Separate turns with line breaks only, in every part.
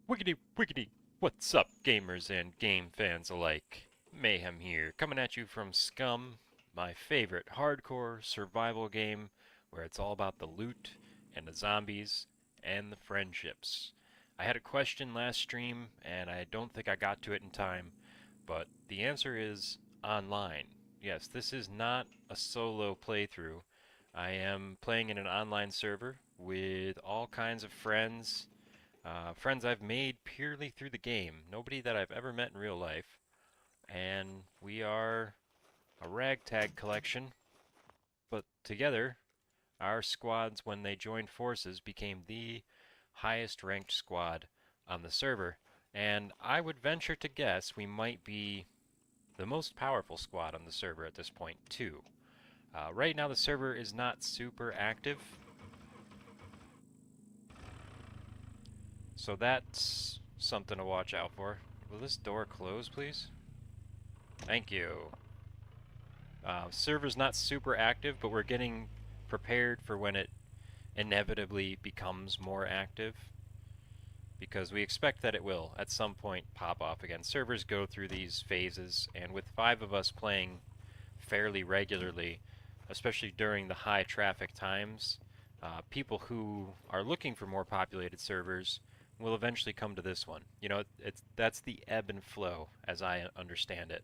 Wiggity wiggity! What's up, gamers and game fans alike? Mayhem here, coming at you from Scum, my favorite hardcore survival game where it's all about the loot and the zombies and the friendships. I had a question last stream and I don't think I got to it in time, but the answer is online. Yes, this is not a solo playthrough. I am playing in an online server with all kinds of friends, friends I've made purely through the game. Nobody that I've ever met in real life. And we are a ragtag collection, but together, our squads, when they joined forces, became the highest ranked squad on the server. And I would venture to guess we might be the most powerful squad on the server at this point, too. Right now, the server is not super active, so that's something to watch out for. Will this door close, please? Thank you. Server's not super active, but we're getting prepared for when it inevitably becomes more active, because we expect that it will at some point pop off again. Servers go through these phases, and with 5 of us playing fairly regularly, especially during the high traffic times, people who are looking for more populated servers will eventually come to this one. You know, that's the ebb and flow as I understand it.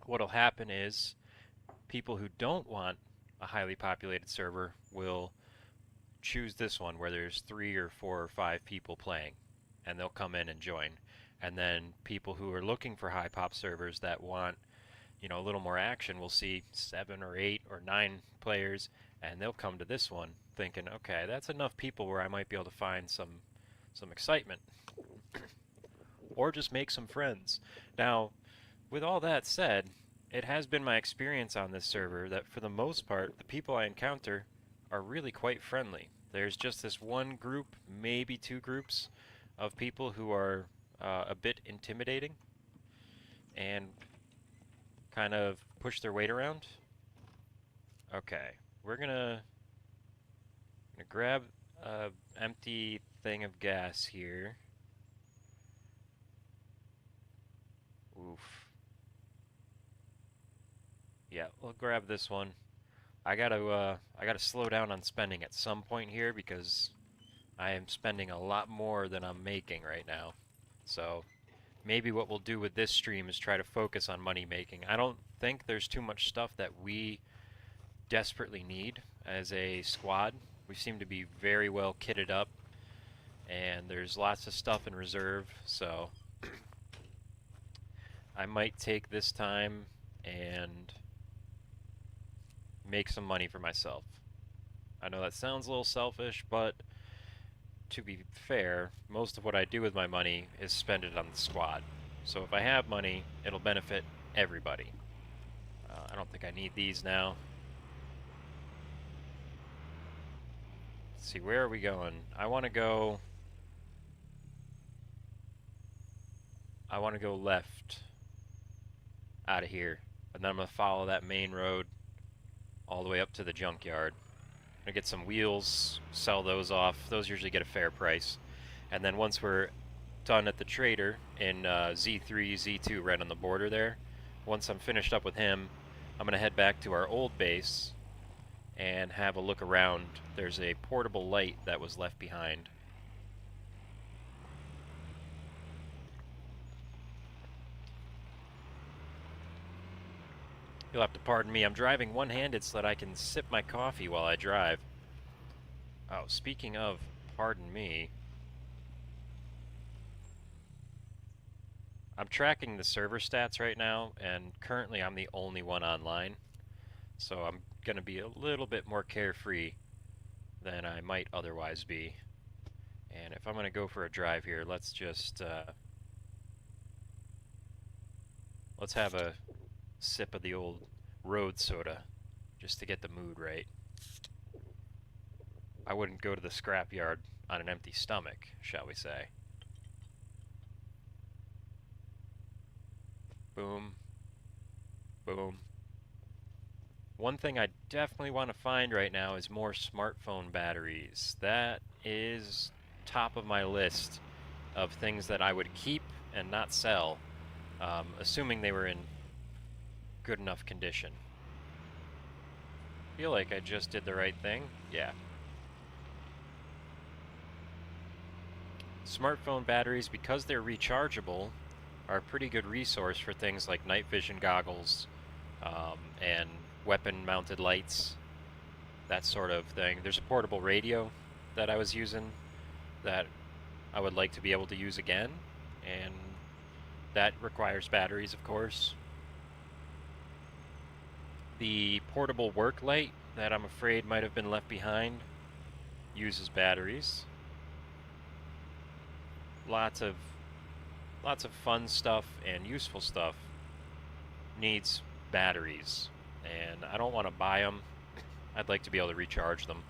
What'll happen is people who don't want a highly populated server will choose this one where there's 3 or 4 or 5 people playing, and they'll come in and join. And then people who are looking for high pop servers that want, you know, a little more action will see 7 or 8 or 9 players, and they'll come to this one thinking, okay, that's enough people where I might be able to find some excitement or just make some friends. Now, with all that said, it has been my experience on this server that for the most part, the people I encounter are really quite friendly. There's just this one group, maybe 2 groups, of people who are a bit intimidating and kind of push their weight around. Okay, we're gonna grab a empty thing of gas here. Oof. Yeah, we'll grab this one. I gotta slow down on spending at some point here because I am spending a lot more than I'm making right now. So maybe what we'll do with this stream is try to focus on money making. I don't think there's too much stuff that we desperately need as a squad. We seem to be very well kitted up, and there's lots of stuff in reserve, so I might take this time and make some money for myself. I know that sounds a little selfish, but to be fair, most of what I do with my money is spend it on the squad. So if I have money, it'll benefit everybody. I don't think I need these now. Let's see, where are we going? I want to go left out of here, and then I'm going to follow that main road all the way up to the junkyard. I'm going to get some wheels, sell those off. Those usually get a fair price. And then once we're done at the trader in Z3, Z2 right on the border there, once I'm finished up with him, I'm going to head back to our old base and have a look around. There's a portable light that was left behind. You'll have to pardon me, I'm driving one-handed so that I can sip my coffee while I drive. Oh, speaking of pardon me, I'm tracking the server stats right now, and currently I'm the only one online, so I'm going to be a little bit more carefree than I might otherwise be. And if I'm going to go for a drive here, let's just, let's have a sip of the old road soda, just to get the mood right. I wouldn't go to the scrapyard on an empty stomach, shall we say. Boom. Boom. One thing I definitely want to find right now is more smartphone batteries. That is top of my list of things that I would keep and not sell, assuming they were in good enough condition. Feel like I just did the right thing. Yeah. Smartphone batteries, because they're rechargeable, are a pretty good resource for things like night vision goggles and weapon-mounted lights, that sort of thing. There's a portable radio that I was using that I would like to be able to use again, and that requires batteries, of course. The portable work light that I'm afraid might have been left behind uses batteries. Lots of fun stuff and useful stuff needs batteries, and I don't want to buy them. I'd like to be able to recharge them.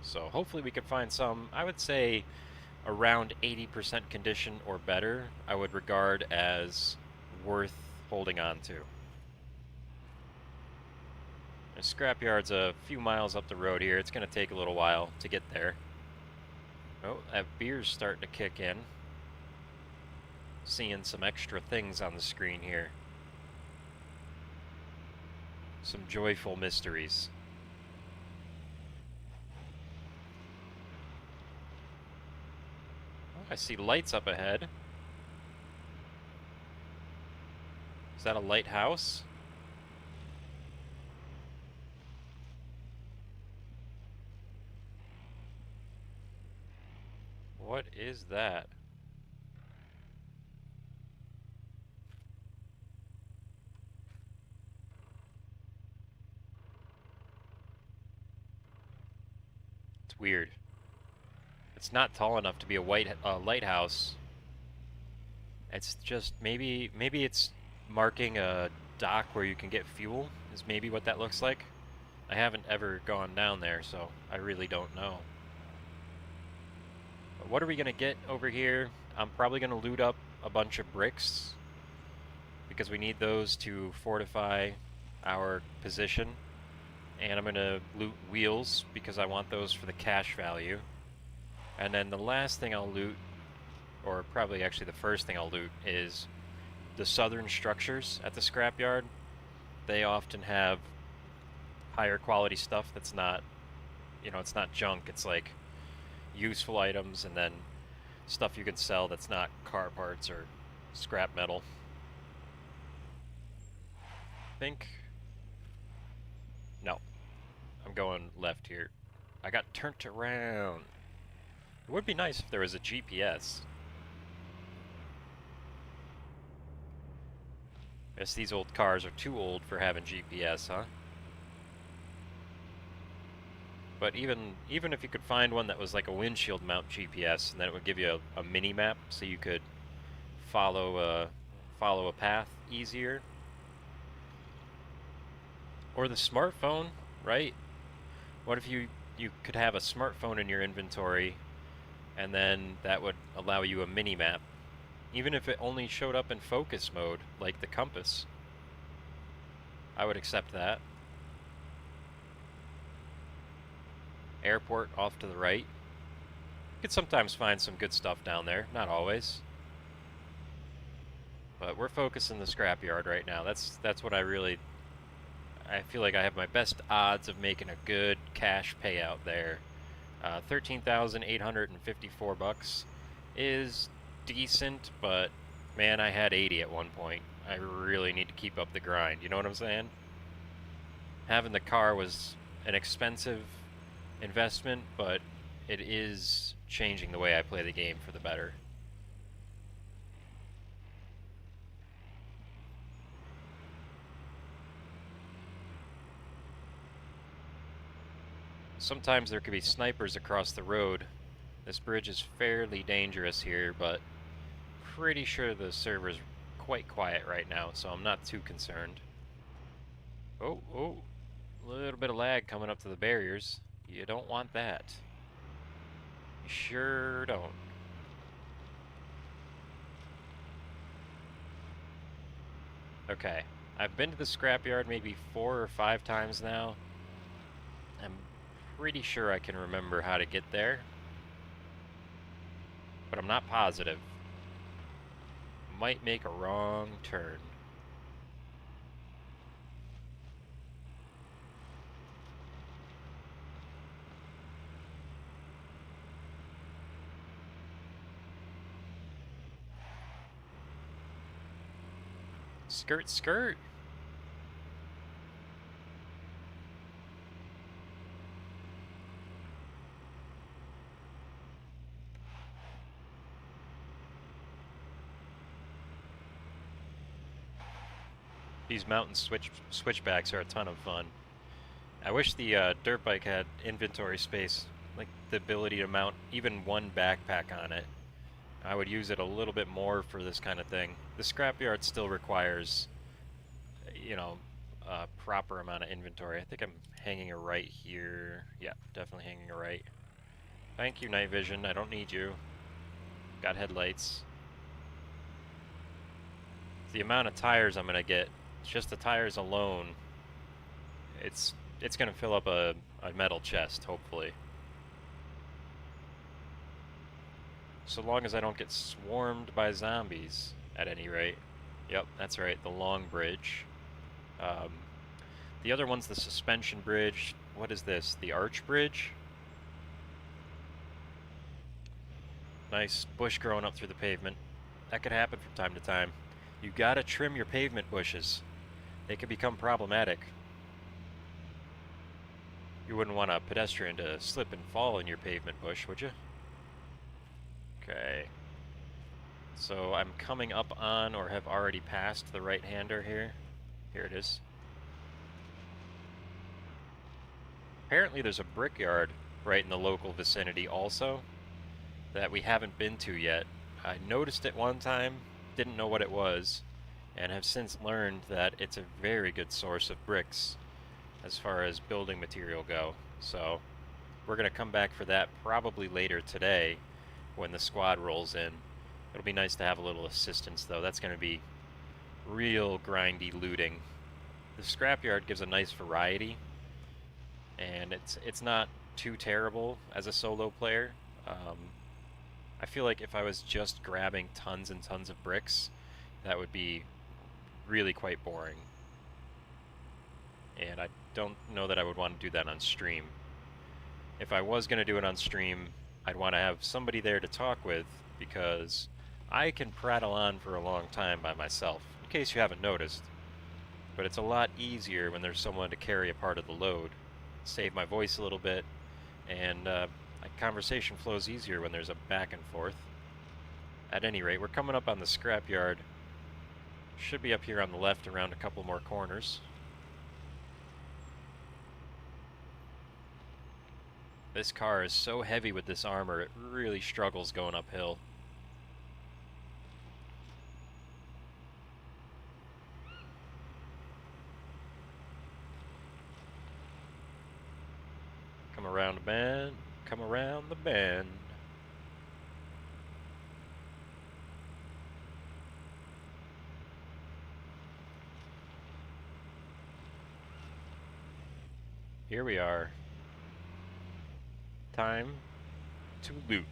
So hopefully we can find some. I would say around 80% condition or better I would regard as worth holding on to. The scrapyard's a few miles up the road here. It's going to take a little while to get there. Oh, that beer's starting to kick in. Seeing some extra things on the screen here. Some joyful mysteries. Oh, I see lights up ahead. Is that a lighthouse? What is that? It's weird. It's not tall enough to be a lighthouse. It's just maybe it's marking a dock where you can get fuel is maybe what that looks like. I haven't ever gone down there, so I really don't know. But what are we gonna get over here? I'm probably gonna loot up a bunch of bricks because we need those to fortify our position. And I'm gonna loot wheels because I want those for the cash value. And then the last thing I'll loot, or probably actually the first thing I'll loot, is the southern structures at the scrapyard. They often have higher quality stuff that's not, it's not junk. It's like useful items and then stuff you can sell that's not car parts or scrap metal. No, I'm going left here. I got turned around. It would be nice if there was a GPS. Guess these old cars are too old for having GPS, huh? But even if you could find one that was like a windshield mount GPS, and then it would give you a mini map, so you could follow a path easier. Or the smartphone, right? What if you could have a smartphone in your inventory, and then that would allow you a mini map, even if it only showed up in focus mode, like the compass. I would accept that. Airport off to the right. You could sometimes find some good stuff down there, not always. But we're focusing the scrapyard right now. That's what I feel like I have my best odds of making a good cash payout there. 13,854 bucks is decent, but man, I had 80 at one point. I really need to keep up the grind. You know what I'm saying? Having the car was an expensive investment, but it is changing the way I play the game for the better. Sometimes there could be snipers across the road. This bridge is fairly dangerous here, but pretty sure the server's quite quiet right now, so I'm not too concerned. Oh, a little bit of lag coming up to the barriers. You don't want that. You sure don't. Okay, I've been to the scrapyard maybe 4 or 5 times now. I'm pretty sure I can remember how to get there, but I'm not positive. Might make a wrong turn. Skirt, skirt! These mountain switchbacks are a ton of fun. I wish the dirt bike had inventory space, like the ability to mount even one backpack on it. I would use it a little bit more for this kind of thing. The scrapyard still requires, you know, a proper amount of inventory. I think I'm hanging a right here. Yeah, definitely hanging a right. Thank you, night vision. I don't need you. Got headlights. The amount of tires I'm gonna get, just the tires alone, it's gonna fill up a metal chest, hopefully. So long as I don't get swarmed by zombies, at any rate. Yep, that's right, the long bridge. Um, the other one's the suspension bridge. What is this? The arch bridge? Nice bush growing up through the pavement. That could happen from time to time. You gotta trim your pavement bushes. They can become problematic. You wouldn't want a pedestrian to slip and fall in your pavement bush, would you? Okay. So I'm coming up on or have already passed the right-hander here. Here it is. Apparently there's a brickyard right in the local vicinity also that we haven't been to yet. I noticed it one time, didn't know what it was, and have since learned that it's a very good source of bricks as far as building material go. So we're going to come back for that probably later today when the squad rolls in. It'll be nice to have a little assistance though. That's going to be real grindy looting. The scrapyard gives a nice variety, and it's not too terrible as a solo player. I feel like if I was just grabbing tons and tons of bricks, that would be really quite boring. And I don't know that I would want to do that on stream. If I was going to do it on stream, I'd want to have somebody there to talk with, because I can prattle on for a long time by myself, in case you haven't noticed. But it's a lot easier when there's someone to carry a part of the load. Save my voice a little bit, and my conversation flows easier when there's a back and forth. At any rate, we're coming up on the scrapyard. Should be up here on the left around a couple more corners. This car is so heavy with this armor, it really struggles going uphill. Come around the bend, come around the bend. Here we are. Time to loot.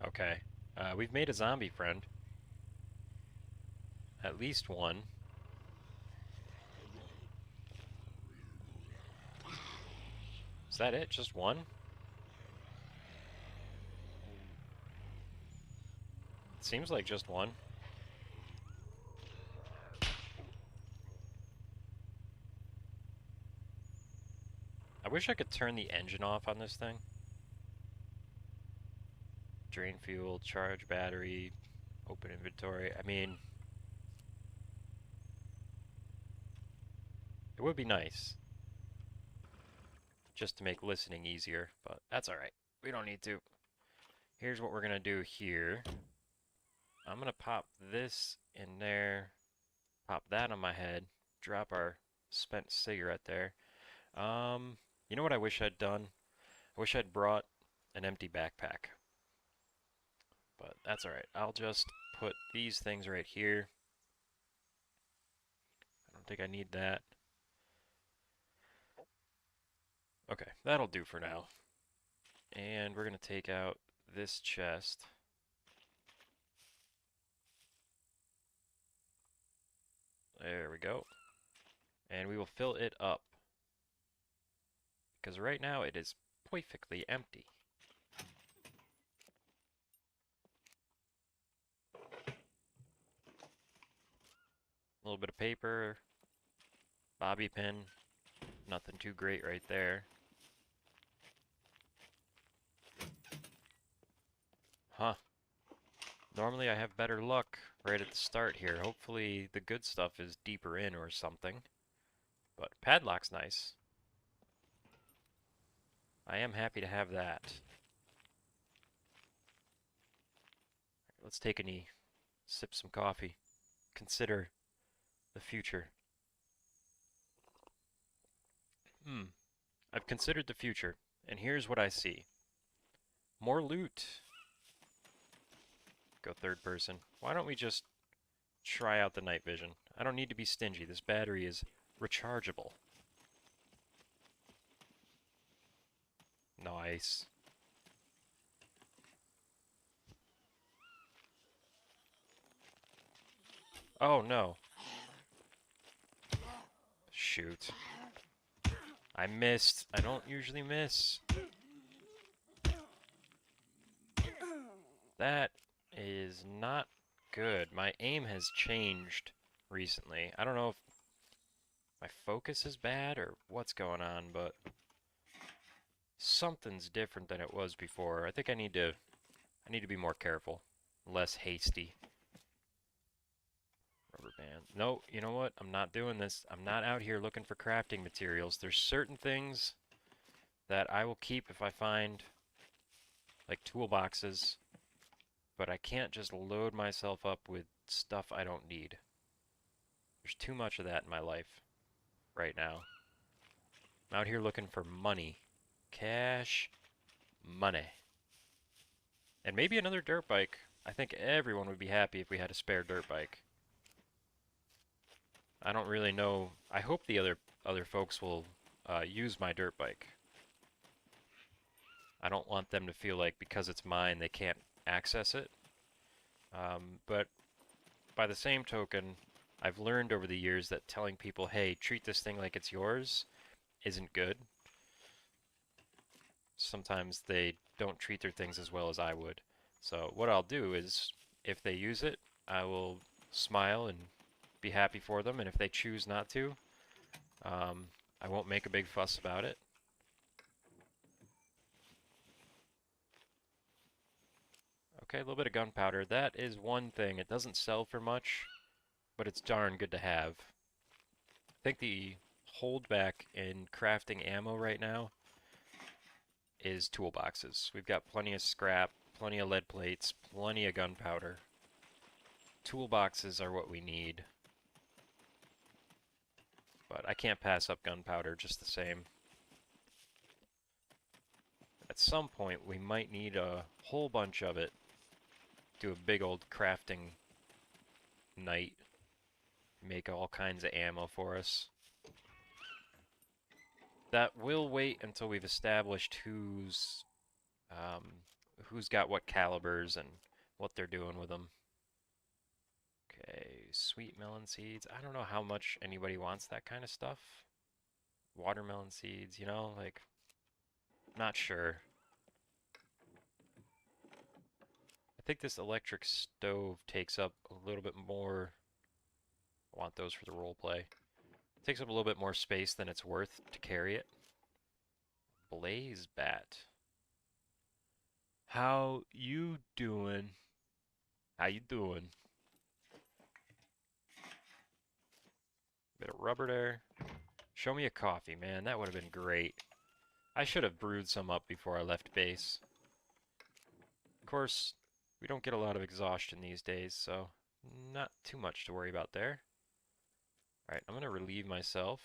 Okay, we've made a zombie friend. At least one. Is that it? Just one? It seems like just one. I wish I could turn the engine off on this thing. Drain fuel, charge battery, open inventory. I mean, it would be nice just to make listening easier, but that's alright. We don't need to. Here's what we're gonna do here. I'm gonna pop this in there, pop that on my head, drop our spent cigarette there. You know what I wish I'd done? I wish I'd brought an empty backpack, but that's alright. I'll just put these things right here. I don't think I need that. Okay, that'll do for now. And we're going to take out this chest. There we go. And we will fill it up. Because right now it is perfectly empty. A little bit of paper, bobby pin, nothing too great right there. Huh. Normally I have better luck right at the start here. Hopefully the good stuff is deeper in or something. But padlock's nice. I am happy to have that. Let's take a knee, sip some coffee, consider the future. I've considered the future, and here's what I see. More loot. Go third person. Why don't we just try out the night vision? I don't need to be stingy. This battery is rechargeable. Nice. Oh no. Shoot. I missed. I don't usually miss. That is not good. My aim has changed recently. I don't know if my focus is bad or what's going on, but something's different than it was before. I think I need to be more careful, less hasty. Rubber band. No, you know what? I'm not doing this. I'm not out here looking for crafting materials. There's certain things that I will keep if I find like toolboxes, but I can't just load myself up with stuff I don't need. There's too much of that in my life right now. I'm out here looking for money. Cash money. And maybe another dirt bike. I think everyone would be happy if we had a spare dirt bike. I don't really know. I hope the other folks will use my dirt bike. I don't want them to feel like because it's mine they can't access it. But by the same token, I've learned over the years that telling people, hey, treat this thing like it's yours, isn't good. Sometimes they don't treat their things as well as I would. So what I'll do is, if they use it, I will smile and be happy for them, and if they choose not to, I won't make a big fuss about it. Okay, a little bit of gunpowder. That is one thing. It doesn't sell for much, but it's darn good to have. I think the holdback in crafting ammo right now is toolboxes. We've got plenty of scrap, plenty of lead plates, plenty of gunpowder. Toolboxes are what we need. But I can't pass up gunpowder just the same. At some point, we might need a whole bunch of it. Do a big old crafting night. Make all kinds of ammo for us. That will wait until we've established who's got what calibers and what they're doing with them. Okay, sweet melon seeds. I don't know how much anybody wants that kind of stuff. Watermelon seeds, you know, like, not sure. I think this electric stove takes up a little bit more. I want those for the role play. Takes up a little bit more space than it's worth to carry it. Blaze bat. How you doing? How you doing? Bit of rubber there. Show me a coffee, man. That would have been great. I should have brewed some up before I left base. Of course, we don't get a lot of exhaustion these days, so not too much to worry about there. Alright, I'm going to relieve myself.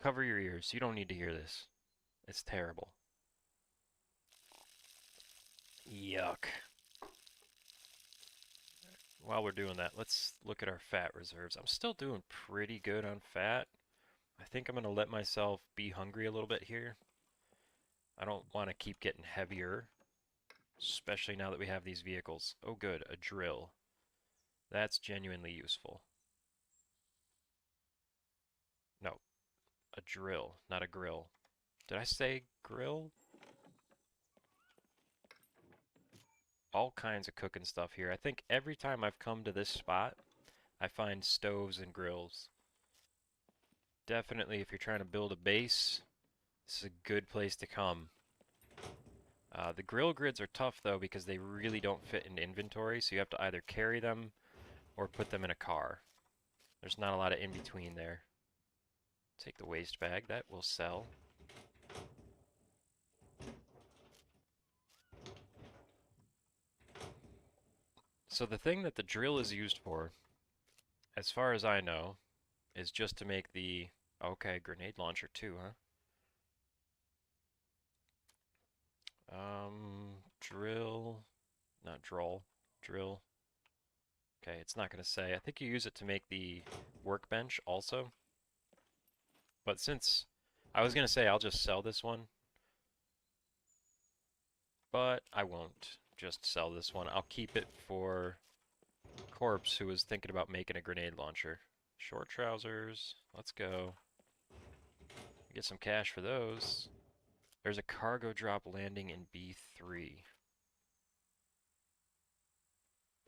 Cover your ears. You don't need to hear this. It's terrible. Yuck. While we're doing that, let's look at our fat reserves. I'm still doing pretty good on fat. I think I'm going to let myself be hungry a little bit here. I don't want to keep getting heavier, especially now that we have these vehicles. Oh good, a drill. That's genuinely useful. No, a drill, not a grill. Did I say grill? All kinds of cooking stuff here. I think every time I've come to this spot, I find stoves and grills. Definitely, if you're trying to build a base, this is a good place to come. The grill grids are tough though because they really don't fit in inventory, so you have to either carry them or put them in a car. There's not a lot of in between there. Take the waste bag, that will sell. So the thing that the drill is used for, as far as I know, is just to make the... Okay, grenade launcher too, huh? Drill... Not droll. Drill. Okay, it's not going to say. I think you use it to make the workbench also. But since... I was going to say I'll just sell this one, but I won't just sell this one. I'll keep it for Corpse, who was thinking about making a grenade launcher. Short trousers. Let's go. Get some cash for those. There's a cargo drop landing in B3.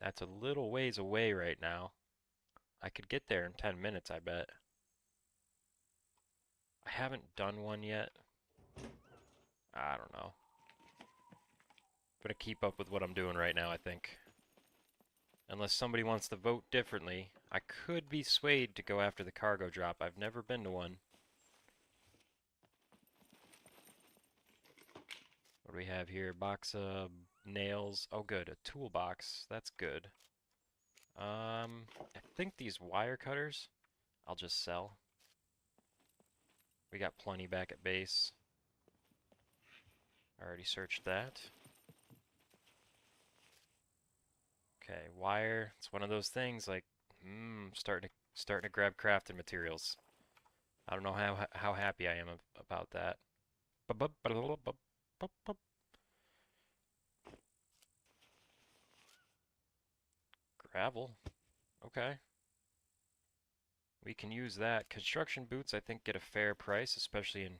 That's a little ways away right now. I could get there in 10 minutes, I bet. I haven't done one yet. I don't know. I'm gonna keep up with what I'm doing right now, I think. Unless somebody wants to vote differently, I could be swayed to go after the cargo drop. I've never been to one. What do we have here? Box of nails. Oh, good. A toolbox. That's good. I think these wire cutters, I'll just sell. We got plenty back at base. I already searched that. Okay, wire. It's one of those things like, starting to grab crafting materials. I don't know how happy I am about that. Gravel. Okay. We can use that. Construction boots, I think, get a fair price, especially in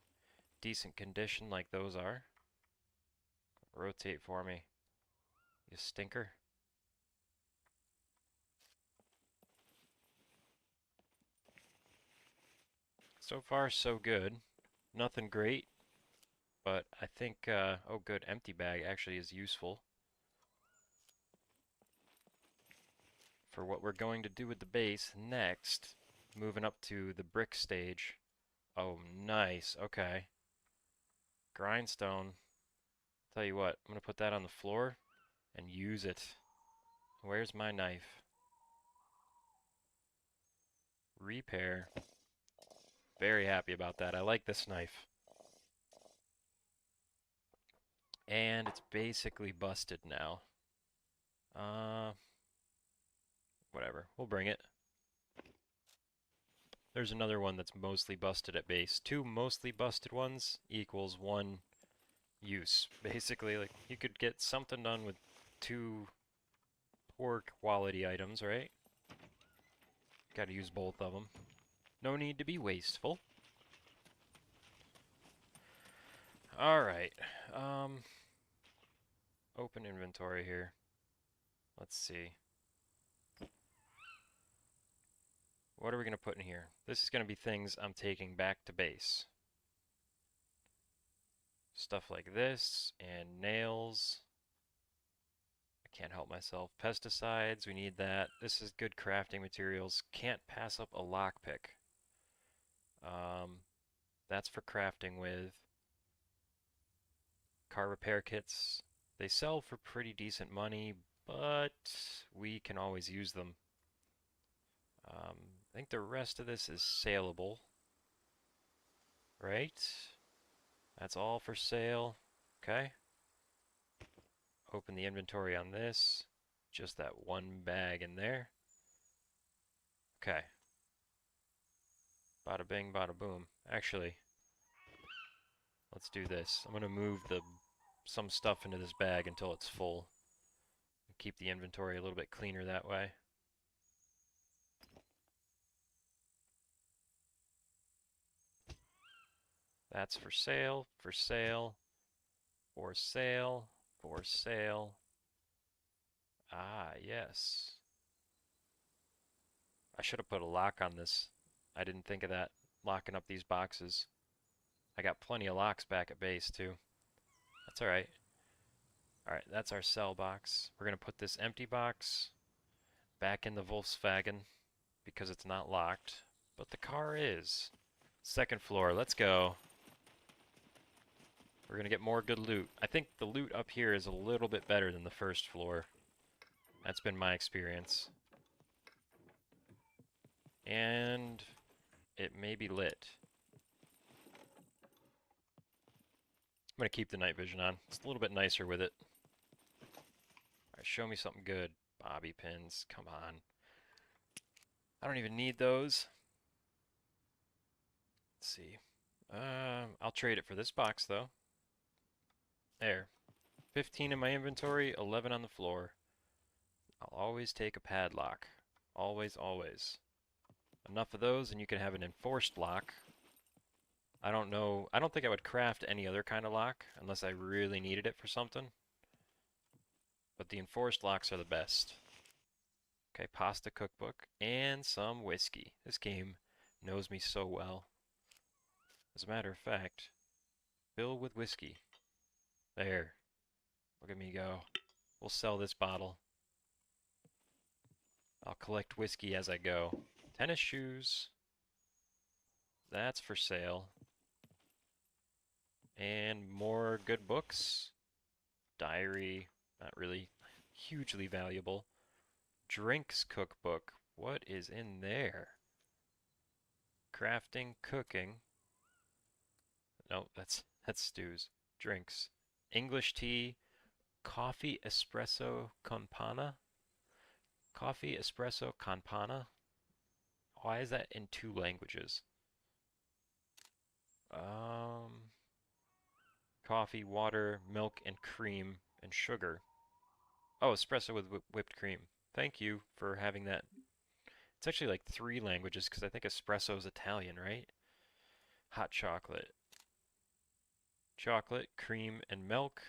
decent condition like those are. Rotate for me, you stinker. So far, so good. Nothing great, but I think, oh good, empty bag actually is useful for what we're going to do with the base next. Moving up to the brick stage. Oh, nice, okay. Grindstone. Tell you what, I'm gonna put that on the floor and use it. Where's my knife? Repair. Very happy about that. I like this knife. And it's basically busted now. Uh, Whatever. We'll bring it. There's another one that's mostly busted at base. Two mostly busted ones equals one use. Basically, like, you could get something done with two poor quality items, right? Gotta use both of them. No need to be wasteful. Alright. Um, Open inventory here. Let's see. What are we going to put in here? This is going to be things I'm taking back to base. Stuff like this, and nails. I can't help myself. Pesticides, we need that. This is good crafting materials. Can't pass up a lockpick. That's for crafting with. Car repair kits. They sell for pretty decent money, but we can always use them. I think the rest of this is saleable, right? That's all for sale. Okay. Open the inventory on this. Just that one bag in there. Okay. Bada bing, bada boom. Actually, let's do this. I'm gonna move some stuff into this bag until it's full. Keep the inventory a little bit cleaner that way. That's for sale, for sale, for sale, for sale. Ah, yes. I should have put a lock on this. I didn't think of that, locking up these boxes. I got plenty of locks back at base, too. That's alright. Alright, that's our sell box. We're going to put this empty box back in the Volkswagen because it's not locked, but the car is. Second floor, let's go. We're going to get more good loot. I think the loot up here is a little bit better than the first floor. That's been my experience. And it may be lit. I'm going to keep the night vision on. It's a little bit nicer with it. Alright, show me something good. Bobby pins, come on. I don't even need those. Let's see. I'll trade it for this box, though. There. 15 in my inventory, 11 on the floor. I'll always take a padlock. Always, always. Enough of those, and you can have an enforced lock. I don't know. I don't think I would craft any other kind of lock unless I really needed it for something. But the enforced locks are the best. Okay, pasta cookbook and some whiskey. This game knows me so well. As a matter of fact, fill with whiskey. There. Look at me go. We'll sell this bottle. I'll collect whiskey as I go. Tennis shoes. That's for sale. And more good books. Diary. Not really hugely valuable. Drinks cookbook. What is in there? Crafting, cooking. No, that's stews. Drinks. English tea. Coffee espresso campana. Coffee espresso campana. Why is that in two languages? Coffee, water, milk, and cream, and sugar. Oh, espresso with whipped cream. Thank you for having that. It's actually like three languages because I think espresso is Italian, right? Hot chocolate. Chocolate, cream, and milk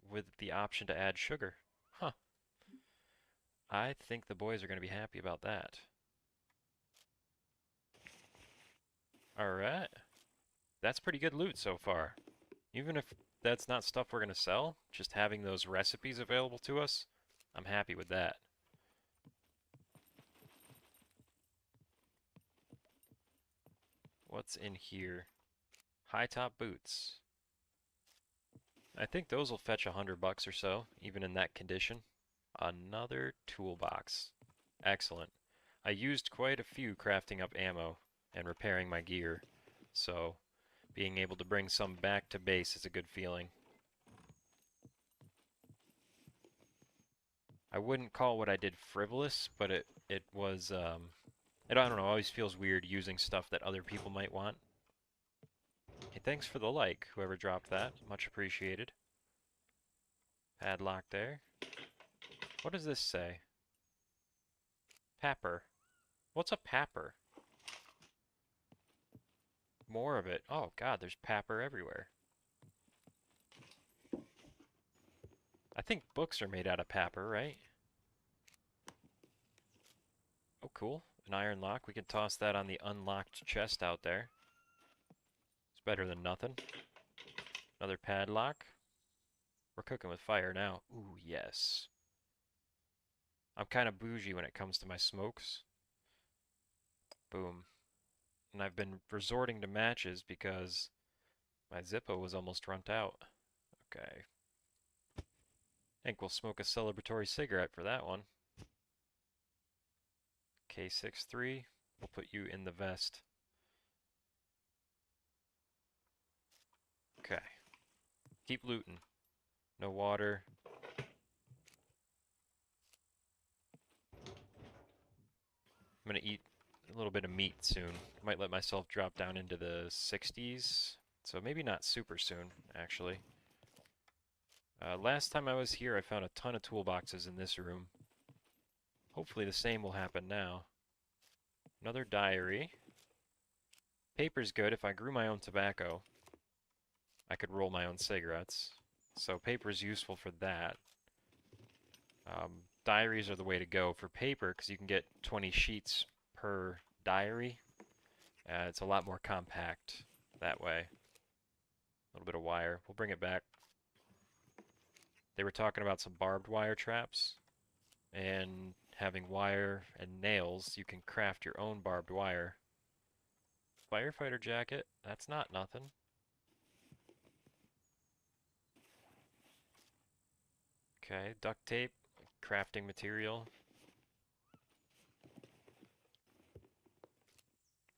with the option to add sugar. Huh. I think the boys are going to be happy about that. Alright. That's pretty good loot so far. Even if that's not stuff we're going to sell, just having those recipes available to us, I'm happy with that. What's in here? High top boots. I think those will fetch $100 or so, even in that condition. Another toolbox. Excellent. I used quite a few crafting up ammo and repairing my gear, so being able to bring some back to base is a good feeling. I wouldn't call what I did frivolous, but it was, I don't know, always feels weird using stuff that other people might want. Hey, thanks for the like, whoever dropped that. Much appreciated. Padlock there. What does this say? Papper. What's a papper? More of it. Oh god, there's papper everywhere. I think books are made out of papper, right? Oh, cool. An iron lock. We can toss that on the unlocked chest out there. It's better than nothing. Another padlock. We're cooking with fire now. Ooh, yes. I'm kind of bougie when it comes to my smokes. Boom. And I've been resorting to matches because my Zippo was almost runt out. Okay. I think we'll smoke a celebratory cigarette for that one. K63. We'll put you in the vest. Okay. Keep looting. No water. I'm gonna eat a little bit of meat soon. Might let myself drop down into the 60s. So maybe not super soon, actually. Last time I was here, I found a ton of toolboxes in this room. Hopefully the same will happen now. Another diary. Paper's good. If I grew my own tobacco, I could roll my own cigarettes. So paper's useful for that. Diaries are the way to go for paper because you can get 20 sheets per diary. It's a lot more compact that way. A little bit of wire. We'll bring it back. They were talking about some barbed wire traps and having wire and nails. You can craft your own barbed wire. Firefighter jacket. That's not nothing. Okay, duct tape. Crafting material.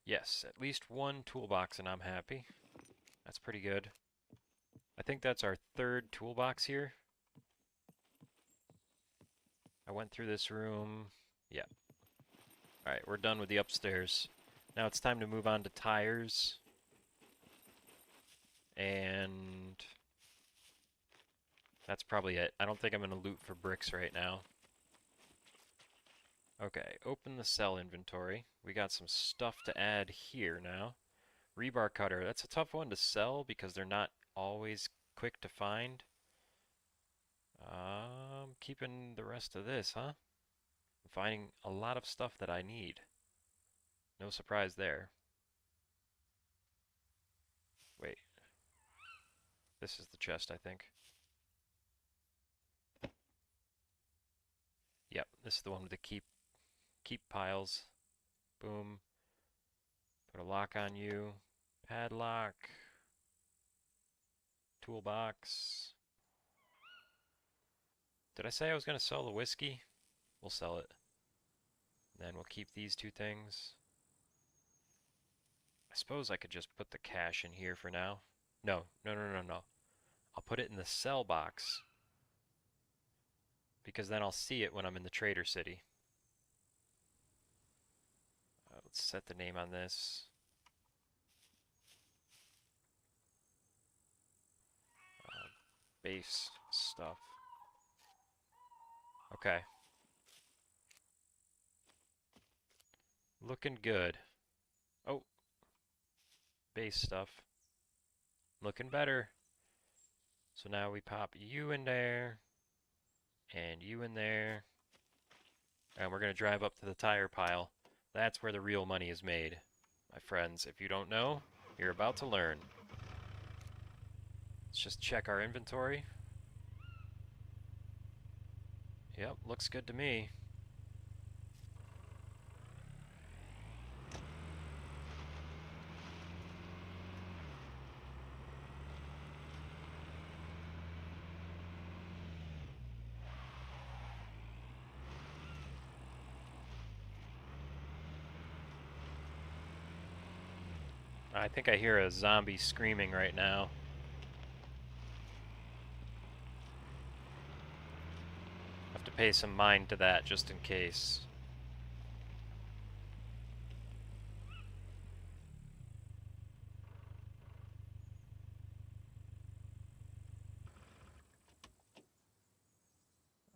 Yes, at least one toolbox and I'm happy. That's pretty good. I think that's our third toolbox here. I went through this room. Yeah. Alright, we're done with the upstairs. Now it's time to move on to tires. And that's probably it. I don't think I'm going to loot for bricks right now. Okay, open the cell inventory. We got some stuff to add here now. Rebar cutter. That's a tough one to sell because they're not always quick to find. Keeping the rest of this, huh? I'm finding a lot of stuff that I need. No surprise there. Wait. This is the chest, I think. Yep, this is the one with the keep piles. Boom. Put a lock on you. Padlock. Toolbox. Did I say I was going to sell the whiskey? We'll sell it. Then we'll keep these two things. I suppose I could just put the cash in here for now. No. I'll put it in the sell box. Because then I'll see it when I'm in the Trader City. Let's set the name on this. Base stuff. Okay. Looking good. Oh. Base stuff. Looking better. So now we pop you in there. And you in there. And we're going to drive up to the tire pile. That's where the real money is made. My friends, if you don't know, you're about to learn. Let's just check our inventory. Yep, looks good to me. I think I hear a zombie screaming right now. Have to pay some mind to that just in case.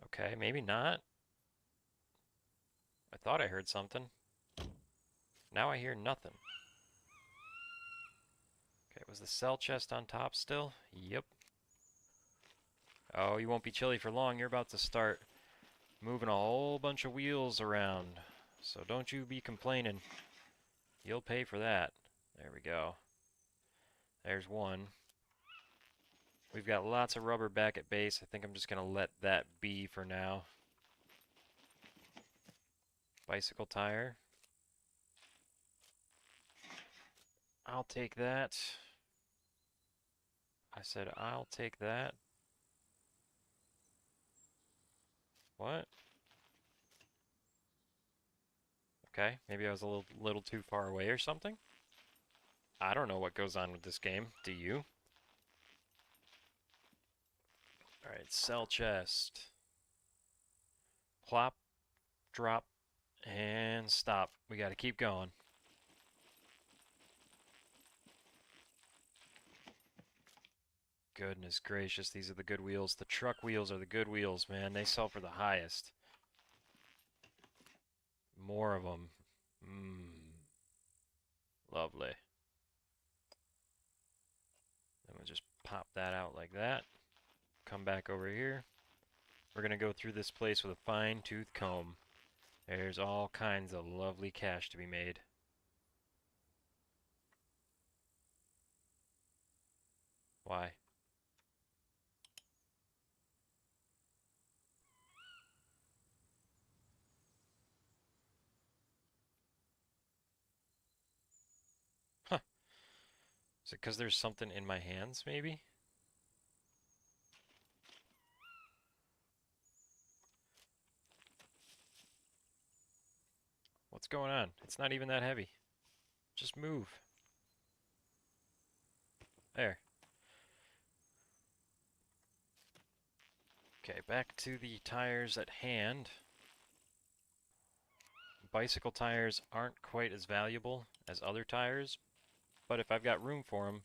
Okay, maybe not. I thought I heard something. Now I hear nothing. Okay, was the cell chest on top still? Yep. Oh, you won't be chilly for long. You're about to start moving a whole bunch of wheels around. So don't you be complaining. You'll pay for that. There we go. There's one. We've got lots of rubber back at base. I think I'm just going to let that be for now. Bicycle tire. I'll take that. I said I'll take that. What? Okay, maybe I was a little too far away or something. I don't know what goes on with this game. Do you? Alright, cell chest. Plop, drop, And stop. We gotta keep going. Goodness gracious, these are the good wheels. The truck wheels are the good wheels, man. They sell for the highest. More of them. Mmm. Lovely. Then we'll just pop that out like that. Come back over here. We're gonna go through this place with a fine-tooth comb. There's all kinds of lovely cash to be made. Why? Huh. Is it because there's something in my hands, maybe? What's going on? It's not even that heavy. Just move. There. Okay, back to the tires at hand. Bicycle tires aren't quite as valuable as other tires, but if I've got room for them,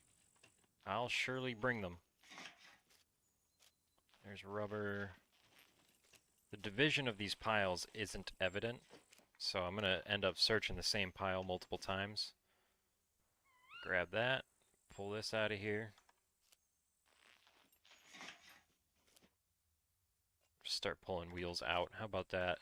I'll surely bring them. There's rubber. The division of these piles isn't evident, so I'm going to end up searching the same pile multiple times. Grab that, pull this out of here. Just start pulling wheels out. How about that?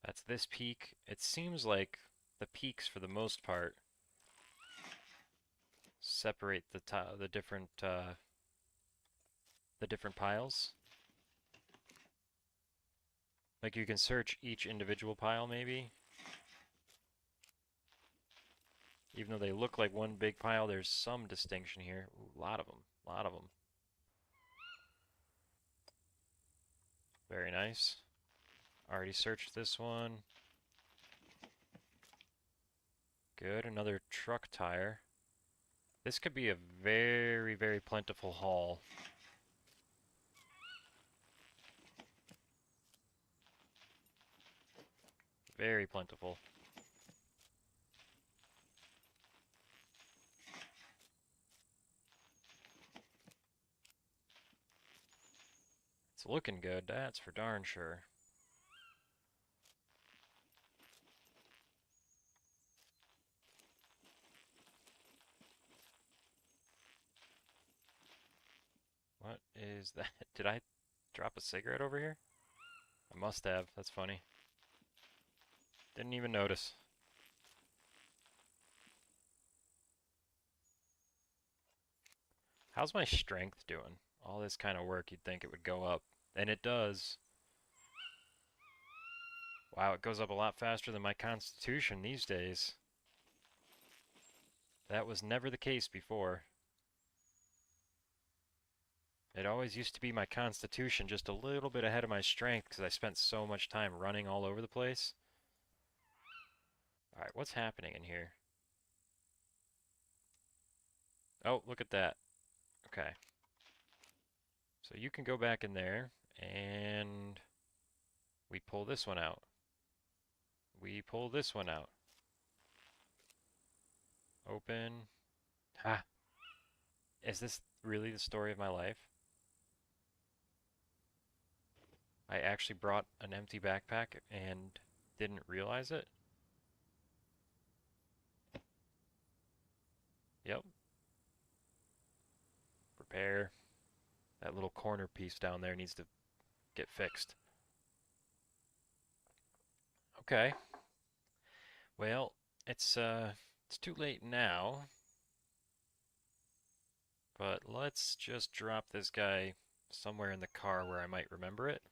That's this peak. It seems like the peaks, for the most part, separate the different piles. Like you can search each individual pile, maybe. Even though they look like one big pile, there's some distinction here. Ooh, a lot of them. A lot of them. Very nice. Already searched this one. Good. Another truck tire. This could be a very, very plentiful haul. Very plentiful. It's looking good, that's for darn sure. What is that? Did I drop a cigarette over here? I must have. That's funny. Didn't even notice. How's my strength doing? All this kind of work, you'd think it would go up. And it does. Wow, it goes up a lot faster than my constitution these days. That was never the case before. It always used to be my constitution just a little bit ahead of my strength because I spent so much time running all over the place. Alright, what's happening in here? Oh, look at that. Okay. So you can go back in there, and we pull this one out. We pull this one out. Open. Ha! Is this really the story of my life? I actually brought an empty backpack and didn't realize it? Yep. Repair. That little corner piece down there needs to get fixed. Okay. Well, it's too late now, but let's just drop this guy somewhere in the car where I might remember it.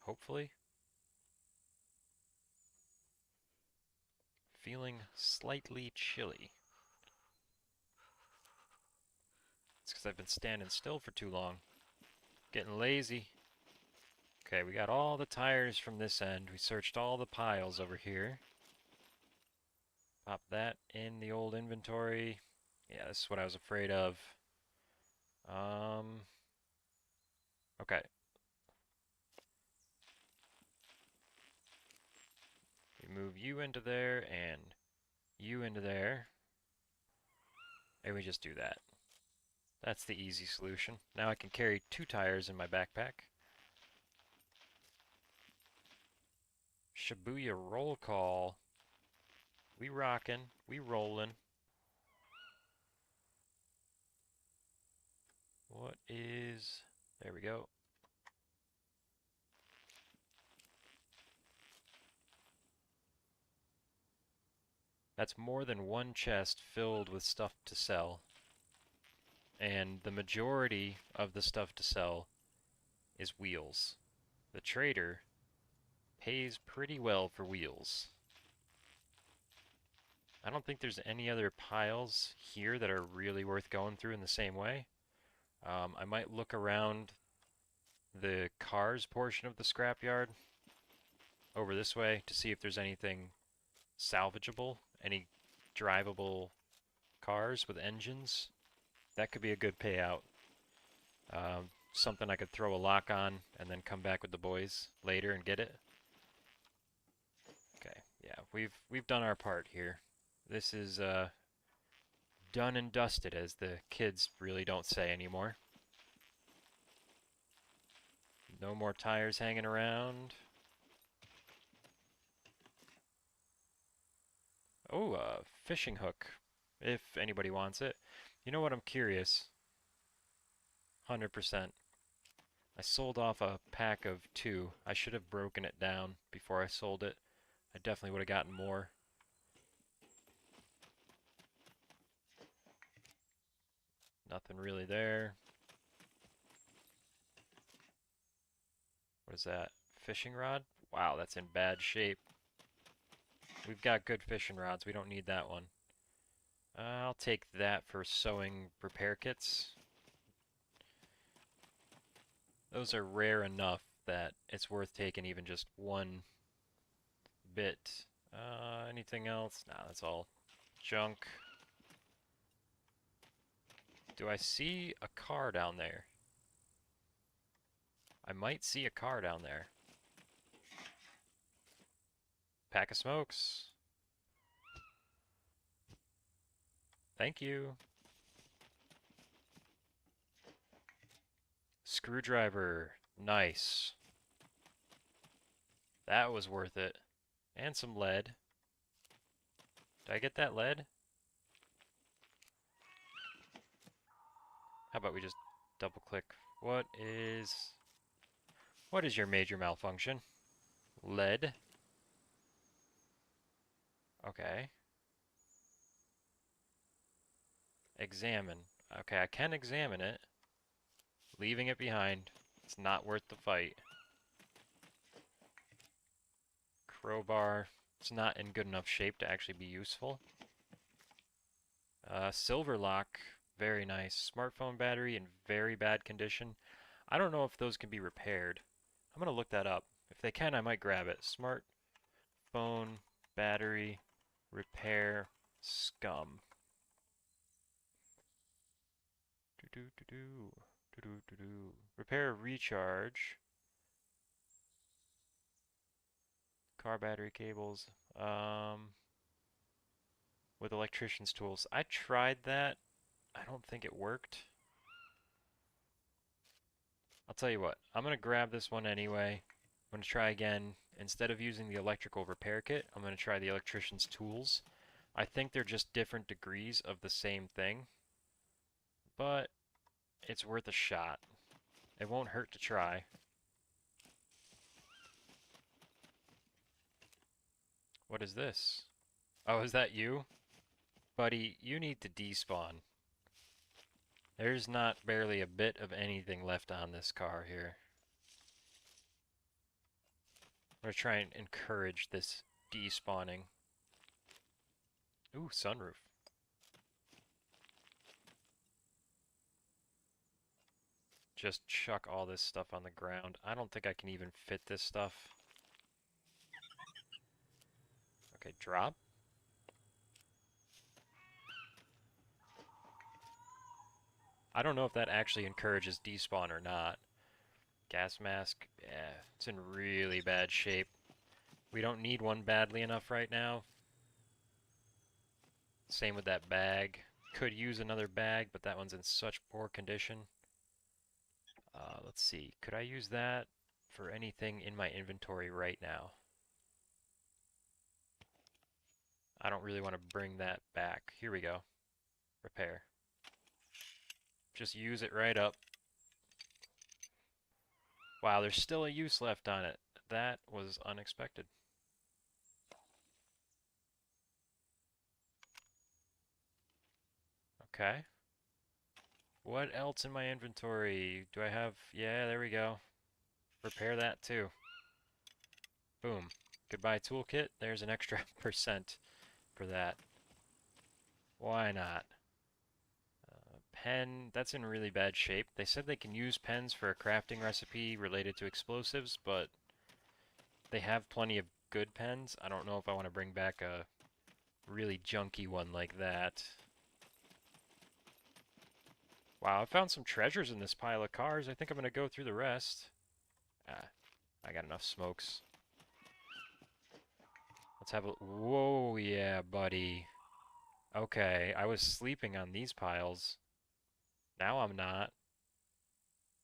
Hopefully. Feeling slightly chilly. It's because I've been standing still for too long. Getting lazy. Okay, we got all the tires from this end. We searched all the piles over here. Pop that in the old inventory. Yeah, this is what I was afraid of. Okay. We move you into there and you into there. And we just do that. That's the easy solution. Now I can carry 2 tires in my backpack. Shibuya roll call. We rockin', we rollin'. What is... There we go. That's more than one chest filled with stuff to sell. And the majority of the stuff to sell is wheels. The trader pays pretty well for wheels. I don't think there's any other piles here that are really worth going through in the same way. I might look around the cars portion of the scrapyard over this way to see if there's anything salvageable, any drivable cars with engines. That could be a good payout. Something I could throw a lock on and then come back with the boys later and get it. Okay, yeah, we've done our part here. This is done and dusted, as the kids really don't say anymore. No more tires hanging around. Oh, a fishing hook, if anybody wants it. You know what, I'm curious. 100%. I sold off a pack of 2. I should have broken it down before I sold it. I definitely would have gotten more. Nothing really there. What is that? Fishing rod? Wow, that's in bad shape. We've got good fishing rods. We don't need that one. I'll take that for sewing repair kits. Those are rare enough that it's worth taking even just one bit. Anything else? Nah, that's all junk. Do I see a car down there? I might see a car down there. Pack of smokes. Thank you. Screwdriver. Nice. That was worth it. And some lead. Did I get that lead? How about we just double click? What is your major malfunction? Lead. Okay. Examine. Okay, I can examine it. Leaving it behind. It's not worth the fight. Crowbar. It's not in good enough shape to actually be useful. Silver lock. Very nice. Smartphone battery in very bad condition. I don't know if those can be repaired. I'm going to look that up. If they can, I might grab it. Smartphone battery repair scum. Repair recharge. Car battery cables. With electrician's tools. I tried that. I don't think it worked. I'll tell you what. I'm going to grab this one anyway. I'm going to try again. Instead of using the electrical repair kit, I'm going to try the electrician's tools. I think they're just different degrees of the same thing. But it's worth a shot. It won't hurt to try. What is this? Oh, is that you? Buddy, you need to despawn. There's not barely a bit of anything left on this car here. I'm going to try and encourage this despawning. Ooh, sunroof. Just chuck all this stuff on the ground. I don't think I can even fit this stuff. Okay, drop. I don't know if that actually encourages despawn or not. Gas mask, yeah, it's in really bad shape. We don't need one badly enough right now. Same with that bag. Could use another bag, but that one's in such poor condition. Let's see, could I use that for anything in my inventory right now? I don't really want to bring that back. Here we go. Repair. Just use it right up. Wow, there's still a use left on it. That was unexpected. Okay. What else in my inventory? Do I have... Yeah, there we go. Repair that too. Boom. Goodbye toolkit. There's an extra percent for that. Why not? Pen, that's in really bad shape. They said they can use pens for a crafting recipe related to explosives, but they have plenty of good pens. I don't know if I want to bring back a really junky one like that. Wow, I found some treasures in this pile of cars. I think I'm going to go through the rest. Ah, I got enough smokes. Let's have a... Whoa, yeah, buddy. Okay, I was sleeping on these piles. Now I'm not.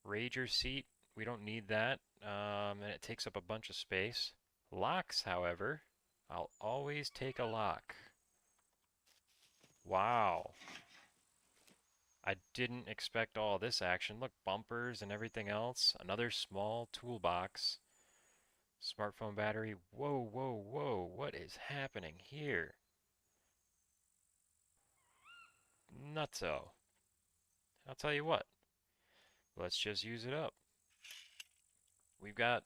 Rager seat, we don't need that. And it takes up a bunch of space. Locks, however, I'll always take a lock. Wow. I didn't expect all this action. Look, bumpers and everything else. Another small toolbox. Smartphone battery. Whoa, whoa, whoa. What is happening here? Nutso. I'll tell you what. Let's just use it up. We've got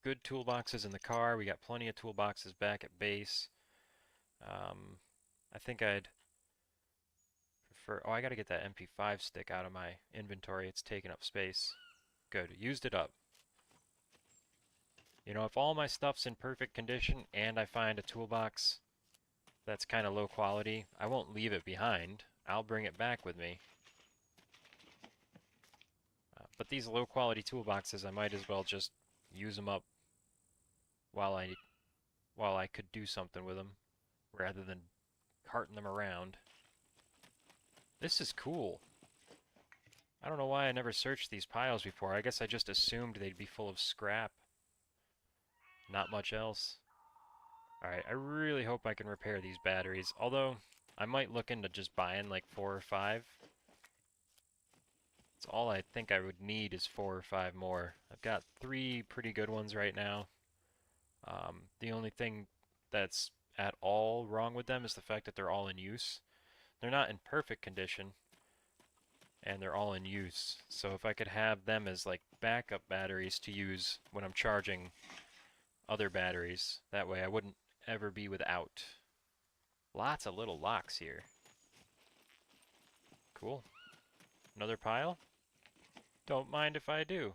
good toolboxes in the car. We got plenty of toolboxes back at base. I think I'd prefer... Oh, I gotta get that MP5 stick out of my inventory. It's taking up space. Good. Used it up. You know, if all my stuff's in perfect condition and I find a toolbox that's kind of low quality, I won't leave it behind. I'll bring it back with me. But these low quality toolboxes, I might as well just use them up while I could do something with them rather than carting them around. This is cool. I don't know why I never searched these piles before. I guess I just assumed they'd be full of scrap. Not much else. Alright, I really hope I can repair these batteries. Although, I might look into just buying like 4 or 5. That's all I think I would need is 4 or 5 more. I've got 3 pretty good ones right now. The only thing that's at all wrong with them is the fact that they're all in use. They're not in perfect condition, and they're all in use. So if I could have them as like backup batteries to use when I'm charging other batteries, that way I wouldn't ever be without. Lots of little locks here. Cool. Another pile? Don't mind if I do.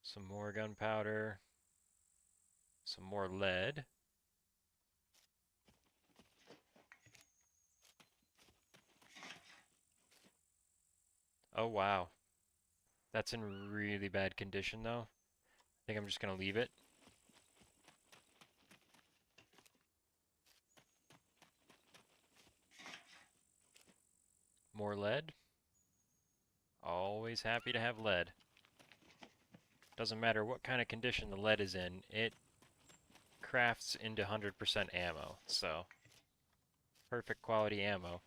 Some more gunpowder. Some more lead. Oh wow. That's in really bad condition though. I think I'm just gonna leave it. More lead. Always happy to have lead. Doesn't matter what kind of condition the lead is in, it crafts into 100% ammo, so perfect quality ammo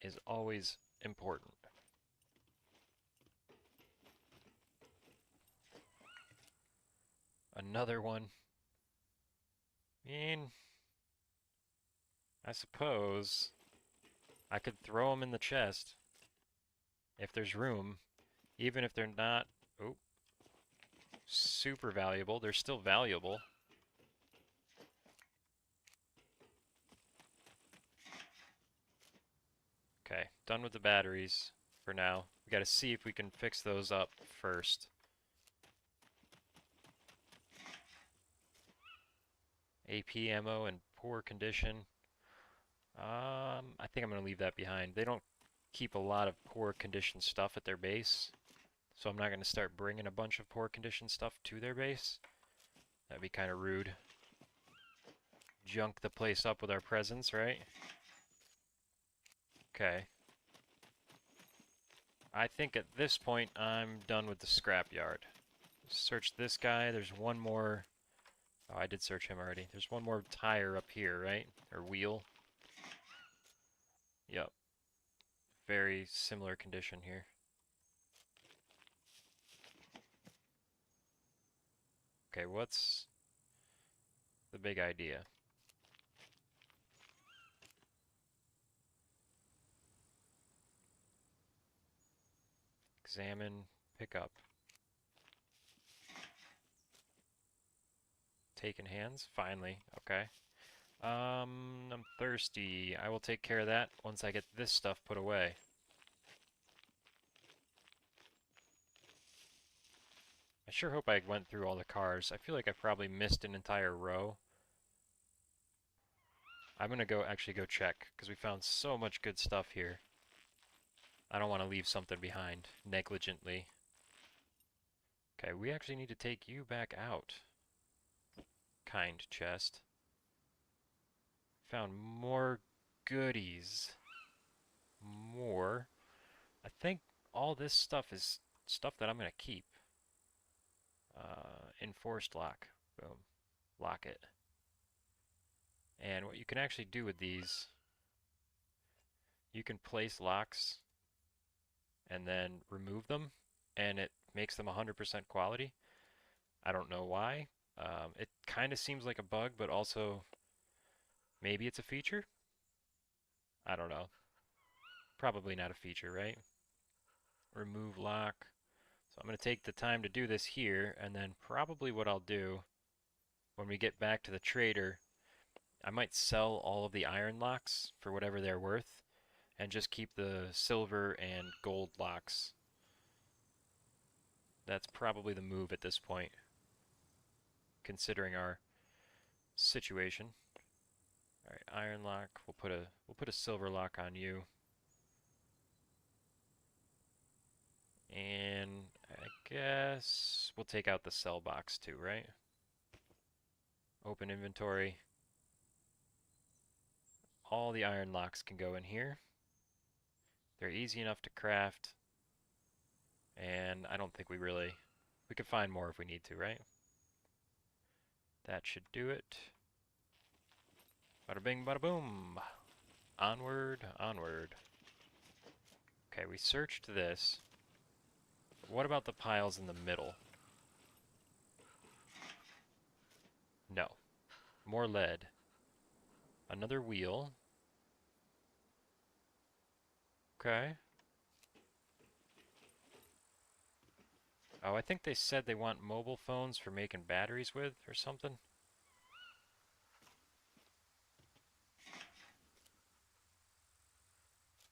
is always important. Another one. I mean, I suppose I could throw them in the chest if there's room, even if they're not oh, super valuable. They're still valuable. Okay, done with the batteries for now. We gotta see if we can fix those up first. AP ammo in poor condition. I think I'm gonna leave that behind. They don't keep a lot of poor condition stuff at their base. So I'm not going to start bringing a bunch of poor condition stuff to their base. That'd be kind of rude. Junk the place up with our presence, right? Okay. I think at this point I'm done with the scrapyard. Search this guy. There's one more. Oh, I did search him already. There's one more tire up here, right? Or wheel. Yep. Very similar condition here. Okay, what's the big idea? Examine, pick up. Taken hands? Finally. Okay. I'm thirsty. I will take care of that once I get this stuff put away. I sure hope I went through all the cars. I feel like I probably missed an entire row. I'm gonna actually go check, because we found so much good stuff here. I don't want to leave something behind negligently. Okay, we actually need to take you back out. Kind chest. Found more goodies. More. I think all this stuff is stuff that I'm going to keep. Enforced lock. Boom. Lock it. And what you can actually do with these, you can place locks and then remove them, and it makes them 100% quality. I don't know why. It kind of seems like a bug, but also maybe it's a feature? I don't know. Probably not a feature, right? Remove lock. So I'm going to take the time to do this here, and then probably what I'll do when we get back to the trader, I might sell all of the iron locks for whatever they're worth, and just keep the silver and gold locks. That's probably the move at this point, considering our situation. All right, iron lock. We'll put a silver lock on you. And I guess we'll take out the sell box too, right? Open inventory. All the iron locks can go in here. They're easy enough to craft. And I don't think we could find more if we need to, right? That should do it. Bada bing, bada boom. Onward, onward. Okay, we searched this. What about the piles in the middle? No. More lead. Another wheel. Okay. Oh, I think they said they want mobile phones for making batteries with or something.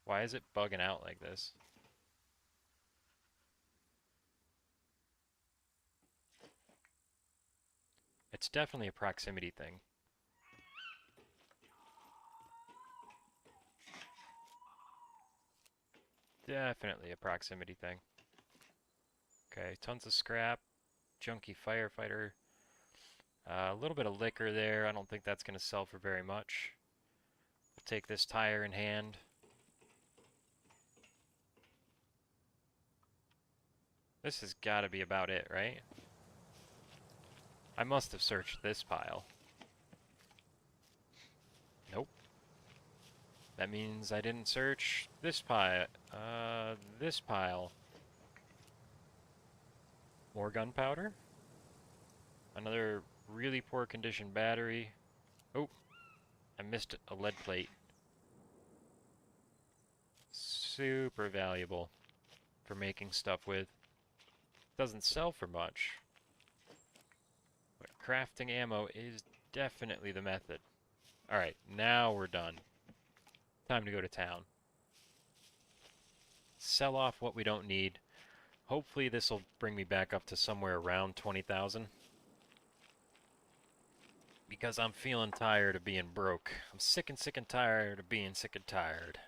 Why is it bugging out like this? It's definitely a proximity thing. Definitely a proximity thing. Okay, tons of scrap. Junky firefighter. A little bit of liquor there. I don't think that's going to sell for very much. We'll take this tire in hand. This has got to be about it, right? I must have searched this pile. Nope. That means I didn't search this pile. This pile. More gunpowder. Another really poor condition battery. Oh, I missed a lead plate. Super valuable for making stuff with. Doesn't sell for much. But crafting ammo is definitely the method. Alright, now we're done. Time to go to town. Sell off what we don't need. Hopefully this will bring me back up to somewhere around 20,000. Because I'm feeling tired of being broke. I'm sick and tired of being sick and tired.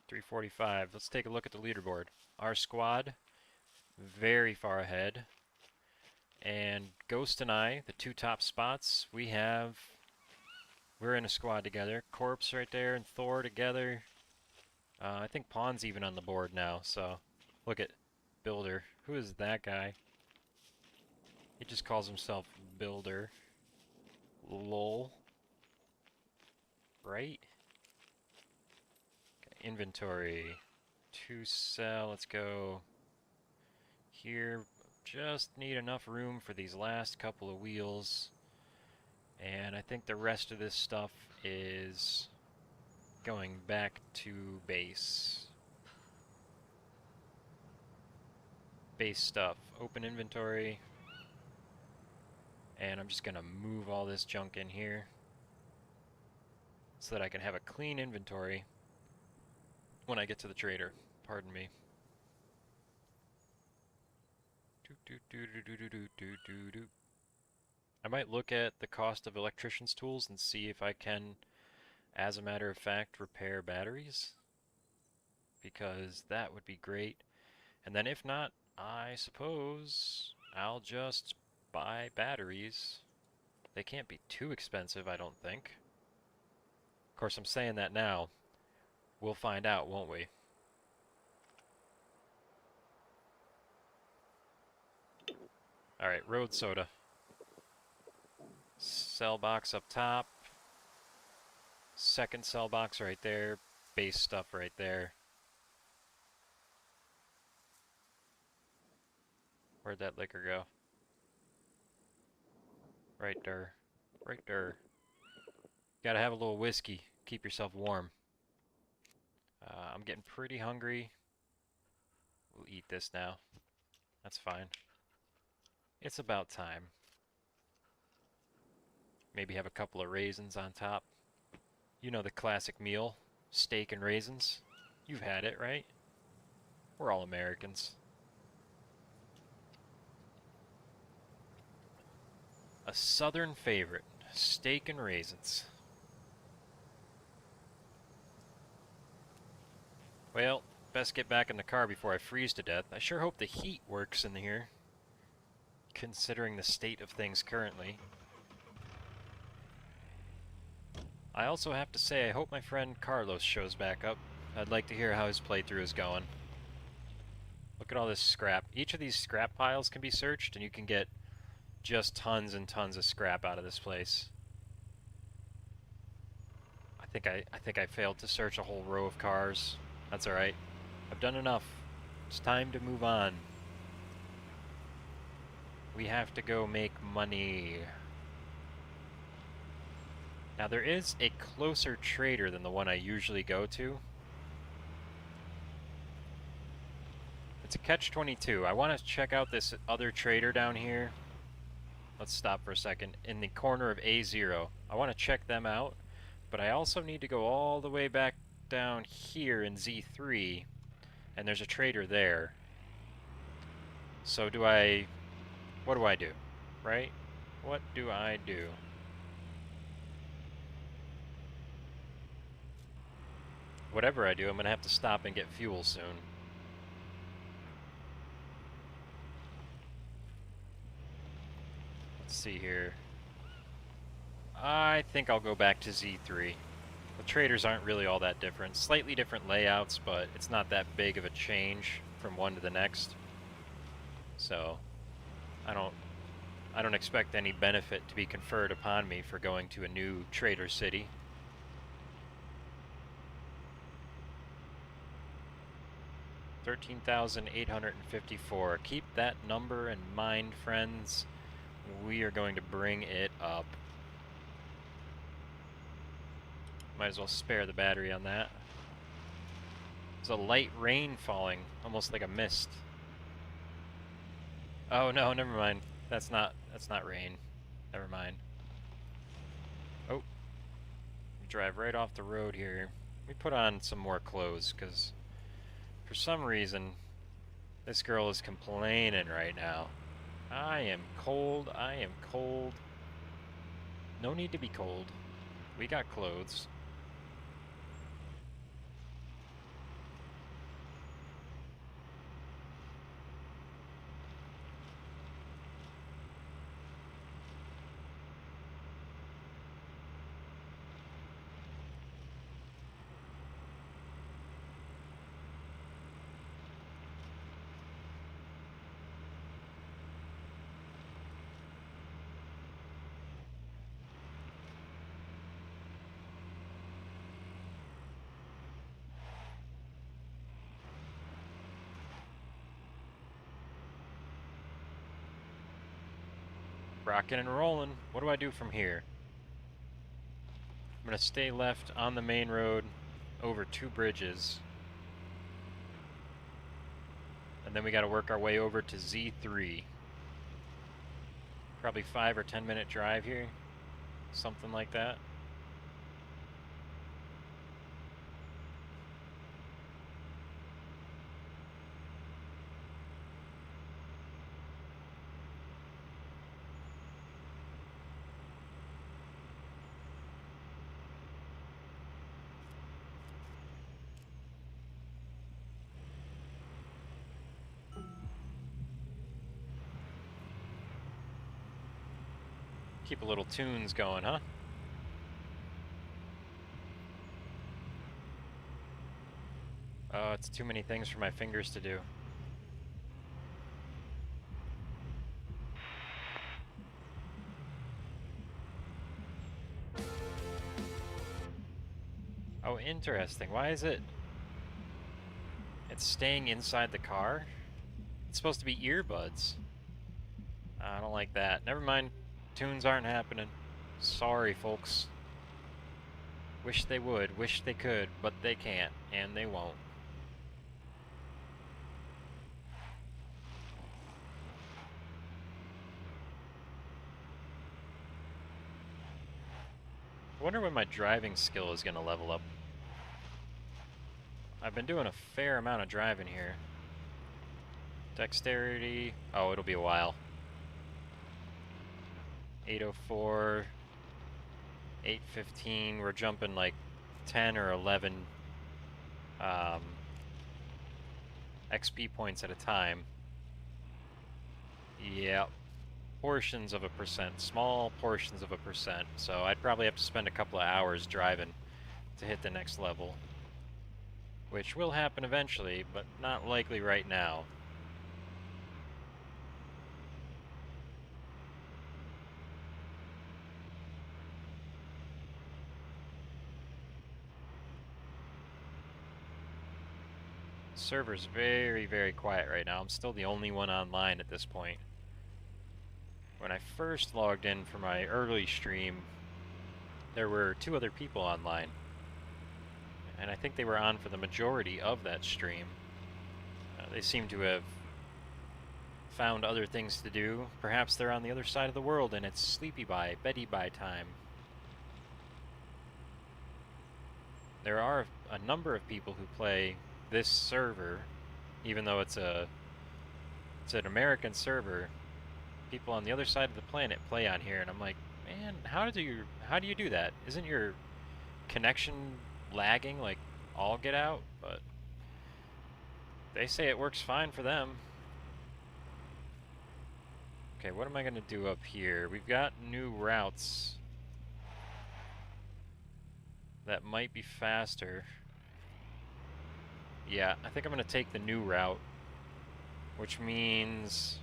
345. Let's take a look at the leaderboard. Our squad, very far ahead. And Ghost and I, the two top spots, we're in a squad together. Corpse right there and Thor together. I think Pawn's even on the board now, so look at Builder. Who is that guy? He just calls himself Builder. Lol. Right? Okay, inventory. 2 sell. Let's go here. Just need enough room for these last couple of wheels. And I think the rest of this stuff is going back to base. Base stuff. Open inventory. And I'm just going to move all this junk in here so that I can have a clean inventory when I get to the trader. Pardon me. I might look at the cost of electrician's tools and see if I can, as a matter of fact, repair batteries, because that would be great. And then if not, I suppose I'll just buy batteries. They can't be too expensive, I don't think. Of course, I'm saying that now. We'll find out, won't we? Alright, road soda. Cell box up top. Second cell box right there. Base stuff right there. Where'd that liquor go? Right there. Right there. Gotta have a little whiskey. Keep yourself warm. I'm getting pretty hungry. We'll eat this now. That's fine. It's about time. Maybe have a couple of raisins on top. You know the classic meal. Steak and raisins. You've had it, right? We're all Americans. A southern favorite. Steak and raisins. Well, best get back in the car before I freeze to death. I sure hope the heat works in here, considering the state of things currently. I also have to say I hope my friend Carlos shows back up. I'd like to hear how his playthrough is going. Look at all this scrap. Each of these scrap piles can be searched, and you can get just tons and tons of scrap out of this place. I think I failed to search a whole row of cars. That's alright. I've done enough. It's time to move on. We have to go make money. Now there is a closer trader than the one I usually go to. It's a catch-22. I want to check out this other trader down here. Let's stop for a second. In the corner of A0. I want to check them out, but I also need to go all the way back down here in Z3, and there's a trader there. So what do I do, right? What do I do? Whatever I do, I'm gonna have to stop and get fuel soon. Let's see here. I think I'll go back to Z3. The traders aren't really all that different. Slightly different layouts, but it's not that big of a change from one to the next. So, I don't expect any benefit to be conferred upon me for going to a new trader city. $13,854. Keep that number in mind, friends. We are going to bring it up. Might as well spare the battery on that. There's a light rain falling, almost like a mist. Oh no, never mind. That's not rain. Never mind. Oh. We drive right off the road here. Let me put on some more clothes, because for some reason this girl is complaining right now. I am cold, I am cold. No need to be cold. We got clothes. Rocking and rolling. What do I do from here? I'm gonna stay left on the main road over 2 bridges. And then we gotta work our way over to Z3. Probably 5 or 10 minute drive here. Something like that. Keep a little tunes going, huh? Oh, it's too many things for my fingers to do. Oh, interesting. Why is it... It's staying inside the car? It's supposed to be earbuds. I don't like that. Never mind. Tunes aren't happening. Sorry, folks. Wish they would, wish they could, but they can't, and they won't. I wonder when my driving skill is going to level up. I've been doing a fair amount of driving here. Dexterity... Oh, it'll be a while. 804... 815, we're jumping like 10 or 11 XP points at a time. Yep. Portions of a percent, small portions of a percent. So I'd probably have to spend a couple of hours driving to hit the next level. Which will happen eventually, but not likely right now. Server's very, very quiet right now. I'm still the only one online at this point. When I first logged in for my early stream, there were 2 other people online. And I think they were on for the majority of that stream. They seem to have found other things to do. Perhaps they're on the other side of the world and it's sleepy bye, beddy bye time. There are a number of people who play this server, even though it's an American server. People on the other side of the planet play on here, and I'm like, man, how do you do that? Isn't your connection lagging like all get out? But they say it works fine for them. Okay, what am I gonna do up here? We've got new routes that might be faster. Yeah, I think I'm gonna take the new route, which means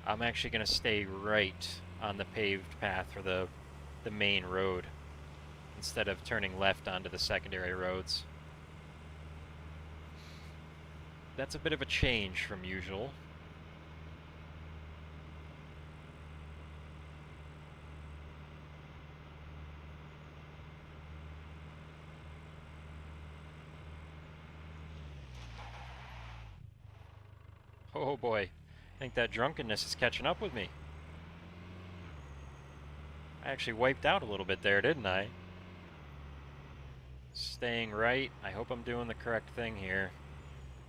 I'm actually gonna stay right on the paved path for the main road instead of turning left onto the secondary roads. That's a bit of a change from usual. Oh boy, I think that drunkenness is catching up with me. I actually wiped out a little bit there, didn't I? Staying right. I hope I'm doing the correct thing here.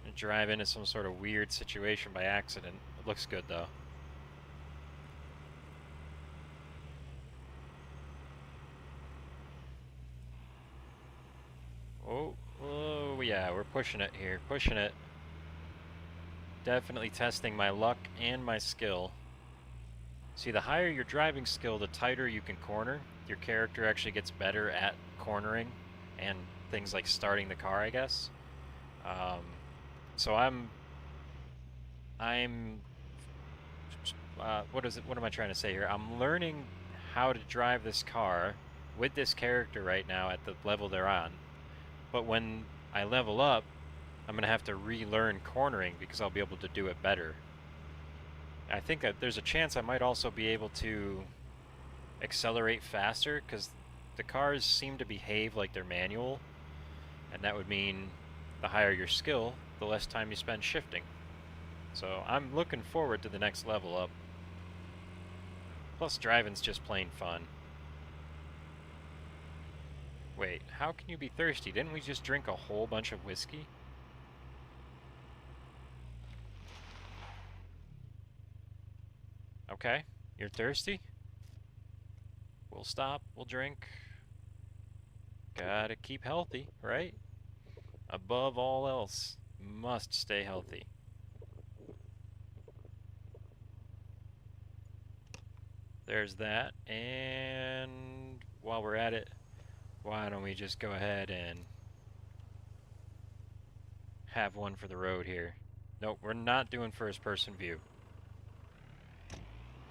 I'm gonna drive into some sort of weird situation by accident. It looks good though. Oh yeah, we're pushing it here, pushing it. Definitely testing my luck and my skill. See, the higher your driving skill, the tighter you can corner. Your character actually gets better at cornering and things like starting the car, I guess. So what am I trying to say here? I'm learning how to drive this car with this character right now at the level they're on. But when I level up, I'm going to have to relearn cornering because I'll be able to do it better. I think that there's a chance I might also be able to accelerate faster because the cars seem to behave like they're manual, and that would mean the higher your skill, the less time you spend shifting. So I'm looking forward to the next level up. Plus driving's just plain fun. Wait, how can you be thirsty? Didn't we just drink a whole bunch of whiskey? Okay, you're thirsty? We'll stop, we'll drink. Gotta keep healthy, right? Above all else, must stay healthy. There's that, and while we're at it, why don't we just go ahead and have one for the road here. Nope, we're not doing first person view.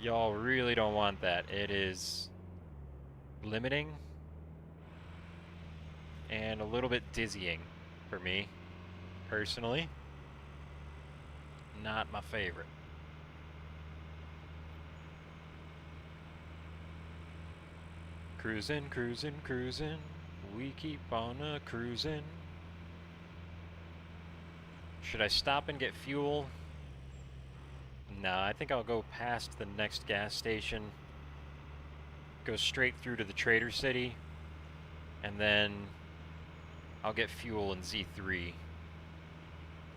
Y'all really don't want that. It is limiting and a little bit dizzying for me, personally. Not my favorite. Cruising, cruising, cruising. We keep on cruising. Should I stop and get fuel? No, I think I'll go past the next gas station, go straight through to the Trader City, and then I'll get fuel in Z3.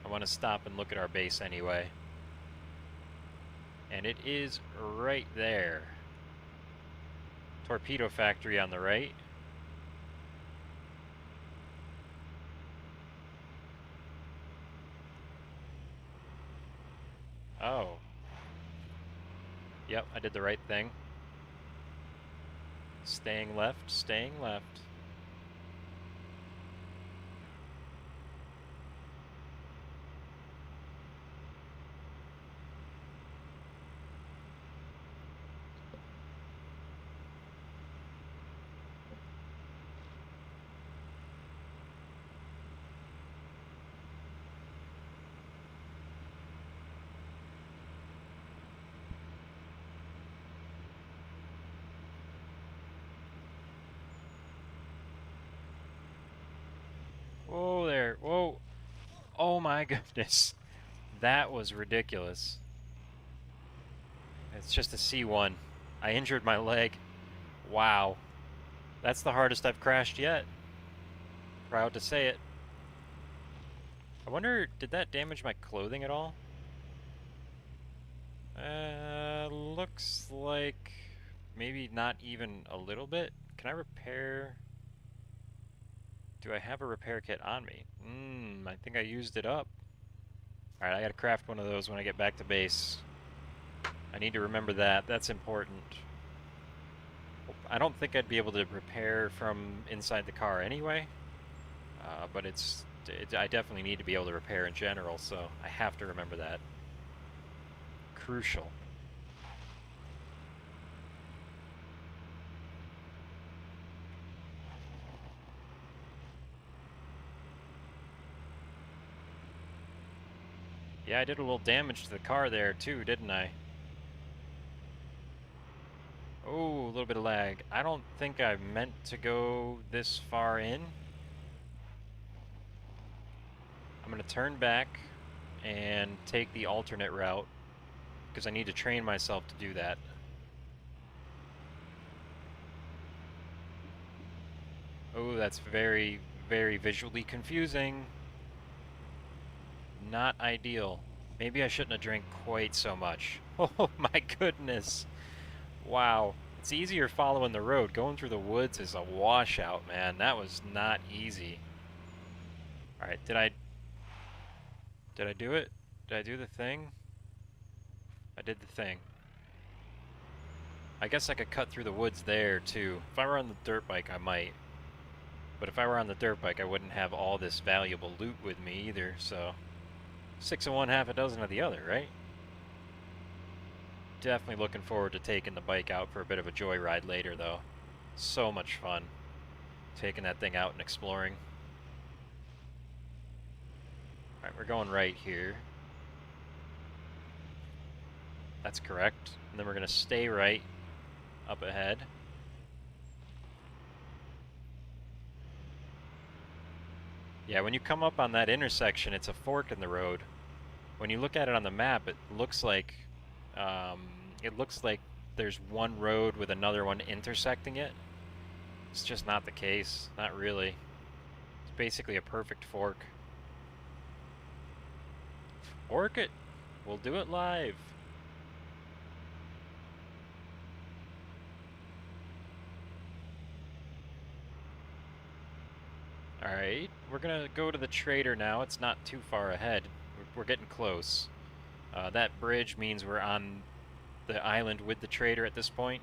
I want to stop and look at our base anyway. And it is right there. Torpedo factory on the right. Oh. Yep, I did the right thing. Staying left, staying left. Whoa there, whoa. Oh my goodness. That was ridiculous. It's just a C1. I injured my leg. Wow. That's the hardest I've crashed yet. Proud to say it. I wonder, did that damage my clothing at all? Looks like maybe not even a little bit. Can I repair? Do I have a repair kit on me? I think I used it up. Alright, I gotta craft one of those when I get back to base. I need to remember that. That's important. I don't think I'd be able to repair from inside the car anyway. But I definitely need to be able to repair in general, so I have to remember that. Crucial. Yeah, I did a little damage to the car there too, didn't I? Oh, a little bit of lag. I don't think I meant to go this far in. I'm gonna turn back and take the alternate route because I need to train myself to do that. Oh, that's very, very visually confusing. Not ideal. Maybe I shouldn't have drank quite so much. Oh my goodness. Wow. It's easier following the road. Going through the woods is a washout, man. That was not easy. Alright, did I do it? Did I do the thing? I did the thing. I guess I could cut through the woods there, too. If I were on the dirt bike, I might. But if I were on the dirt bike, I wouldn't have all this valuable loot with me either, so... 6 of one, half a dozen of the other, right? Definitely looking forward to taking the bike out for a bit of a joyride later, though. So much fun. Taking that thing out and exploring. Alright, we're going right here. That's correct. And then we're going to stay right up ahead. Yeah, when you come up on that intersection, it's a fork in the road. When you look at it on the map, um, it looks like there's one road with another one intersecting it. It's just not the case. Not really. It's basically a perfect fork. Fork it. We'll do it live. Alright, we're gonna go to the trader now. It's not too far ahead. We're getting close. That bridge means we're on the island with the trader at this point.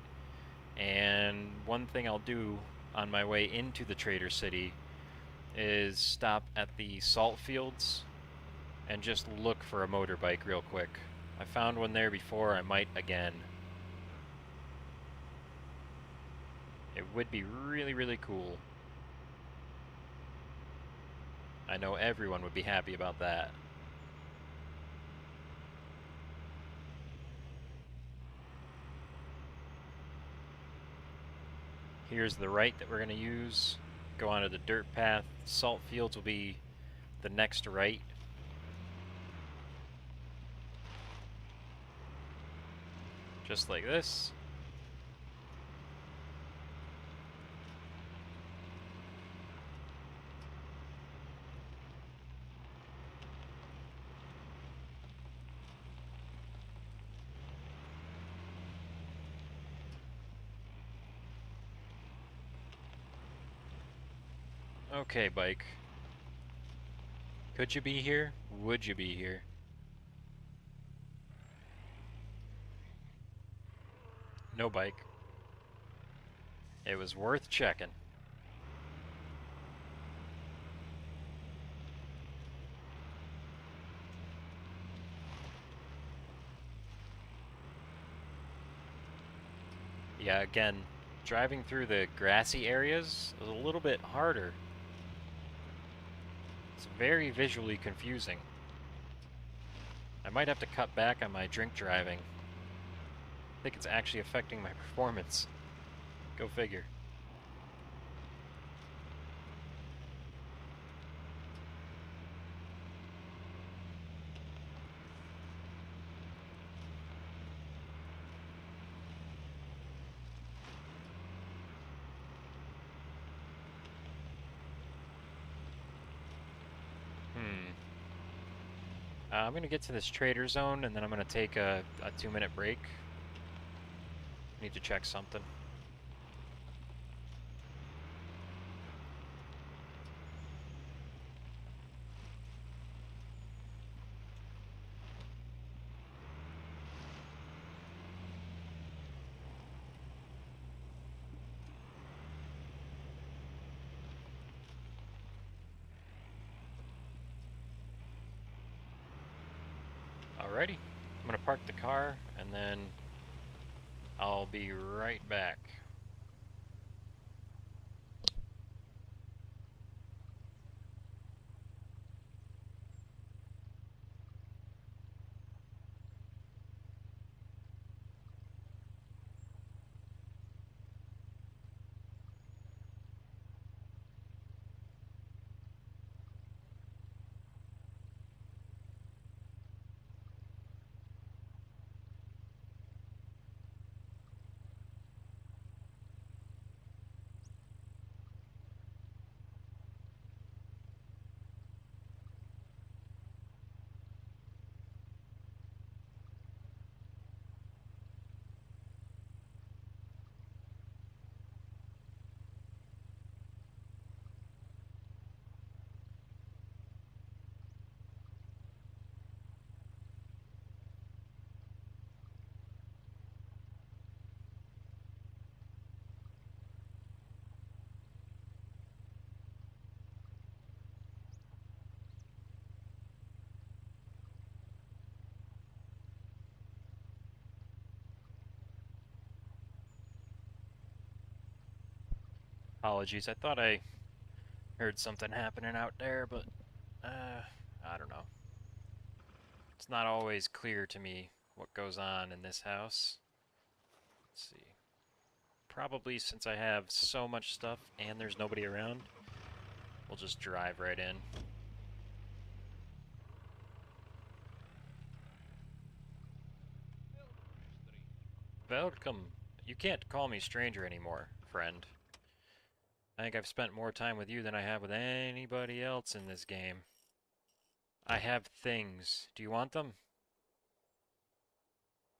And one thing I'll do on my way into the trader city is stop at the salt fields and just look for a motorbike real quick. I found one there before, I might again. It would be really, really cool. I know everyone would be happy about that. Here's the right that we're going to use. Go onto the dirt path. Salt fields will be the next right. Just like this. Okay, bike. Could you be here? Would you be here? No bike. It was worth checking. Yeah, again, driving through the grassy areas is a little bit harder. It's very visually confusing. I might have to cut back on my drink driving. I think it's actually affecting my performance. Go figure. Hmm. I'm gonna get to this trader zone and then I'm gonna take a 2-minute break. Need to check something. Alrighty. I'm gonna park the car and then I'll be right back. Apologies, I thought I heard something happening out there, but I don't know. It's not always clear to me what goes on in this house. Let's see. Probably since I have so much stuff and there's nobody around, we'll just drive right in. Welcome. You can't call me stranger anymore, friend. I think I've spent more time with you than I have with anybody else in this game. I have things. Do you want them?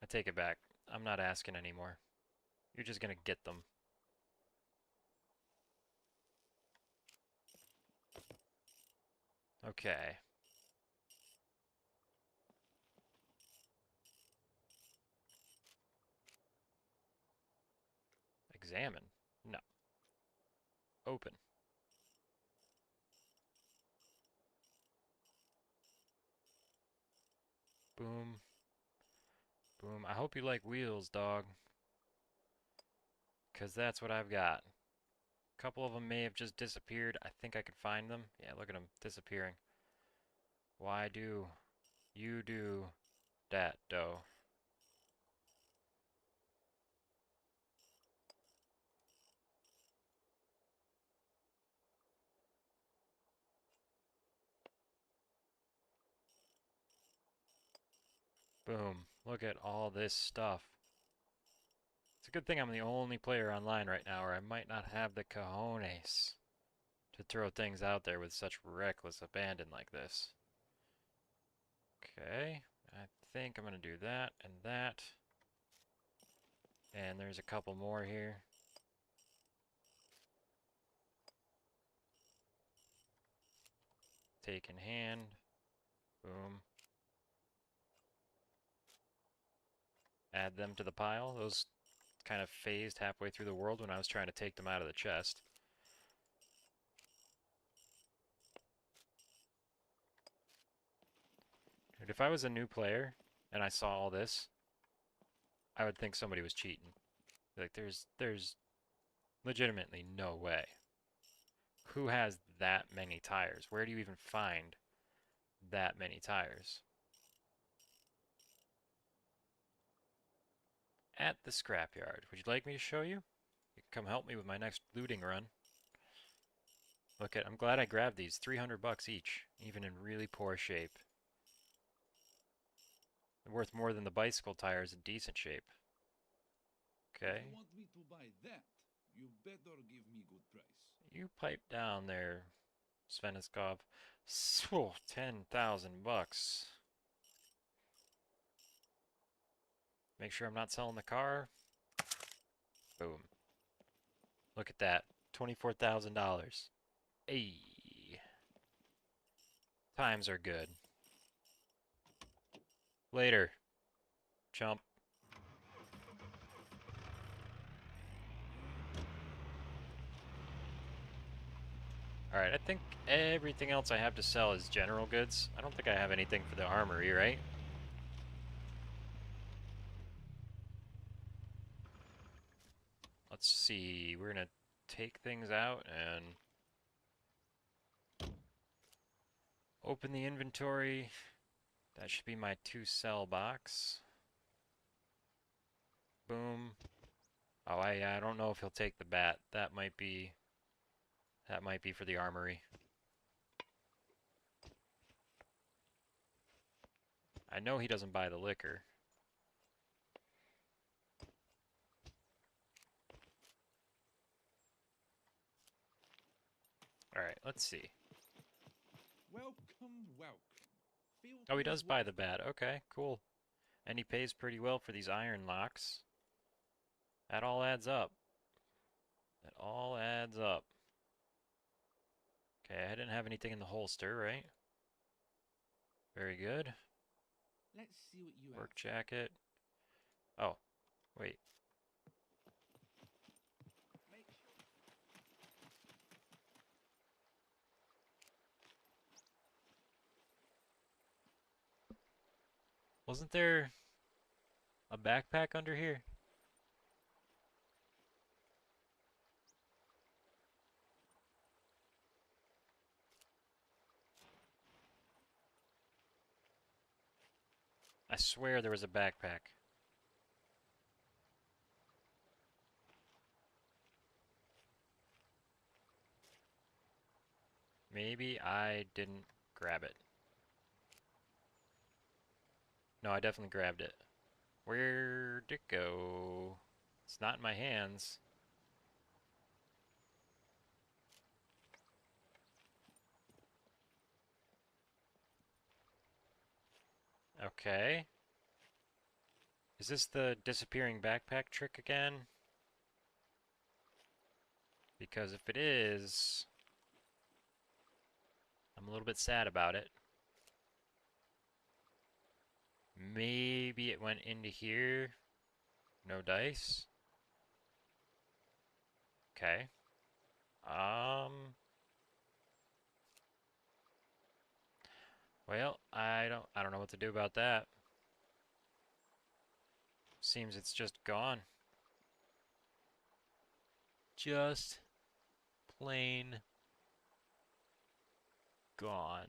I take it back. I'm not asking anymore. You're just gonna get them. Okay. Examine. No. Open. Boom. Boom. I hope you like wheels, dog. 'Cause that's what I've got. A couple of them may have just disappeared. I think I could find them. Yeah, look at them disappearing. Why do you do that, doe? Boom. Look at all this stuff. It's a good thing I'm the only player online right now, or I might not have the cojones to throw things out there with such reckless abandon like this. Okay, I think I'm gonna do that and that. And there's a couple more here. Take in hand. Boom. Add them to the pile. Those kind of phased halfway through the world when I was trying to take them out of the chest. Dude, if I was a new player and I saw all this, I would think somebody was cheating. Like, there's legitimately no way. Who has that many tires? Where do you even find that many tires? At the scrapyard. Would you like me to show you? You can come help me with my next looting run. Look at, I'm glad I grabbed these. 300 bucks each, even in really poor shape. They're worth more than the bicycle tires in decent shape. Okay.
If you want me to buy that, you better give me good price.
You pipe down there, Sveniskov. So, 10,000 bucks. Make sure I'm not selling the car. Boom. Look at that. $24,000. Hey. Times are good. Later, chump. Alright, I think everything else I have to sell is general goods. I don't think I have anything for the armory, right? Let's see. We're gonna take things out and open the inventory. That should be my 2-cell box. Boom. Oh, I don't know if he'll take the bat. That might be for the armory. I know he doesn't buy the liquor. Alright, let's see.
Welcome, welcome. Feel
Oh, he
free
does
to
buy
ask.
the bat. Okay, cool. And he pays pretty well for these iron locks. That all adds up. That all adds up. Okay, I didn't have anything in the holster, right? Very good.
Let's see what you
Work
have.
jacket. Oh, wait.
Make sure.
Wasn't there a backpack under here? I swear there was a backpack. Maybe I didn't grab it. No, I definitely grabbed it. Where'd it go? It's not in my hands. Okay. Is this the disappearing backpack trick again? Because if it is, I'm a little bit sad about it. Maybe it went into here. No dice. Okay. Well, I don't know what to do about that. Seems it's just gone. Just plain gone.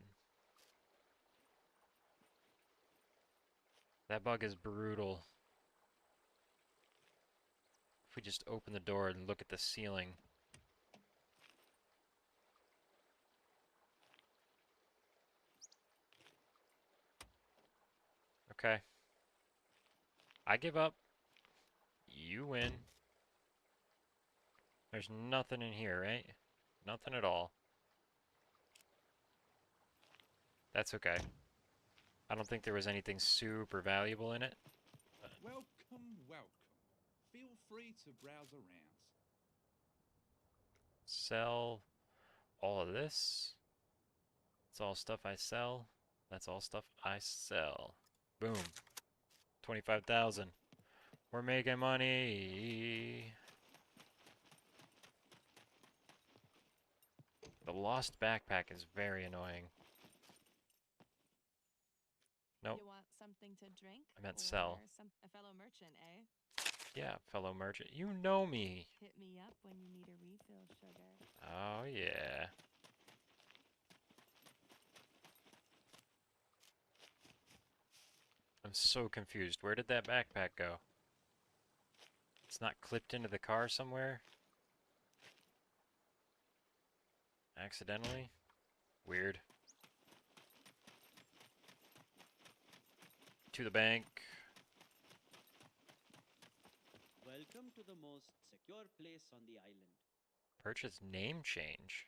That bug is brutal. If we just open the door and look at the ceiling. Okay. I give up. You win. There's nothing in here, right? Nothing at all. That's okay. I don't think there was anything super valuable in it.
Welcome, welcome. Feel free to browse around.
Sell all of this. It's all stuff I sell. That's all stuff I sell. Boom. 25,000. We're making money. The lost backpack is very annoying. Nope,
You want something to drink?
I meant
Or
sell.
a fellow merchant, eh?
Yeah, fellow merchant. You know me.
Hit me up when you need a refill, sugar.
Oh, yeah. I'm so confused. Where did that backpack go? It's not clipped into the car somewhere? Accidentally? Weird. To the bank.
Welcome to the most secure place on the island.
Purchase name change.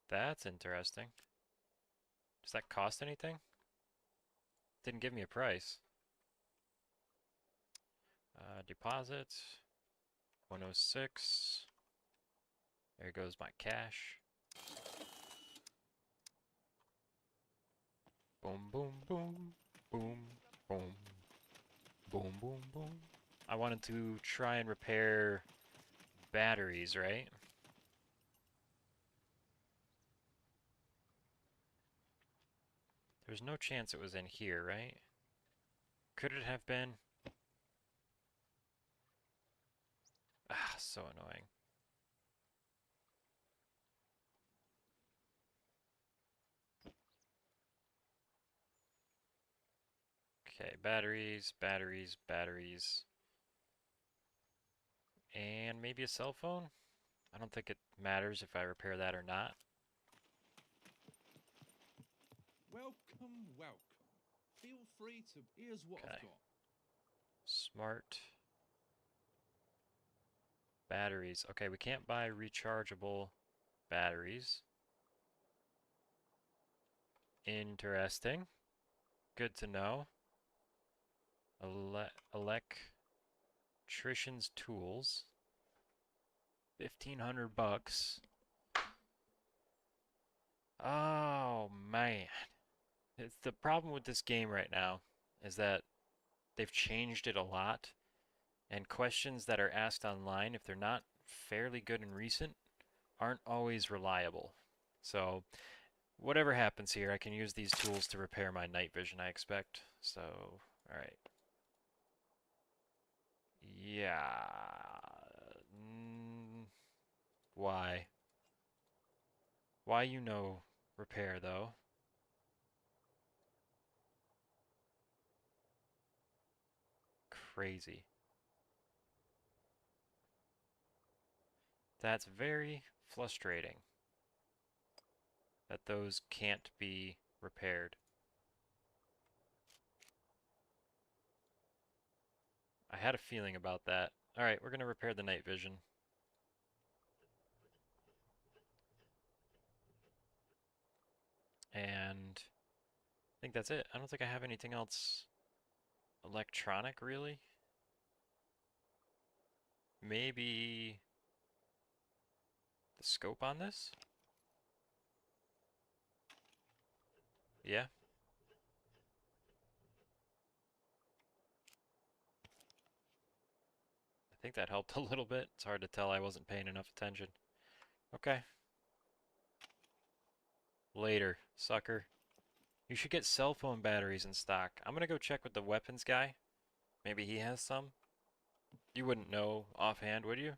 That's interesting. Does that cost anything? Didn't give me a price. Deposit. 106. There goes my cash. Boom, boom, boom. Boom, boom. Boom, boom, boom. I wanted to try and repair batteries, right? There's no chance it was in here, right? Could it have been? Ah, so annoying. Okay, batteries, batteries, batteries. And maybe a cell phone? I don't think it matters if I repair that or not.
Welcome, welcome. Feel free to. Here's what
Okay.
I've got.
Smart batteries. Okay, we can't buy rechargeable batteries. Interesting. Good to know. Electrician's tools. 1,500 bucks. Oh man. It's the problem with this game right now is that they've changed it a lot, and questions that are asked online, if they're not fairly good and recent, aren't always reliable. So, whatever happens here, I can use these tools to repair my night vision, I expect. So, alright. Yeah. Why? Why you know repair, though? Crazy. That's very frustrating that those can't be repaired. I had a feeling about that. Alright, we're going to repair the night vision. And I think that's it. I don't think I have anything else electronic, really. Maybe the scope on this? Yeah. I think that helped a little bit. It's hard to tell, I wasn't paying enough attention. Okay. Later, sucker. You should get cell phone batteries in stock. I'm gonna go check with the weapons guy. Maybe he has some. You wouldn't know offhand, would you?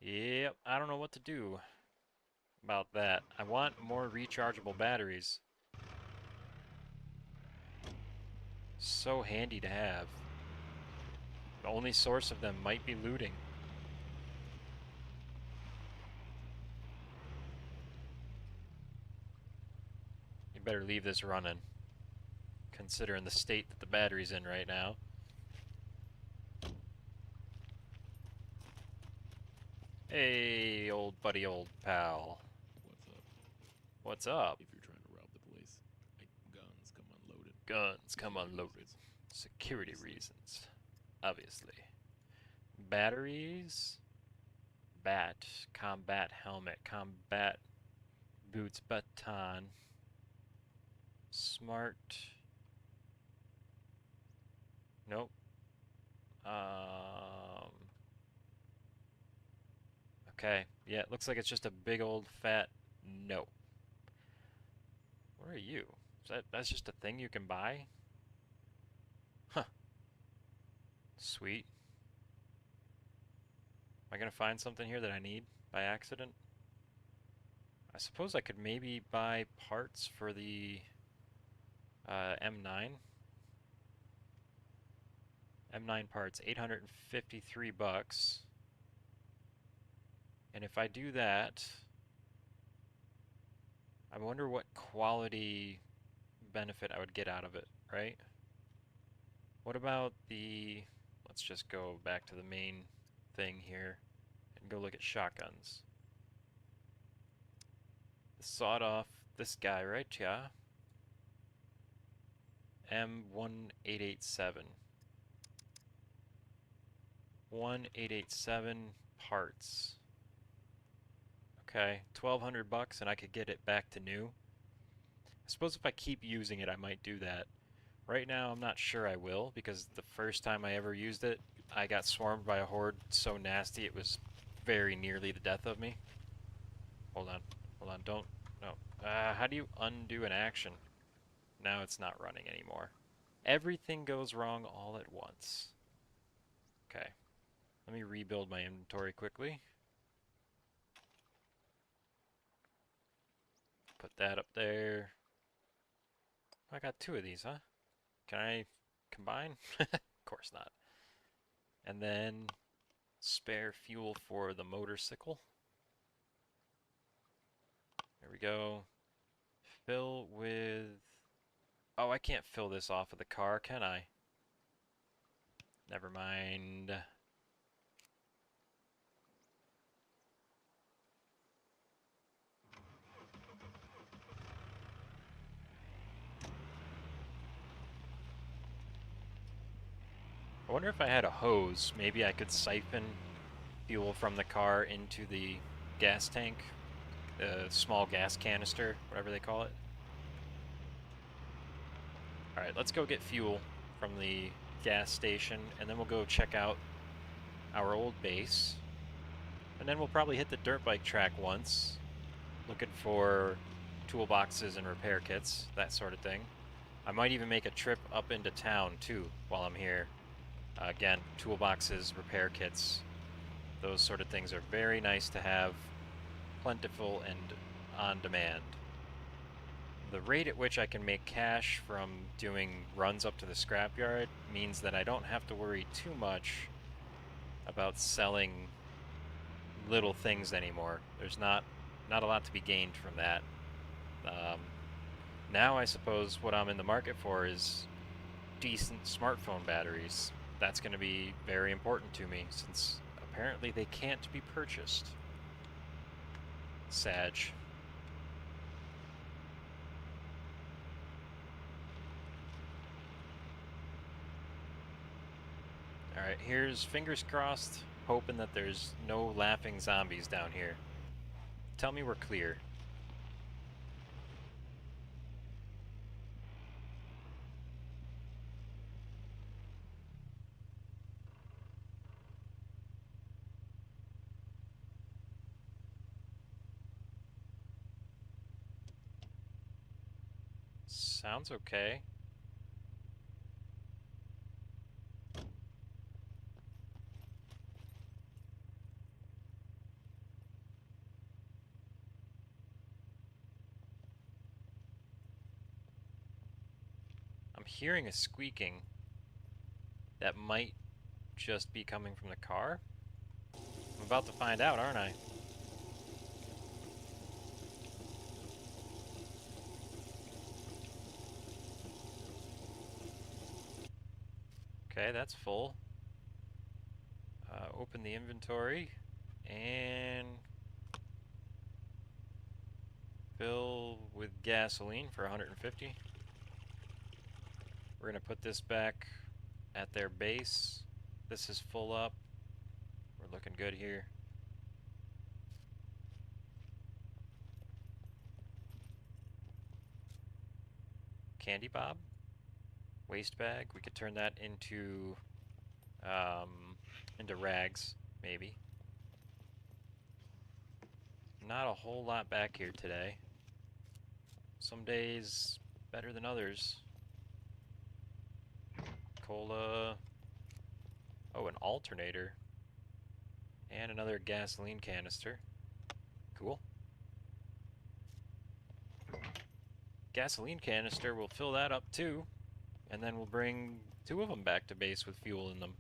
Yep, I don't know what to do about that. I want more rechargeable batteries. So handy to have. The only source of them might be looting. You better leave this running, considering the state that the battery's in right now. Hey, old buddy, old pal.
What's up?
What's up?
If you're trying to rob the place, guns come unloaded.
Guns come unloaded. Security reasons, obviously. Batteries. Bat. Combat helmet. Combat boots. Baton. Smart. Nope. Okay. Yeah, it looks like it's just a big old fat no. What are you? That's just a thing you can buy? Huh. Sweet. Am I gonna find something here that I need by accident? I suppose I could maybe buy parts for the M9. M9 parts, 853 bucks. And if I do that, I wonder what quality benefit I would get out of it, right? What about the, let's just go back to the main thing here and go look at shotguns. The sawed off, this guy, right? Yeah. M1887. 1887 parts. Okay, 1,200 bucks and I could get it back to new. I suppose if I keep using it, I might do that. Right now, I'm not sure I will, because the first time I ever used it, I got swarmed by a horde so nasty it was very nearly the death of me. Hold on, don't, no. How do you undo an action? Now it's not running anymore. Everything goes wrong all at once. Okay, let me rebuild my inventory quickly. Put that up there. I got 2 of these, huh? Can I combine? Of course not. And then spare fuel for the motorcycle. There we go. Fill with... Oh, I can't fill this off of the car, can I? Never mind. I wonder if I had a hose, maybe I could siphon fuel from the car into the gas tank, the small gas canister, whatever they call it. Alright, let's go get fuel from the gas station, and then we'll go check out our old base. And then we'll probably hit the dirt bike track once, looking for toolboxes and repair kits, that sort of thing. I might even make a trip up into town too while I'm here. Again, toolboxes, repair kits, those sort of things are very nice to have, plentiful and on demand. The rate at which I can make cash from doing runs up to the scrapyard means that I don't have to worry too much about selling little things anymore. There's not a lot to be gained from that. Now I suppose what I'm in the market for is decent smartphone batteries. That's going to be very important to me since apparently they can't be purchased. Sag. Alright, here's fingers crossed, hoping that there's no laughing zombies down here. Tell me we're clear. Sounds okay. I'm hearing a squeaking that might just be coming from the car. I'm about to find out, aren't I? Okay, that's full. Open the inventory and fill with gasoline for 150. We're gonna put this back at their base. This is full up. We're looking good here. Candy Bob? Waste bag? We could turn that into rags, maybe. Not a whole lot back here today. Some days better than others. Cola. Oh, an alternator. And another gasoline canister. Cool. Gasoline canister, we'll fill that up too. And then we'll bring 2 of them back to base with fuel in them.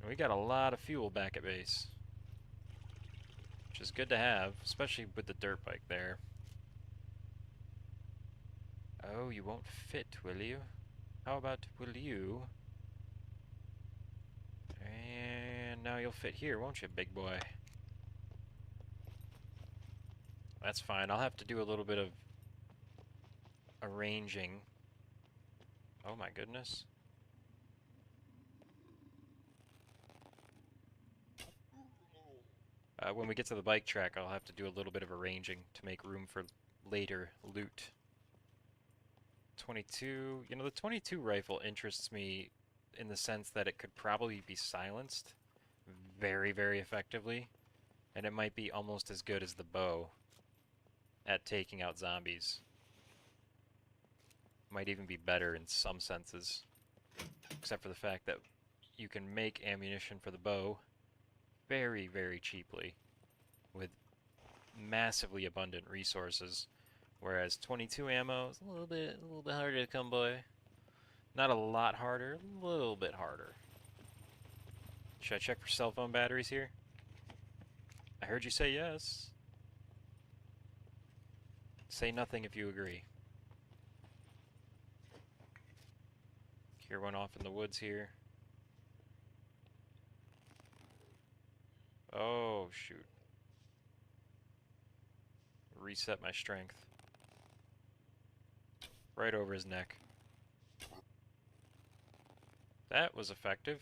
And we got a lot of fuel back at base. Which is good to have, especially with the dirt bike there. Oh, you won't fit, will you? How about will you? And now you'll fit here, won't you, big boy? That's fine. I'll have to do a little bit of arranging. Oh my goodness. When we get to the bike track, I'll have to do a little bit of arranging to make room for later loot. 22. You know, the 22 rifle interests me in the sense that it could probably be silenced very, very effectively, and it might be almost as good as the bow at taking out zombies. Might even be better in some senses, except for the fact that you can make ammunition for the bow very, very cheaply with massively abundant resources, whereas 22 ammo is a little bit harder to come by. Not a lot harder, a little bit harder. Should I check for cell phone batteries here? I heard you say yes. Say nothing if you agree. Hear one off in the woods here. Oh, shoot. Reset my strength. Right over his neck. That was effective.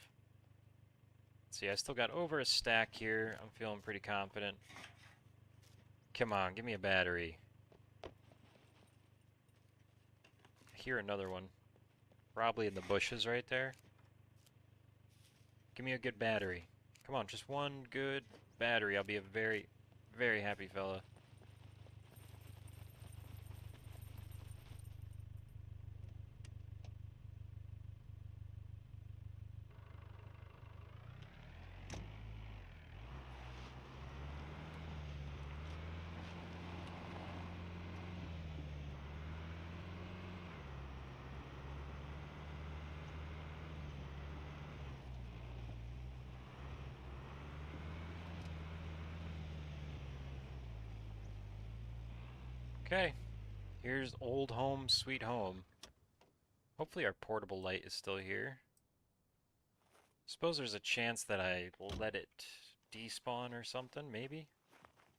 See, I still got over a stack here. I'm feeling pretty confident. Come on, give me a battery. I hear another one. Probably in the bushes right there. Give me a good battery. Come on, just one good battery. I'll be a very, very happy fella. Okay, here's old home, sweet home. Hopefully our portable light is still here. Suppose there's a chance that I let it despawn or something, maybe?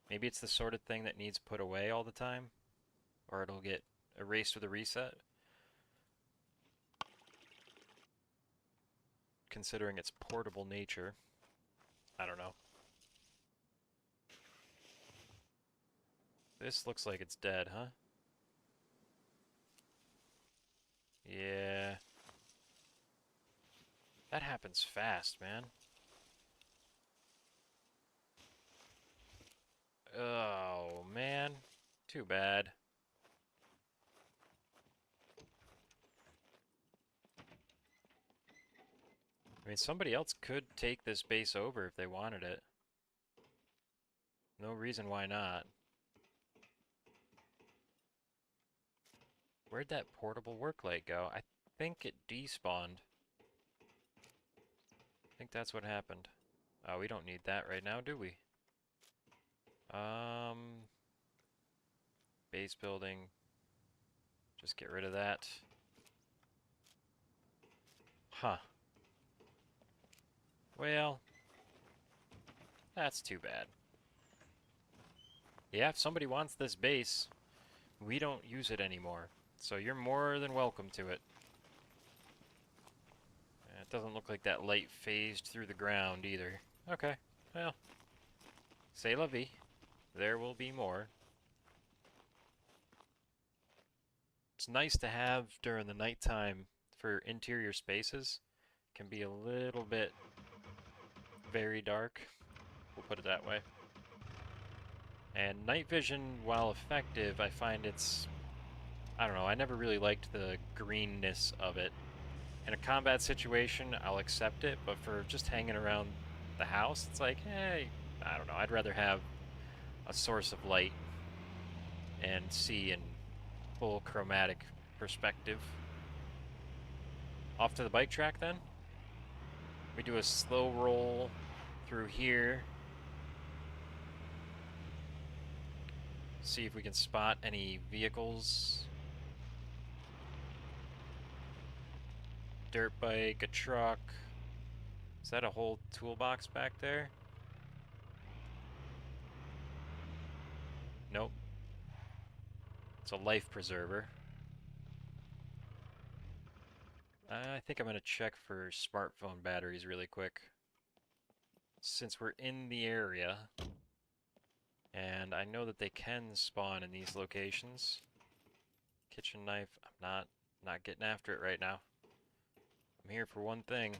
Maybe it's the sort of thing that needs put away all the time, or it'll get erased with a reset. Considering its portable nature. I don't know. This looks like it's dead, huh? Yeah. That happens fast, man. Oh, man. Too bad. I mean, somebody else could take this base over if they wanted it. No reason why not. Where'd that portable work light go? I think it despawned. I think that's what happened. Oh, we don't need that right now, do we? Base building. Just get rid of that. Huh. Well, that's too bad. Yeah, if somebody wants this base, we don't use it anymore. So you're more than welcome to it. It doesn't look like that light phased through the ground either. Okay, well, c'est la vie. There will be more. It's nice to have during the nighttime for interior spaces. Can be a little bit very dark. We'll put it that way. And night vision, while effective, I find it's... I don't know, I never really liked the greenness of it. In a combat situation, I'll accept it, but for just hanging around the house, it's like, hey, I don't know, I'd rather have a source of light and see in full chromatic perspective. Off to the bike track then. We do a slow roll through here. See if we can spot any vehicles. Dirt bike, a truck. Is that a whole toolbox back there? Nope. It's a life preserver. I think I'm going to check for smartphone batteries really quick. Since we're in the area, and I know that they can spawn in these locations. Kitchen knife, I'm not getting after it right now. I'm here for one thing.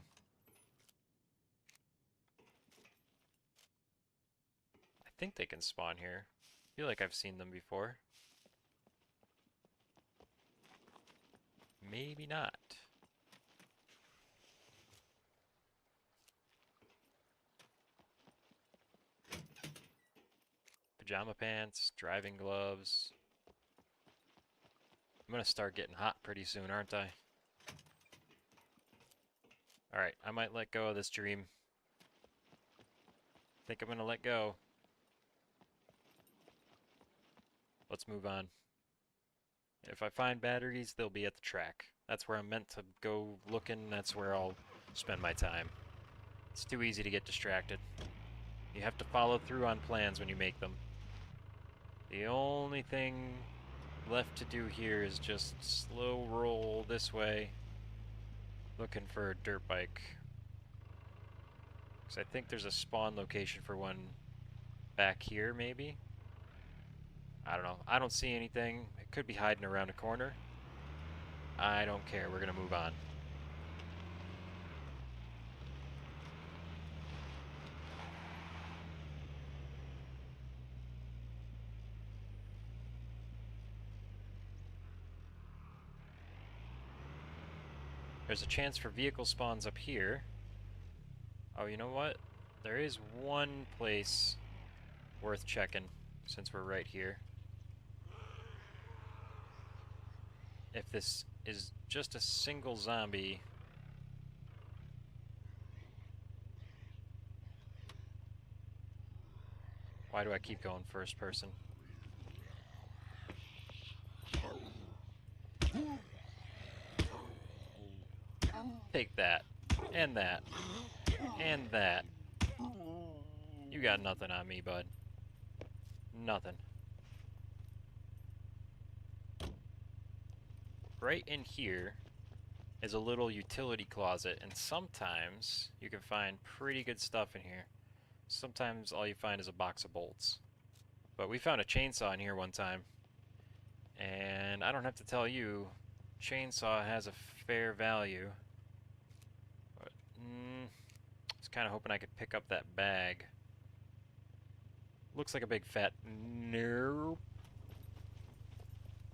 I think they can spawn here. I feel like I've seen them before. Maybe not. Pajama pants, driving gloves. I'm gonna start getting hot pretty soon, aren't I? Alright, I might let go of this dream. Think I'm gonna let go. Let's move on. If I find batteries, they'll be at the track. That's where I'm meant to go looking, that's where I'll spend my time. It's too easy to get distracted. You have to follow through on plans when you make them. The only thing left to do here is just slow roll this way, looking for a dirt bike. Because I think there's a spawn location for one back here, maybe? I don't know. I don't see anything. It could be hiding around a corner. I don't care. We're going to move on. There's a chance for vehicle spawns up here. Oh, you know what? There is one place worth checking since we're right here. If this is just a single zombie... Why do I keep going first person? Take that. And that. And that. You got nothing on me, bud. Nothing. Right in here is a little utility closet, and sometimes you can find pretty good stuff in here. Sometimes all you find is a box of bolts. But we found a chainsaw in here one time, and I don't have to tell you, chainsaw has a fair value. But, I was kind of hoping I could pick up that bag. Looks like a big fat nope.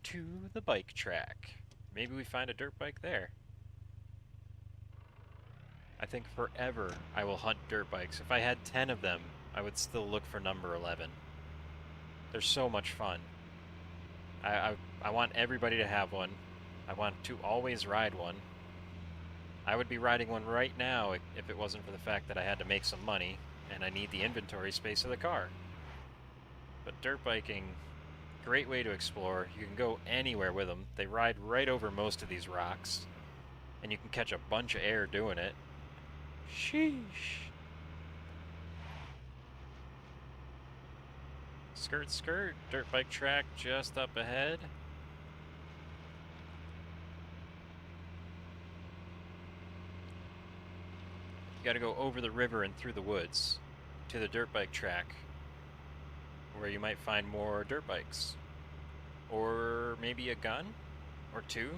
To the bike track. Maybe we find a dirt bike there. I think forever I will hunt dirt bikes. If I had 10 of them, I would still look for number 11. They're so much fun. I want everybody to have one. I want to always ride one. I would be riding one right now if it wasn't for the fact that I had to make some money and I need the inventory space of the car. But dirt biking, great way to explore. You can go anywhere with them. They ride right over most of these rocks, and you can catch a bunch of air doing it. Sheesh. Skirt, skirt. Dirt bike track just up ahead. You gotta go over the river and through the woods to the dirt bike track, where you might find more dirt bikes. Or maybe a gun? Or two?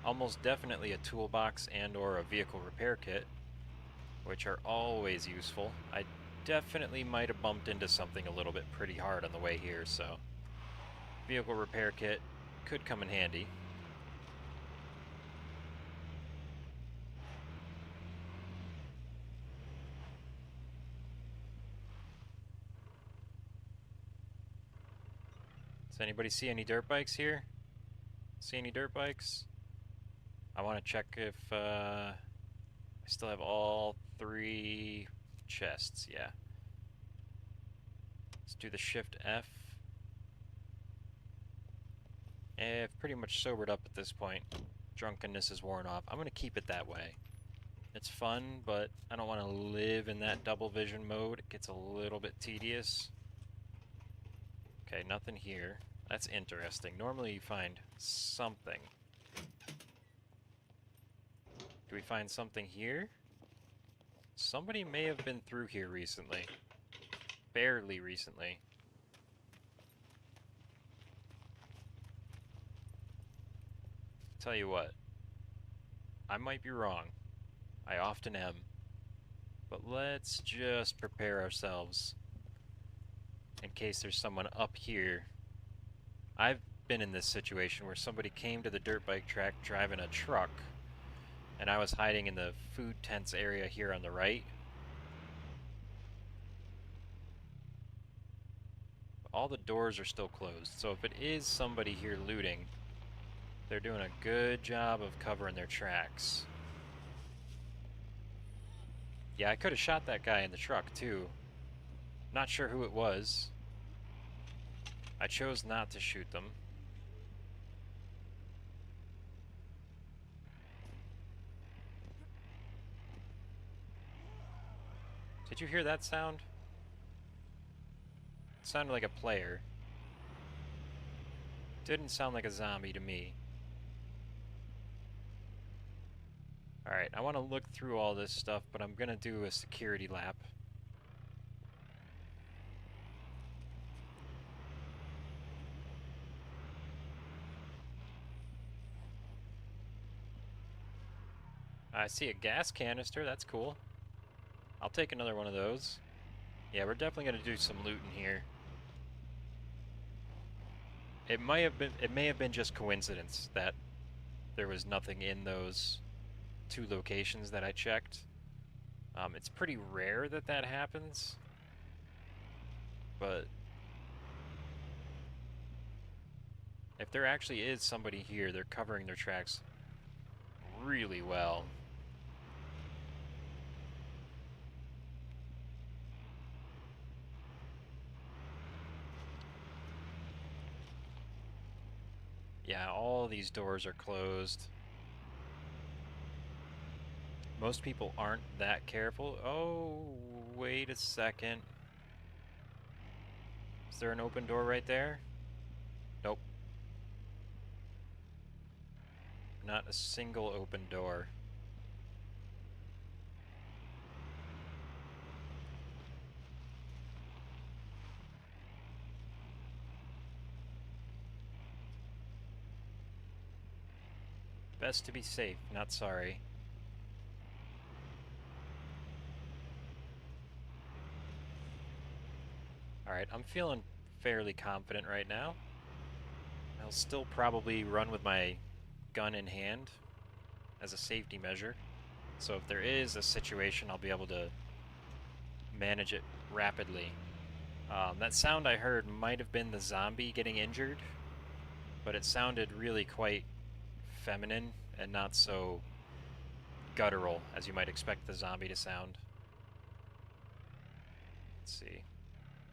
Almost definitely a toolbox and or a vehicle repair kit, which are always useful. I definitely might have bumped into something a little bit pretty hard on the way here, so vehicle repair kit could come in handy. Does anybody see any dirt bikes here? See any dirt bikes? I want to check if I still have all 3 chests, yeah. Let's do the Shift F. I've pretty much sobered up at this point. Drunkenness is worn off. I'm going to keep it that way. It's fun, but I don't want to live in that double vision mode. It gets a little bit tedious. Okay, nothing here. That's interesting. Normally you find something. Do we find something here? Somebody may have been through here recently. Barely recently. Tell you what. I might be wrong. I often am. But let's just prepare ourselves in case there's someone up here. I've been in this situation where somebody came to the dirt bike track driving a truck, and I was hiding in the food tents area here on the right. All the doors are still closed, so if it is somebody here looting, they're doing a good job of covering their tracks. Yeah, I could have shot that guy in the truck too. Not sure who it was. I chose not to shoot them. Did you hear that sound? It sounded like a player. Didn't sound like a zombie to me. Alright, I want to look through all this stuff, but I'm gonna do a security lap. I see a gas canister, that's cool. I'll take another one of those. Yeah, we're definitely gonna do some looting here. It may have been just coincidence that there was nothing in those 2 locations that I checked. It's pretty rare that that happens, but if there actually is somebody here, they're covering their tracks really well. Yeah, all these doors are closed. Most people aren't that careful. Oh, wait a second. Is there an open door right there? Nope. Not a single open door. Best to be safe, not sorry. Alright, I'm feeling fairly confident right now. I'll still probably run with my gun in hand as a safety measure. So if there is a situation, I'll be able to manage it rapidly. That sound I heard might have been the zombie getting injured, but it sounded really quite feminine and not so guttural as you might expect the zombie to sound. Let's see.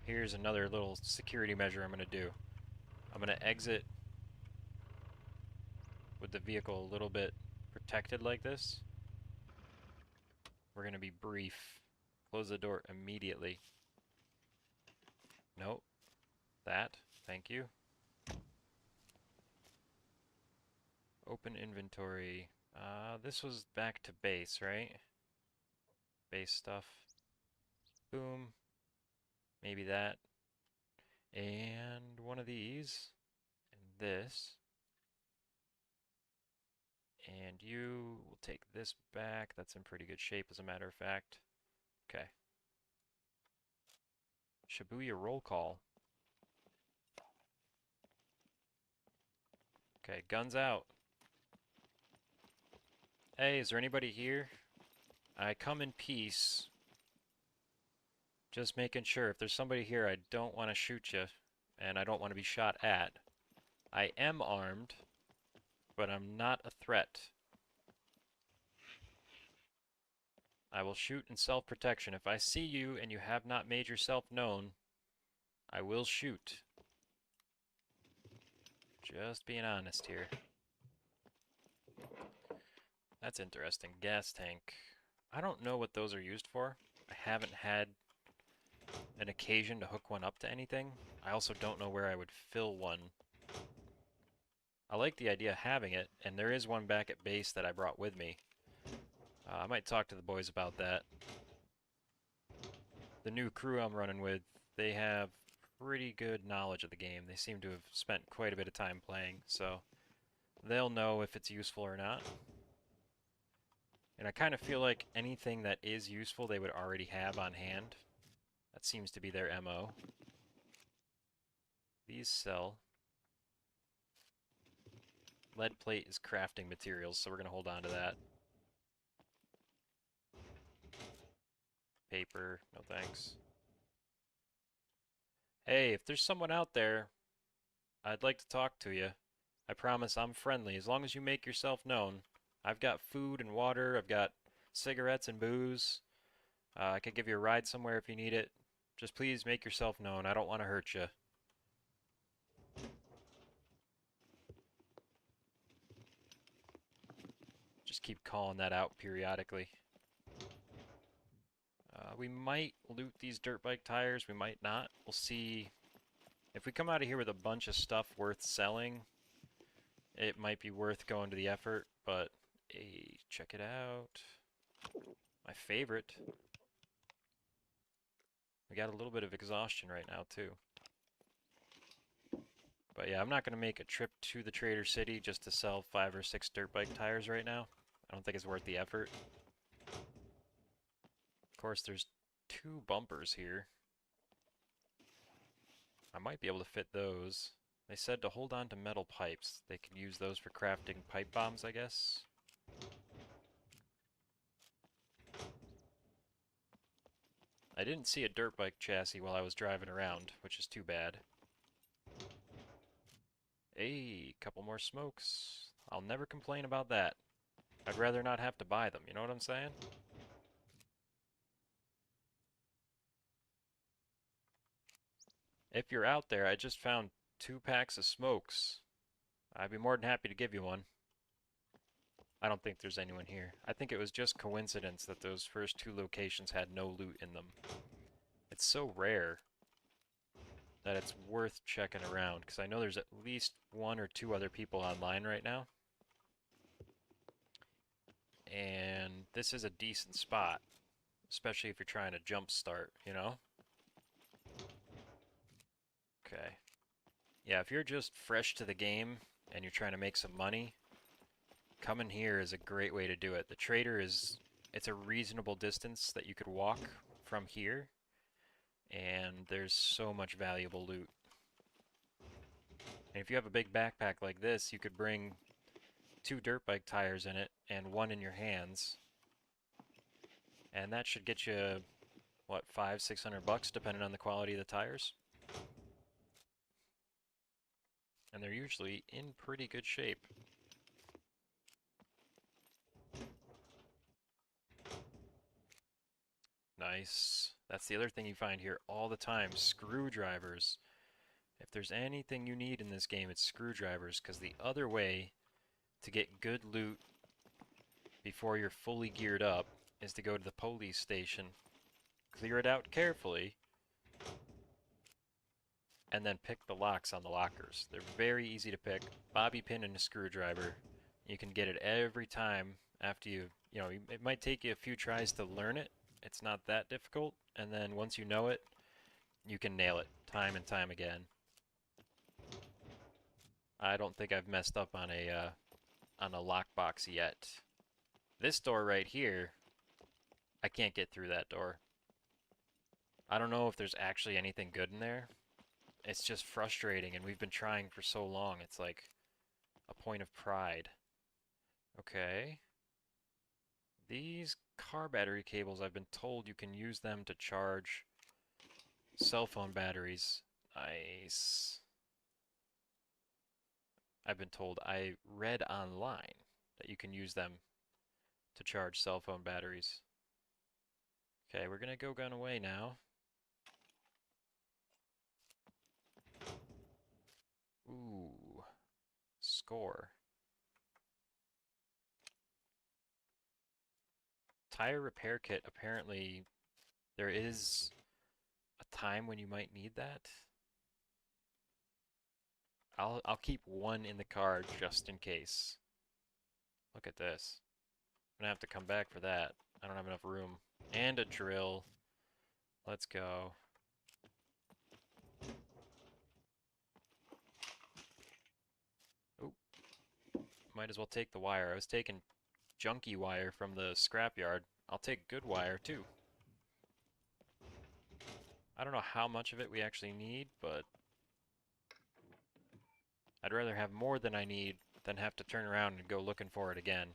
Here's another little security measure I'm going to do. I'm going to exit with the vehicle a little bit protected like this. We're going to be brief. Close the door immediately. Nope. That. Thank you. Open inventory. This was back to base, right? Base stuff. Boom. Maybe that. And one of these. And this. And you will take this back. That's in pretty good shape, as a matter of fact. Okay. Shibuya roll call. Okay, guns out. Hey, is there anybody here? I come in peace. Just making sure. If there's somebody here, I don't want to shoot you. And I don't want to be shot at. I am armed, but I'm not a threat. I will shoot in self-protection. If I see you and you have not made yourself known, I will shoot. Just being honest here. That's interesting. Gas tank. I don't know what those are used for. I haven't had an occasion to hook one up to anything. I also don't know where I would fill one. I like the idea of having it, and there is one back at base that I brought with me. I might talk to the boys about that. The new crew I'm running with, they have pretty good knowledge of the game. They seem to have spent quite a bit of time playing, so they'll know if it's useful or not. And I kind of feel like anything that is useful they would already have on hand. That seems to be their MO. These sell. Lead plate is crafting materials, so we're going to hold on to that. Paper, no thanks. Hey, if there's someone out there, I'd like to talk to you. I promise I'm friendly, as long as you make yourself known. I've got food and water, I've got cigarettes and booze. I could give you a ride somewhere if you need it. Just please make yourself known, I don't want to hurt you. Just keep calling that out periodically. We might loot these dirt bike tires, we might not. We'll see. If we come out of here with a bunch of stuff worth selling, it might be worth going to the effort, but hey, check it out. My favorite. We got a little bit of exhaustion right now, too. But yeah, I'm not going to make a trip to the Trader City just to sell 5 or 6 dirt bike tires right now. I don't think it's worth the effort. Of course, there's 2 bumpers here. I might be able to fit those. They said to hold on to metal pipes. They could use those for crafting pipe bombs, I guess. I didn't see a dirt bike chassis while I was driving around, which is too bad. Hey, couple more smokes. I'll never complain about that. I'd rather not have to buy them, you know what I'm saying? If you're out there, I just found 2 packs of smokes. I'd be more than happy to give you one. I don't think there's anyone here. I think it was just coincidence that those first two locations had no loot in them. It's so rare that it's worth checking around, because I know there's at least one or two other people online right now. And this is a decent spot, especially if you're trying to jump start, you know? Okay. Yeah, if you're just fresh to the game and you're trying to make some money, coming here is a great way to do it. The trader it's a reasonable distance that you could walk from here, and there's so much valuable loot. And if you have a big backpack like this, you could bring 2 dirt bike tires in it and 1 in your hands. And that should get you, what, 500-600 bucks depending on the quality of the tires. And they're usually in pretty good shape. Nice. That's the other thing you find here all the time, screwdrivers. If there's anything you need in this game, it's screwdrivers, because the other way to get good loot before you're fully geared up is to go to the police station, clear it out carefully, and then pick the locks on the lockers. They're very easy to pick. Bobby pin and a screwdriver. You can get it every time after it might take you a few tries to learn it. It's not that difficult, and then once you know it, you can nail it time and time again. I don't think I've messed up on a lockbox yet. This door right here, I can't get through that door. I don't know if there's actually anything good in there. It's just frustrating, and we've been trying for so long. It's like a point of pride. Okay. These car battery cables, I've been told you can use them to charge cell phone batteries. Nice. I've been told, I read online that you can use them to charge cell phone batteries. Okay, we're gonna go gun away now. Ooh, score. Tire repair kit, apparently there is a time when you might need that. I'll keep 1 in the car just in case. Look at this. I'm gonna have to come back for that. I don't have enough room. And a drill. Let's go. Oop. Might as well take the wire. I was taking junky wire from the scrapyard. I'll take good wire too. I don't know how much of it we actually need, but I'd rather have more than I need than have to turn around and go looking for it again.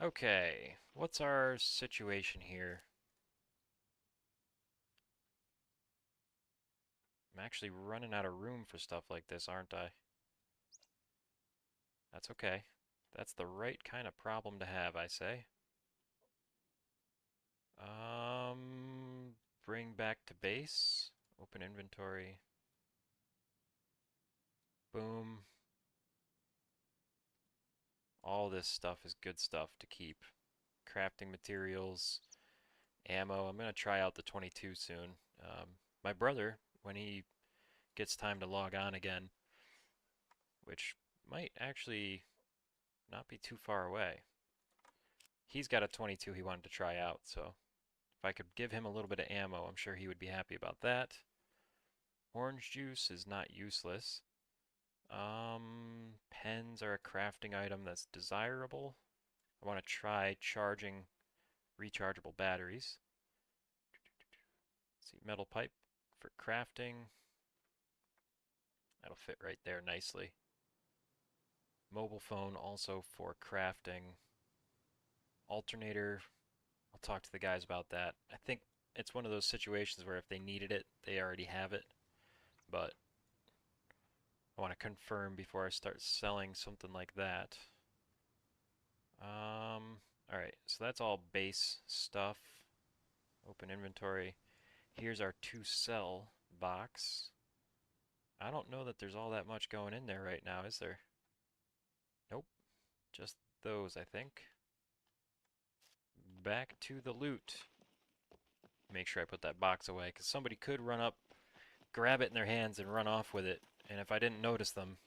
Okay, what's our situation here? I'm actually running out of room for stuff like this, aren't I? That's okay. That's the right kind of problem to have, I say. Bring back to base. Open inventory. Boom. All this stuff is good stuff to keep. Crafting materials, ammo. I'm going to try out the 22 soon. My brother, when he gets time to log on again, which might actually not be too far away, he's got a 22 he wanted to try out, so if I could give him a little bit of ammo, I'm sure he would be happy about that. Orange juice is not useless. Pens are a crafting item that's desirable. I want to try charging rechargeable batteries. Let's see, metal pipe for crafting. That'll fit right there nicely. Mobile phone also for crafting. Alternator, I'll talk to the guys about that. I think it's one of those situations where if they needed it, they already have it. But I want to confirm before I start selling something like that. Alright, so that's all base stuff. Open inventory. Here's our to sell box. I don't know that there's all that much going in there right now, is there? Nope. Just those, I think. Back to the loot. Make sure I put that box away, because somebody could run up, grab it in their hands, and run off with it. And if I didn't notice them,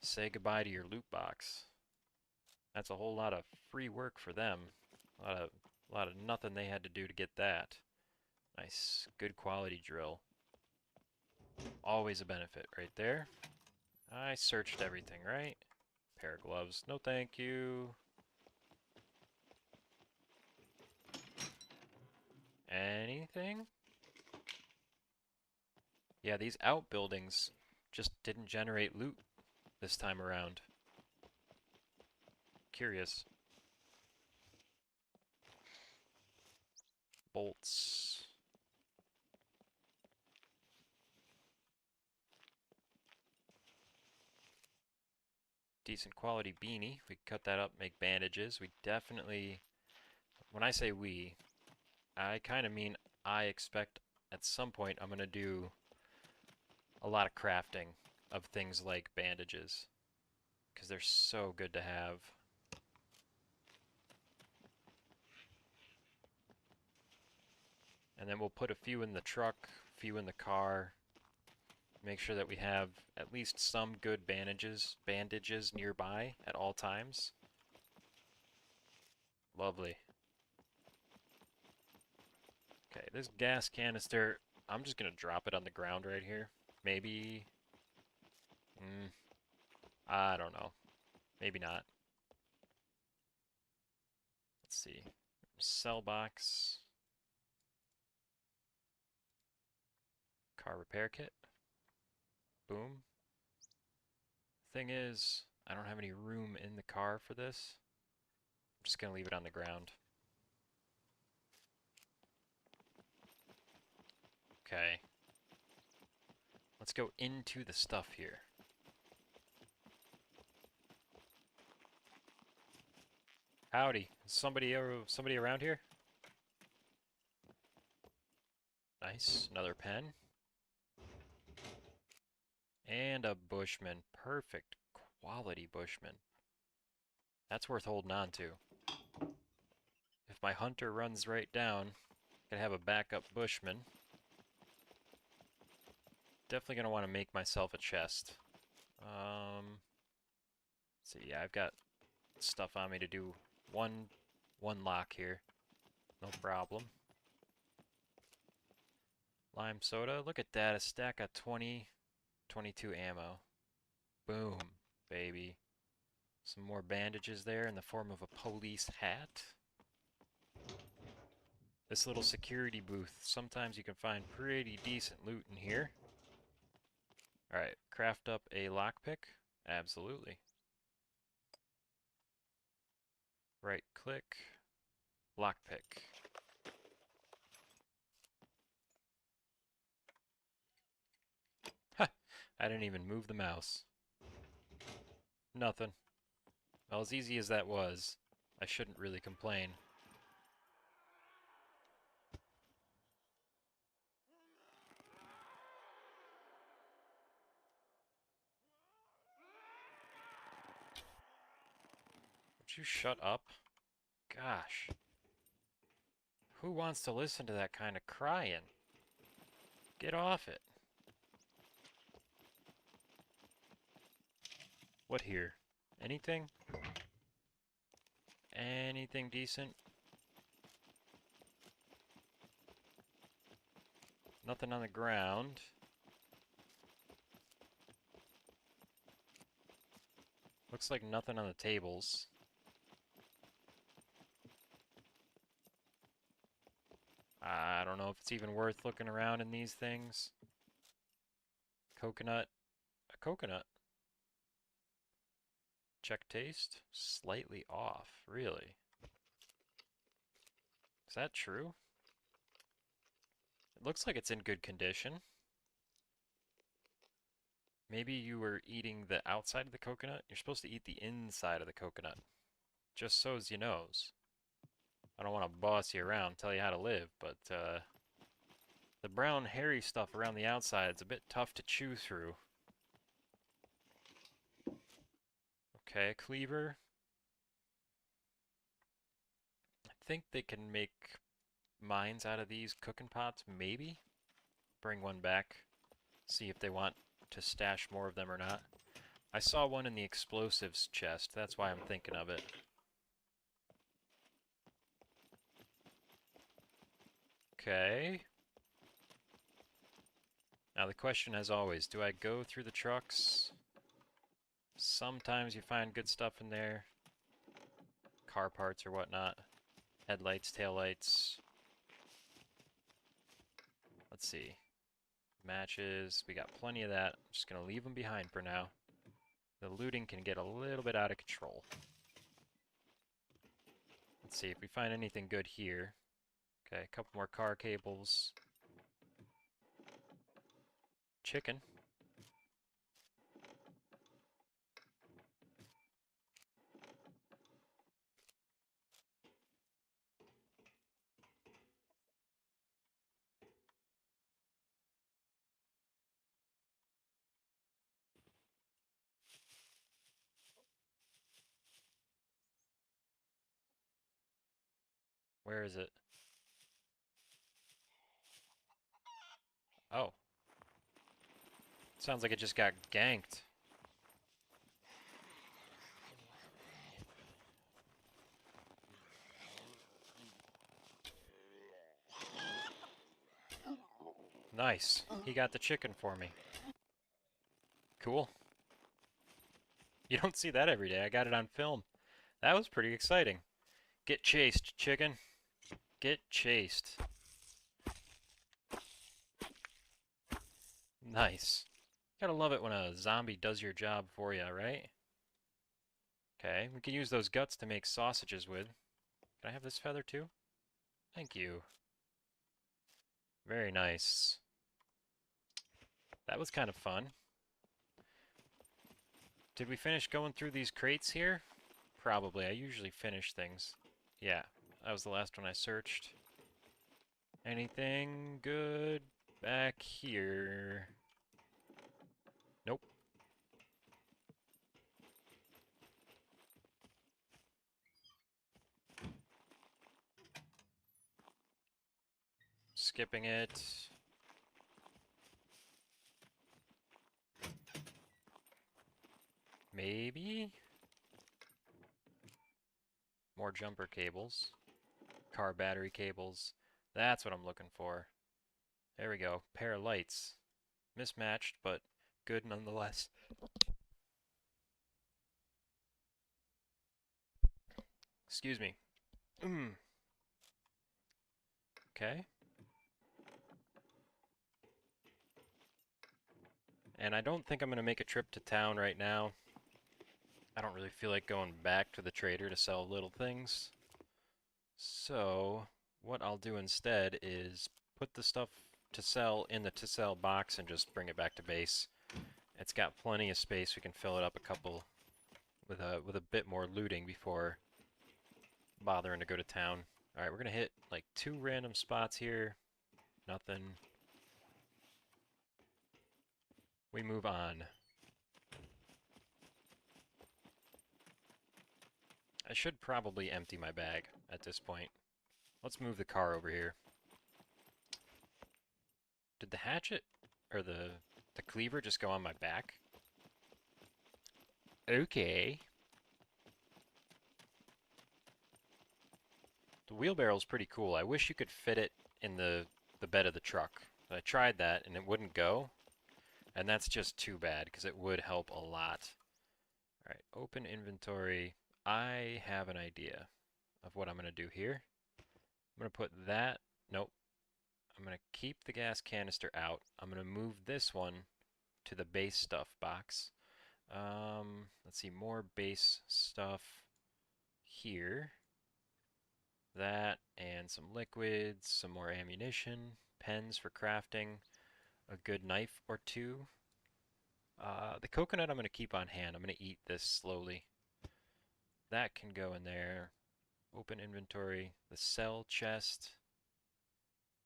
say goodbye to your loot box. That's a whole lot of free work for them. A lot of nothing they had to do to get that. Nice, good quality drill. Always a benefit right there. I searched everything, right? Pair of gloves. No thank you. Anything? Yeah, these outbuildings just didn't generate loot this time around. Curious. Bolts. Decent quality beanie. We cut that up, make bandages. We definitely, when I say we, I kind of mean I expect at some point I'm going to do a lot of crafting of things like bandages, because they're so good to have. And then we'll put a few in the truck, a few in the car. Make sure that we have at least some good bandages nearby at all times. Lovely. Okay, this gas canister, I'm just gonna drop it on the ground right here. Maybe, I don't know. Maybe not. Let's see. Cell box. Car repair kit. Boom. Thing is, I don't have any room in the car for this. I'm just gonna leave it on the ground. Okay. Let's go into the stuff here. Howdy. Is somebody around here? Nice. Another pen. And a Bushman. Perfect quality Bushman. That's worth holding on to. If my hunter runs right down, I can have a backup Bushman. Definitely gonna want to make myself a chest. Let's see, yeah, I've got stuff on me to do one lock here. No problem. Lime soda, look at that, a stack of 22 ammo. Boom, baby. Some more bandages there in the form of a police hat. This little security booth, sometimes you can find pretty decent loot in here. Alright, craft up a lockpick? Absolutely. Right click, lockpick. Ha! I didn't even move the mouse. Nothing. Well, as easy as that was, I shouldn't really complain. Would you shut up? Gosh. Who wants to listen to that kind of crying? Get off it. What here? Anything? Anything decent? Nothing on the ground. Looks like nothing on the tables. I don't know if it's even worth looking around in these things. Coconut. A coconut. Check taste. Slightly off. Really? Is that true? It looks like it's in good condition. Maybe you were eating the outside of the coconut? You're supposed to eat the inside of the coconut. Just so's you knows. I don't want to boss you around, tell you how to live, but The brown hairy stuff around the outside is a bit tough to chew through. Okay, cleaver. I think they can make mines out of these cooking pots, maybe? Bring one back, see if they want to stash more of them or not. I saw one in the explosives chest, that's why I'm thinking of it. Okay. Now the question as always, do I go through the trucks? Sometimes you find good stuff in there. Car parts or whatnot. Headlights, taillights. Let's see. Matches, we got plenty of that. I'm just gonna leave them behind for now. The looting can get a little bit out of control. Let's see if we find anything good here. Okay, a couple more car cables. Chicken. Where is it? Oh. Sounds like it just got ganked. Nice. He got the chicken for me. Cool. You don't see that every day. I got it on film. That was pretty exciting. Get chased, chicken. Get chased. Nice. Gotta love it when a zombie does your job for you, right? Okay, we can use those guts to make sausages with. Can I have this feather too? Thank you. Very nice. That was kind of fun. Did we finish going through these crates here? Probably. I usually finish things. Yeah, that was the last one I searched. Anything good back here? Nope. Skipping it. Maybe? More jumper cables. Car battery cables. That's what I'm looking for. There we go. Pair of lights. Mismatched, but good nonetheless. Excuse me. Okay. And I don't think I'm going to make a trip to town right now. I don't really feel like going back to the trader to sell little things. So, what I'll do instead is put the stuff to sell in the to sell box and just bring it back to base. It's got plenty of space. We can fill it up a couple with a bit more looting before bothering to go to town. All right, we're gonna hit like 2 random spots here. Nothing. We move on. I should probably empty my bag at this point. Let's move the car over here. Did the hatchet or the cleaver just go on my back? Okay. The wheelbarrow's pretty cool. I wish you could fit it in the bed of the truck. I tried that and it wouldn't go. And that's just too bad because it would help a lot. All right, open inventory. I have an idea of what I'm going to do here. I'm going to put that, nope. I'm going to keep the gas canister out. I'm going to move this one to the base stuff box. Let's see, more base stuff here. That and some liquids, some more ammunition, pens for crafting, a good knife or two. The coconut I'm going to keep on hand. I'm going to eat this slowly. That can go in there. Open inventory. The cell chest.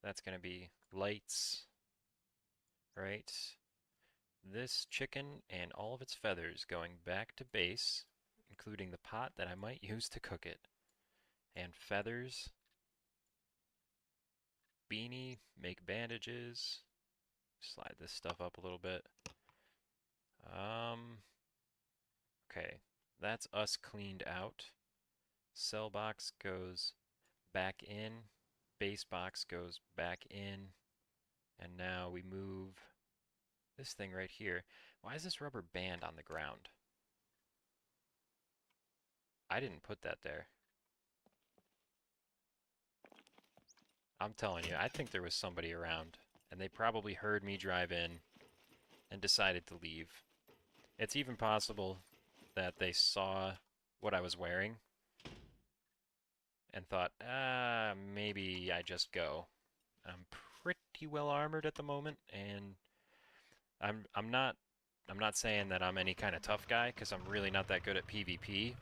That's going to be lights, right? This chicken and all of its feathers going back to base, including the pot that I might use to cook it. And feathers, beanie, make bandages. Slide this stuff up a little bit. Okay, that's us cleaned out. Cell box goes back in. Base box goes back in. And now we move this thing right here. Why is this rubber band on the ground? I didn't put that there. I'm telling you, I think there was somebody around, and they probably heard me drive in and decided to leave. It's even possible that they saw what I was wearing and thought, maybe I just go. I'm pretty well armored at the moment, and I'm not saying that I'm any kind of tough guy, because I'm really not that good at PvP.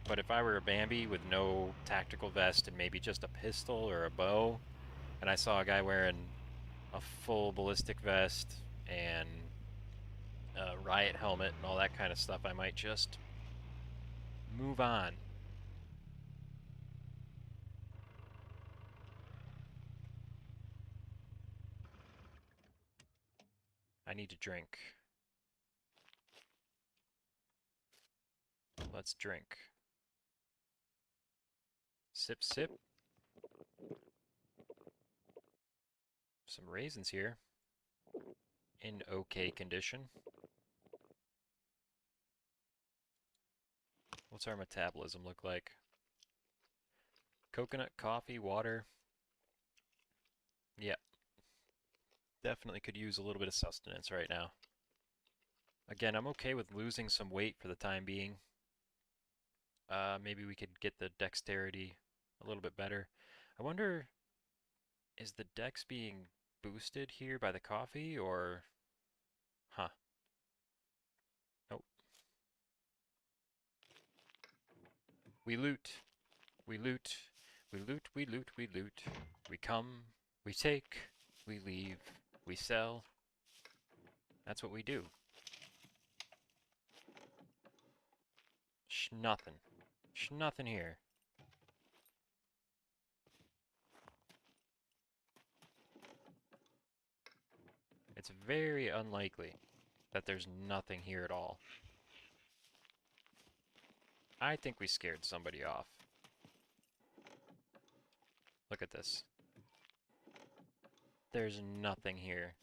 But if I were a Bambi with no tactical vest and maybe just a pistol or a bow, and I saw a guy wearing a full ballistic vest and a riot helmet and all that kind of stuff, I might just move on. I need to drink. Let's drink. Sip, sip. Some raisins here. In okay condition. What's our metabolism look like? Coconut, coffee, water. Yep. Definitely could use a little bit of sustenance right now. Again, I'm okay with losing some weight for the time being. Maybe we could get the dexterity a little bit better. I wonder, is the dex being boosted here by the coffee, or... Huh. Nope. We loot. We loot. We loot, we loot, we loot. We come, we take, we leave, we sell. That's what we do. Nothing. Nothing here. It's very unlikely that there's nothing here at all. I think we scared somebody off. Look at this. There's nothing here.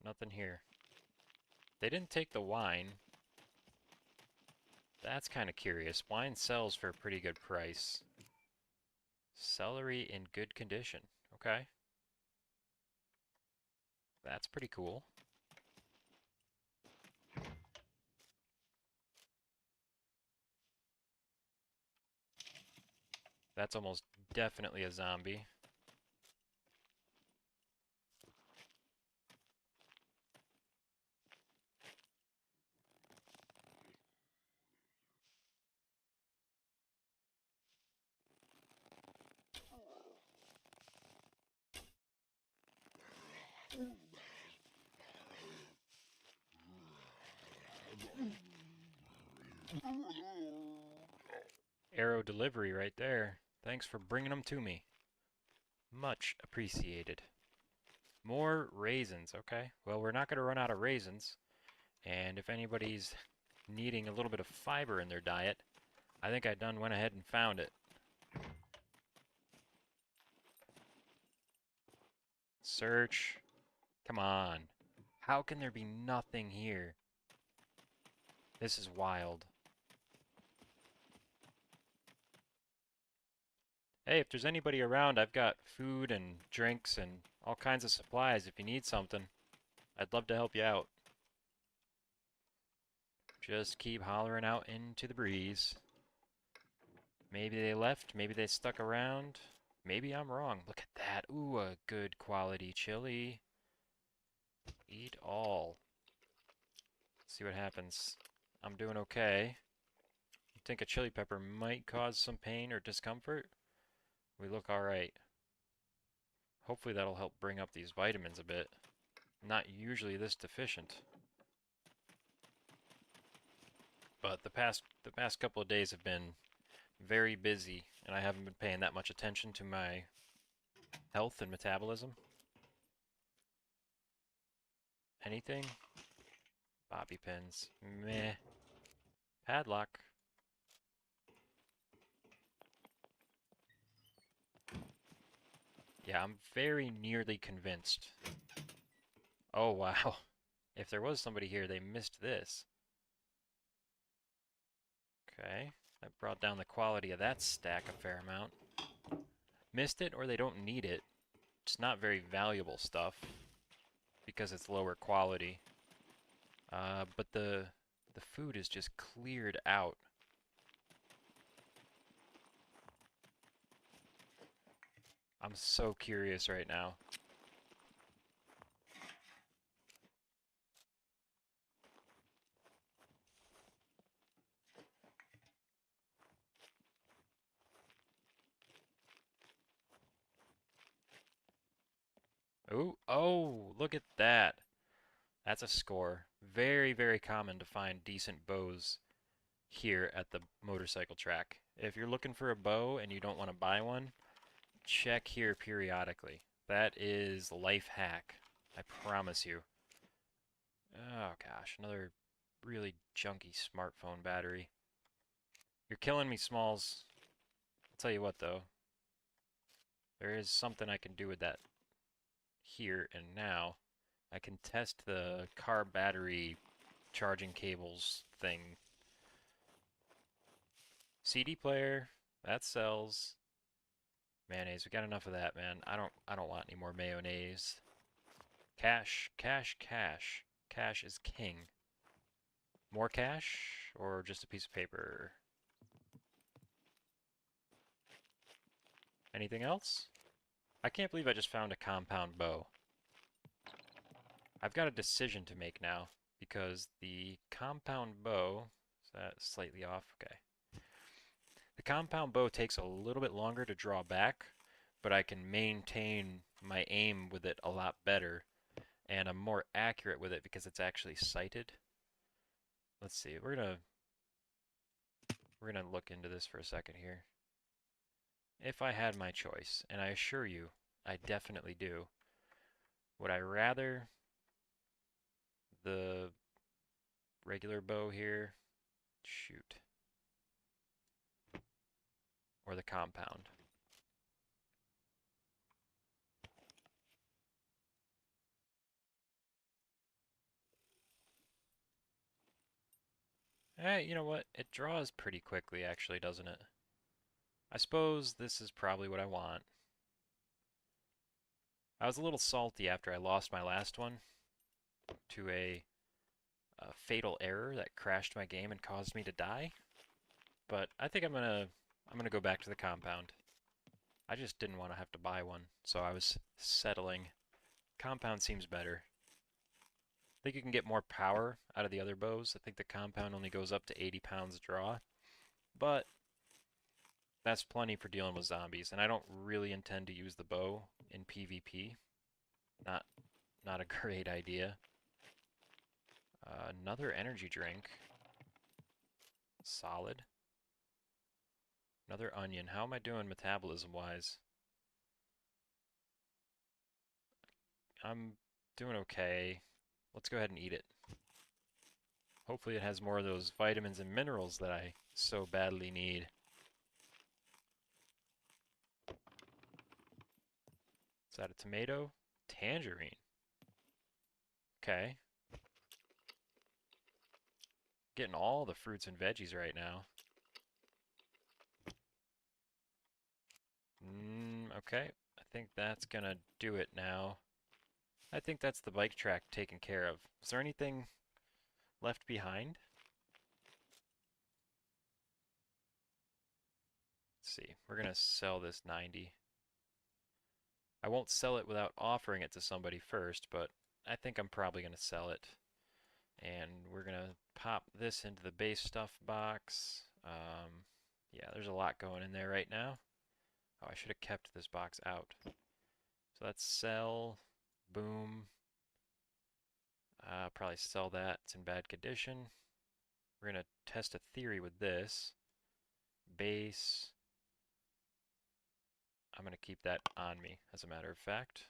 Nothing here. They didn't take the wine. That's kind of curious. Wine sells for a pretty good price. Celery in good condition. Okay. That's pretty cool. That's almost definitely a zombie. Arrow delivery right there. Thanks for bringing them to me. Much appreciated. More raisins, okay. Well, we're not going to run out of raisins. And if anybody's needing a little bit of fiber in their diet, I think I done went ahead and found it. Search. Come on. How can there be nothing here? This is wild. Hey, if there's anybody around, I've got food and drinks and all kinds of supplies if you need something. I'd love to help you out. Just keep hollering out into the breeze. Maybe they left, maybe they stuck around. Maybe I'm wrong. Look at that. Ooh, a good quality chili. Eat all. See what happens. I'm doing okay. think a chili pepper might cause some pain or discomfort. We look alright. Hopefully that'll help bring up these vitamins a bit. Not usually this deficient. But the past couple of days have been very busy, and I haven't been paying that much attention to my health and metabolism. Anything? Bobby pins. Meh. Padlock. Yeah, I'm very nearly convinced. Oh, wow. If there was somebody here, they missed this. Okay. That brought down the quality of that stack a fair amount. Missed it, or they don't need it. It's not very valuable stuff because it's lower quality. But the food is just cleared out. I'm so curious right now. Ooh, oh, look at that. That's a score. Very, very common to find decent bows here at the motorcycle track. If you're looking for a bow and you don't want to buy one, check here periodically. That is life hack. I promise you. Oh gosh, another really junky smartphone battery. You're killing me, Smalls. I'll tell you what though. There is something I can do with that here and now. I can test the car battery charging cables thing. CD player, that sells. Mayonnaise, we got enough of that, man. I don't want any more mayonnaise. Cash, cash, cash. Cash is king. More cash or just a piece of paper? Anything else? I can't believe I just found a compound bow. I've got a decision to make now because the compound bow, is that slightly off? Okay. The compound bow takes a little bit longer to draw back, but I can maintain my aim with it a lot better, and I'm more accurate with it because it's actually sighted. Let's see, we're gonna look into this for a second here. If I had my choice, and I assure you, I definitely do, would I rather the regular bow here? Shoot. Or the compound? You know what? It draws pretty quickly, actually, doesn't it? I suppose this is probably what I want. I was a little salty after I lost my last one to a fatal error that crashed my game and caused me to die. But I think I'm gonna go back to the compound. I just didn't want to have to buy one, so I was settling. Compound seems better. I think you can get more power out of the other bows. I think the compound only goes up to 80 pounds draw, but that's plenty for dealing with zombies, and I don't really intend to use the bow in PvP. Not a great idea. Another energy drink. Solid. Another onion. How am I doing metabolism-wise? I'm doing okay. Let's go ahead and eat it. Hopefully it has more of those vitamins and minerals that I so badly need. Is that a tomato? Tangerine. Okay. Getting all the fruits and veggies right now. Okay. I think that's gonna do it now. I think that's the bike track taken care of. Is there anything left behind? Let's see. We're gonna sell this 90. I won't sell it without offering it to somebody first, but I think I'm probably gonna sell it. And we're gonna pop this into the base stuff box. Yeah, there's a lot going in there right now. Oh, I should have kept this box out. So that's sell, boom. Probably sell that. It's in bad condition. We're going to test a theory with this. Base. I'm going to keep that on me, as a matter of fact.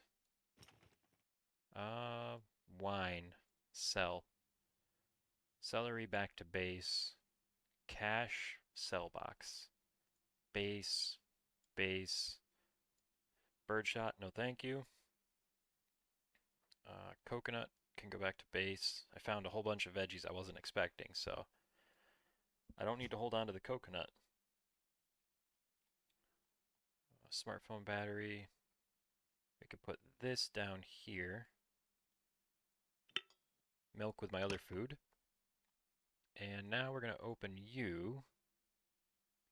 Uh, Wine. Sell. Celery back to base. Cash. Sell box. Base. Base. Birdshot. No thank you. Coconut can go back to base. I found a whole bunch of veggies I wasn't expecting, so I don't need to hold on to the coconut. Smartphone battery. We could put this down here. Milk with my other food. And now we're going to open you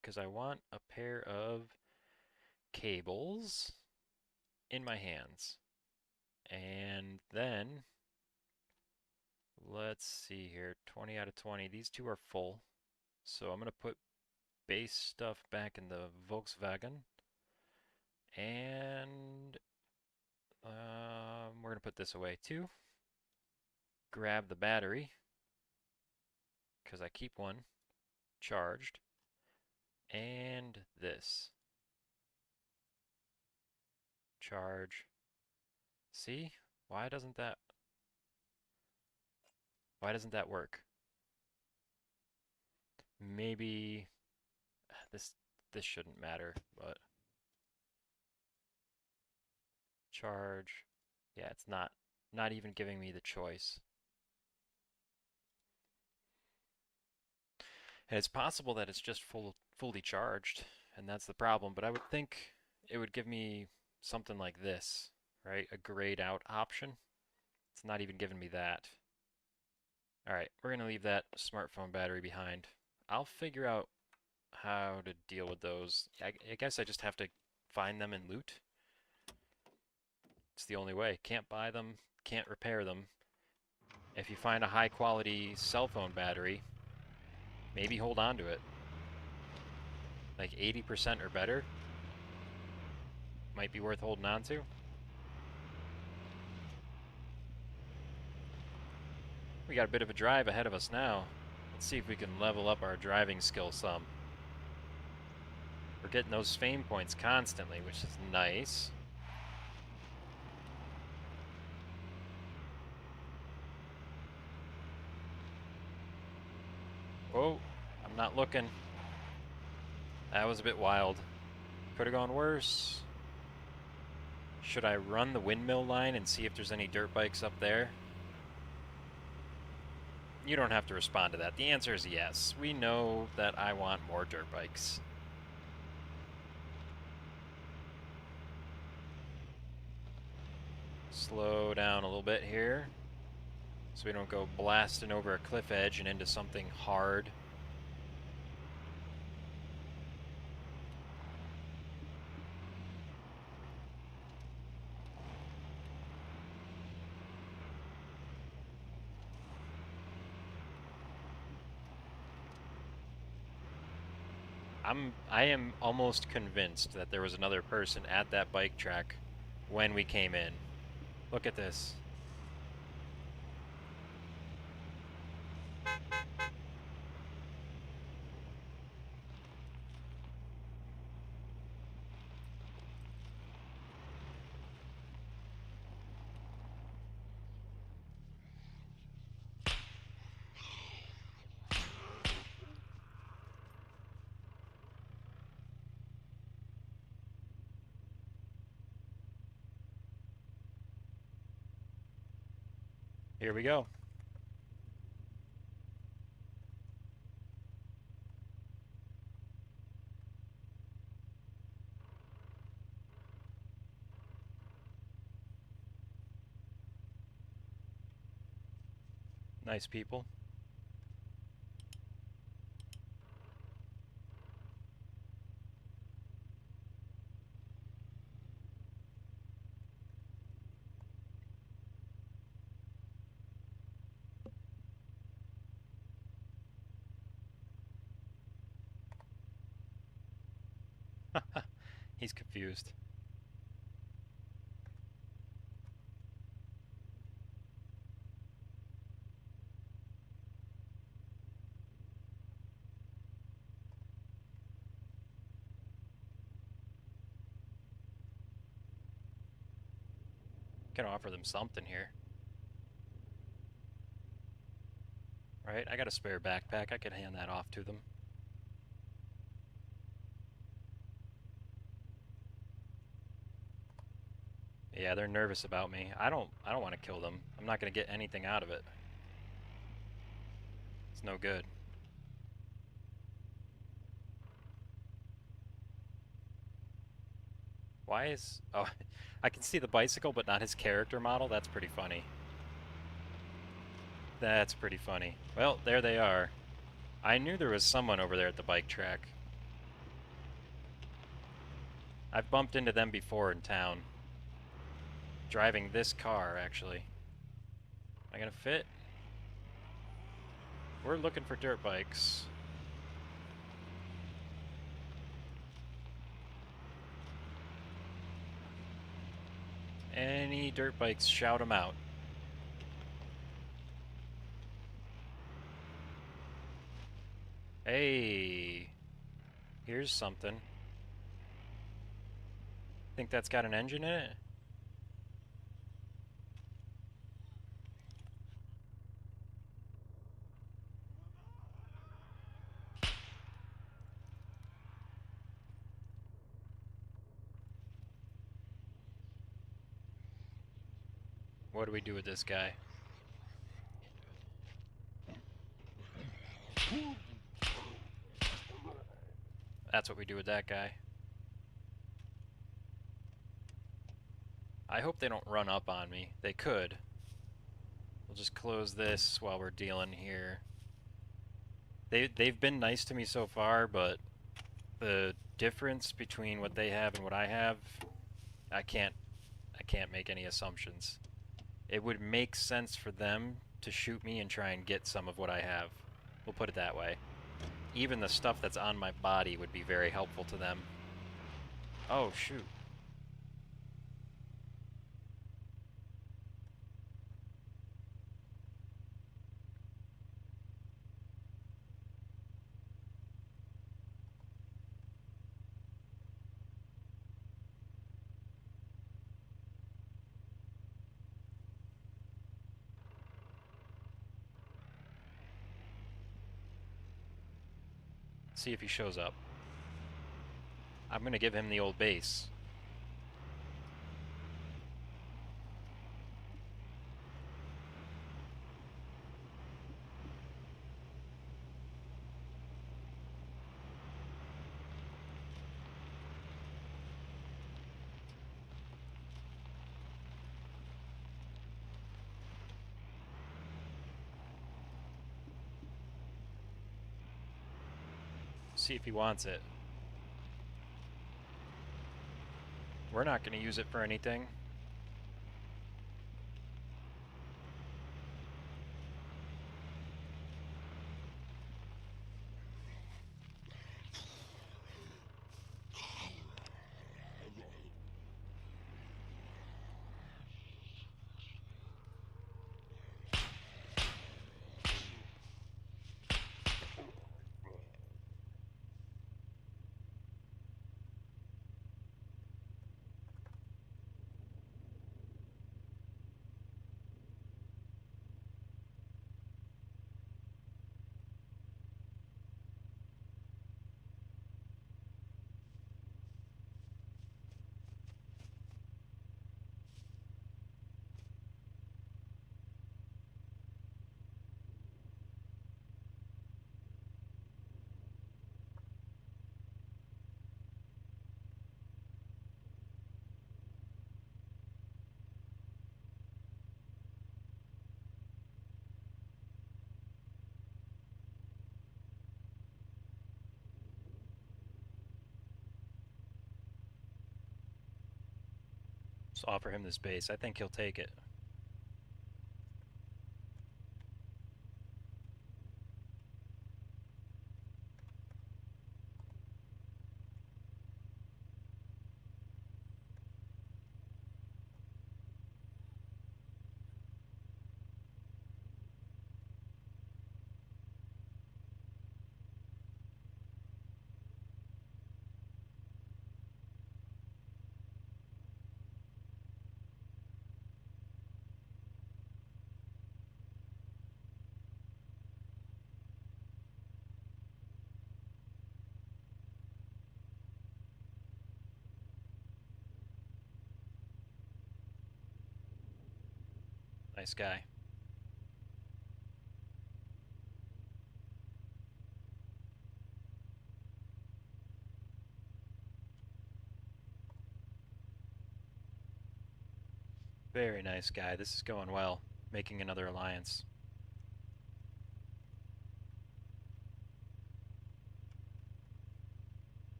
because I want a pair of cables in my hands. And then, let's see here, 20 out of 20. These two are full. So I'm going to put base stuff back in the Volkswagen. And we're going to put this away too. Grab the battery, because I keep one charged. And this. Charge. See? Why doesn't that work? Maybe this shouldn't matter, but charge. Yeah, it's not even giving me the choice. And it's possible that it's just fully charged, and that's the problem, but I would think it would give me something like this, right? A grayed out option. It's not even giving me that. All right, we're going to leave that smartphone battery behind. I'll figure out how to deal with those. I guess I just have to find them and loot. It's the only way. Can't buy them, can't repair them. If you find a high quality cell phone battery, maybe hold on to it. Like 80% or better. Might be worth holding on to. We got a bit of a drive ahead of us now. Let's see if we can level up our driving skill some. We're getting those fame points constantly, which is nice. Whoa, I'm not looking. That was a bit wild. Could have gone worse. Should I run the windmill line and see if there's any dirt bikes up there? You don't have to respond to that. The answer is yes. We know that I want more dirt bikes. Slow down a little bit here so we don't go blasting over a cliff edge and into something hard. I am almost convinced that there was another person at that bike track when we came in. Look at this. Here we go. Nice people. He's confused. Can offer them something here. Right? I got a spare backpack. I could hand that off to them. Yeah, they're nervous about me. I don't want to kill them. I'm not going to get anything out of it. It's no good. Why is... Oh, I can see the bicycle, but not his character model. That's pretty funny. That's pretty funny. Well, there they are. I knew there was someone over there at the bike track. I've bumped into them before in town. Driving this car, actually. Am I gonna fit? We're looking for dirt bikes. Any dirt bikes, shout them out. Hey, here's something. Think that's got an engine in it? What do we do with this guy? That's what we do with that guy. I hope they don't run up on me. They could. We'll just close this while we're dealing here. They've been nice to me so far, but the difference between what they have and what I have, I can't make any assumptions. It would make sense for them to shoot me and try and get some of what I have. We'll put it that way. Even the stuff that's on my body would be very helpful to them. Oh, shoot. See if he shows up. I'm gonna give him the old base. See if he wants it. We're not gonna use it for anything. Just offer him this base. I think he'll take it. Nice guy. Very nice guy. This is going well. Making another alliance.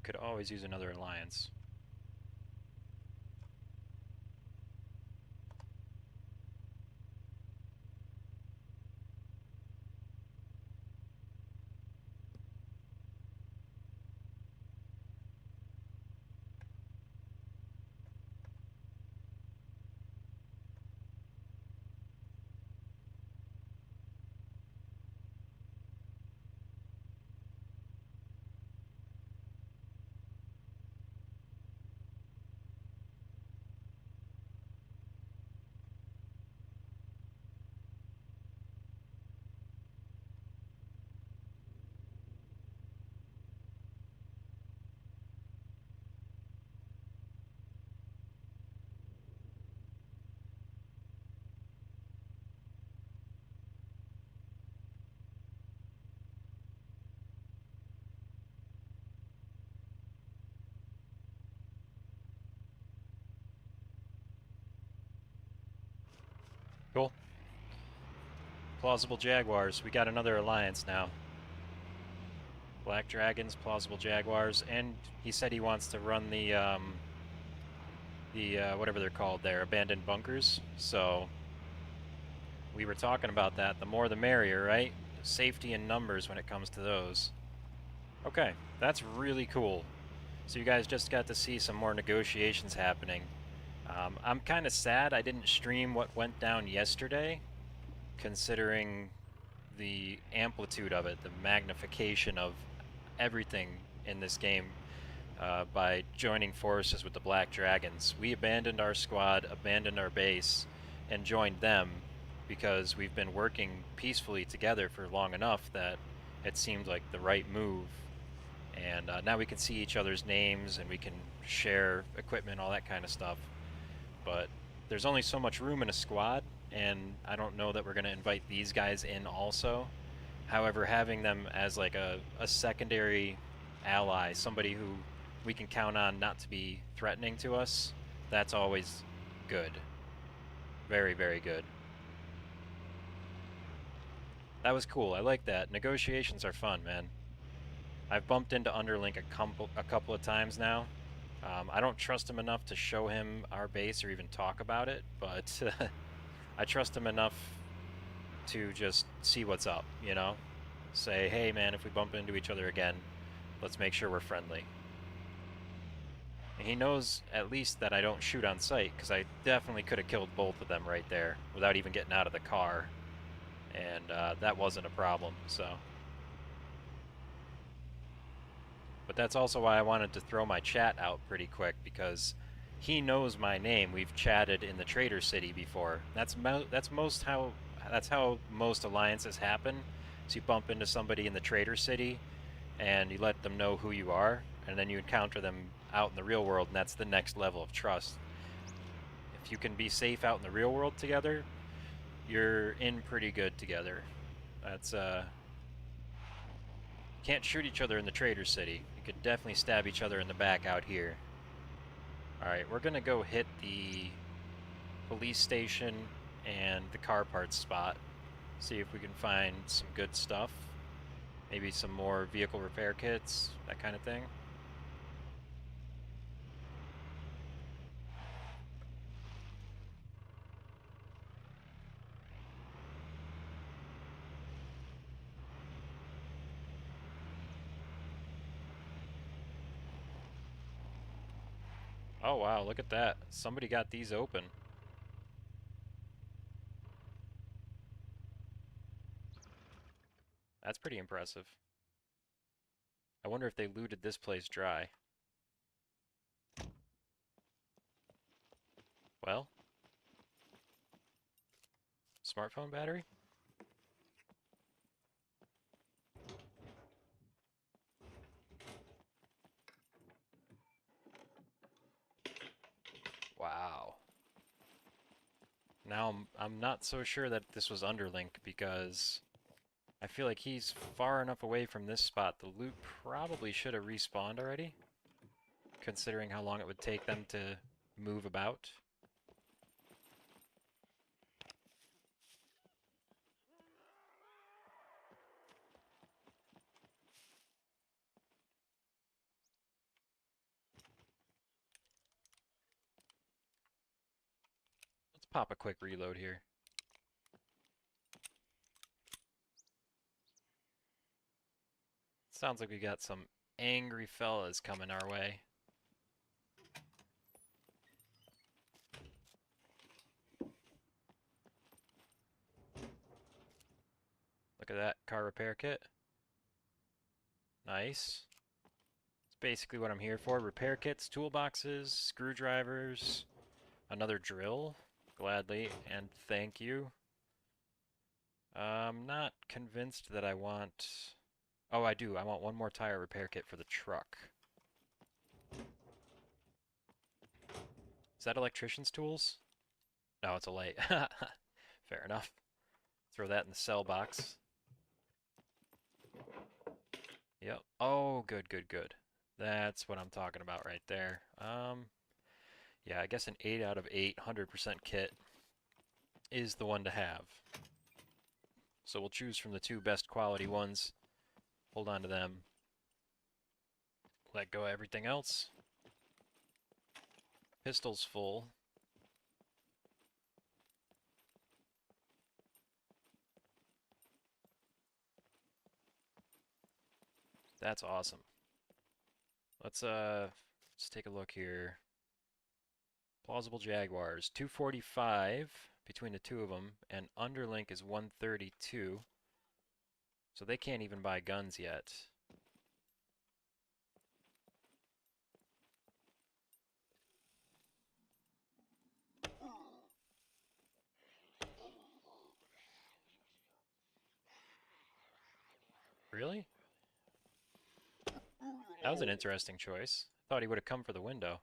Could always use another alliance. Cool. Plausible Jaguars. We got another alliance now. Black Dragons, Plausible Jaguars, and he said he wants to run the whatever they're called there, abandoned bunkers. So we were talking about that. The more the merrier, right? Safety in numbers when it comes to those. Okay, that's really cool. So you guys just got to see some more negotiations happening. I'm kind of sad I didn't stream what went down yesterday, considering the amplitude of it, the magnification of everything in this game by joining forces with the Black Dragons. We abandoned our squad, abandoned our base, and joined them because we've been working peacefully together for long enough that it seemed like the right move. And now we can see each other's names and we can share equipment, all that kind of stuff. But there's only so much room in a squad, and I don't know that we're going to invite these guys in also. However, having them as like a secondary ally, somebody who we can count on not to be threatening to us, that's always good. Very, very good. That was cool. I like that. Negotiations are fun, man. I've bumped into Underlink a couple of times now. I don't trust him enough to show him our base or even talk about it, but I trust him enough to just see what's up, you know? Say, hey man, if we bump into each other again, let's make sure we're friendly. And he knows at least that I don't shoot on sight, because I definitely could have killed both of them right there without even getting out of the car. And that wasn't a problem, so. But that's also why I wanted to throw my chat out pretty quick, because he knows my name. We've chatted in the Trader City before. That's how most alliances happen. So you bump into somebody in the Trader City, and you let them know who you are, and then you encounter them out in the real world, and that's the next level of trust. If you can be safe out in the real world together, you're in pretty good together. That's can't shoot each other in the Trader City. You could definitely stab each other in the back out here. Alright, we're gonna go hit the police station and the car parts spot. See if we can find some good stuff. Maybe some more vehicle repair kits, that kind of thing. Oh wow, look at that. Somebody got these open. That's pretty impressive. I wonder if they looted this place dry. Well, smartphone battery? Now I'm not so sure that this was underlink because I feel like he's far enough away from this spot. The loot probably should have respawned already, considering how long it would take them to move about. Let's pop a quick reload here. Sounds like we got some angry fellas coming our way. Look at that car repair kit. Nice. It's basically what I'm here for. Repair kits, toolboxes, screwdrivers, another drill. Gladly, and thank you. I'm not convinced that I want... Oh, I do. I want one more tire repair kit for the truck. Is that electrician's tools? No, it's a light. Fair enough. Throw that in the sell box. Yep. Oh, good, good, good. That's what I'm talking about right there. Yeah, I guess an 8 out of 8, 100% kit is the one to have. So we'll choose from the two best quality ones. Hold on to them. Let go of everything else. Pistol's full. That's awesome. Let's take a look here. Plausible Jaguars, 245 between the two of them, and underlink is 132. So they can't even buy guns yet. Really? That was an interesting choice. Thought he would have come for the window.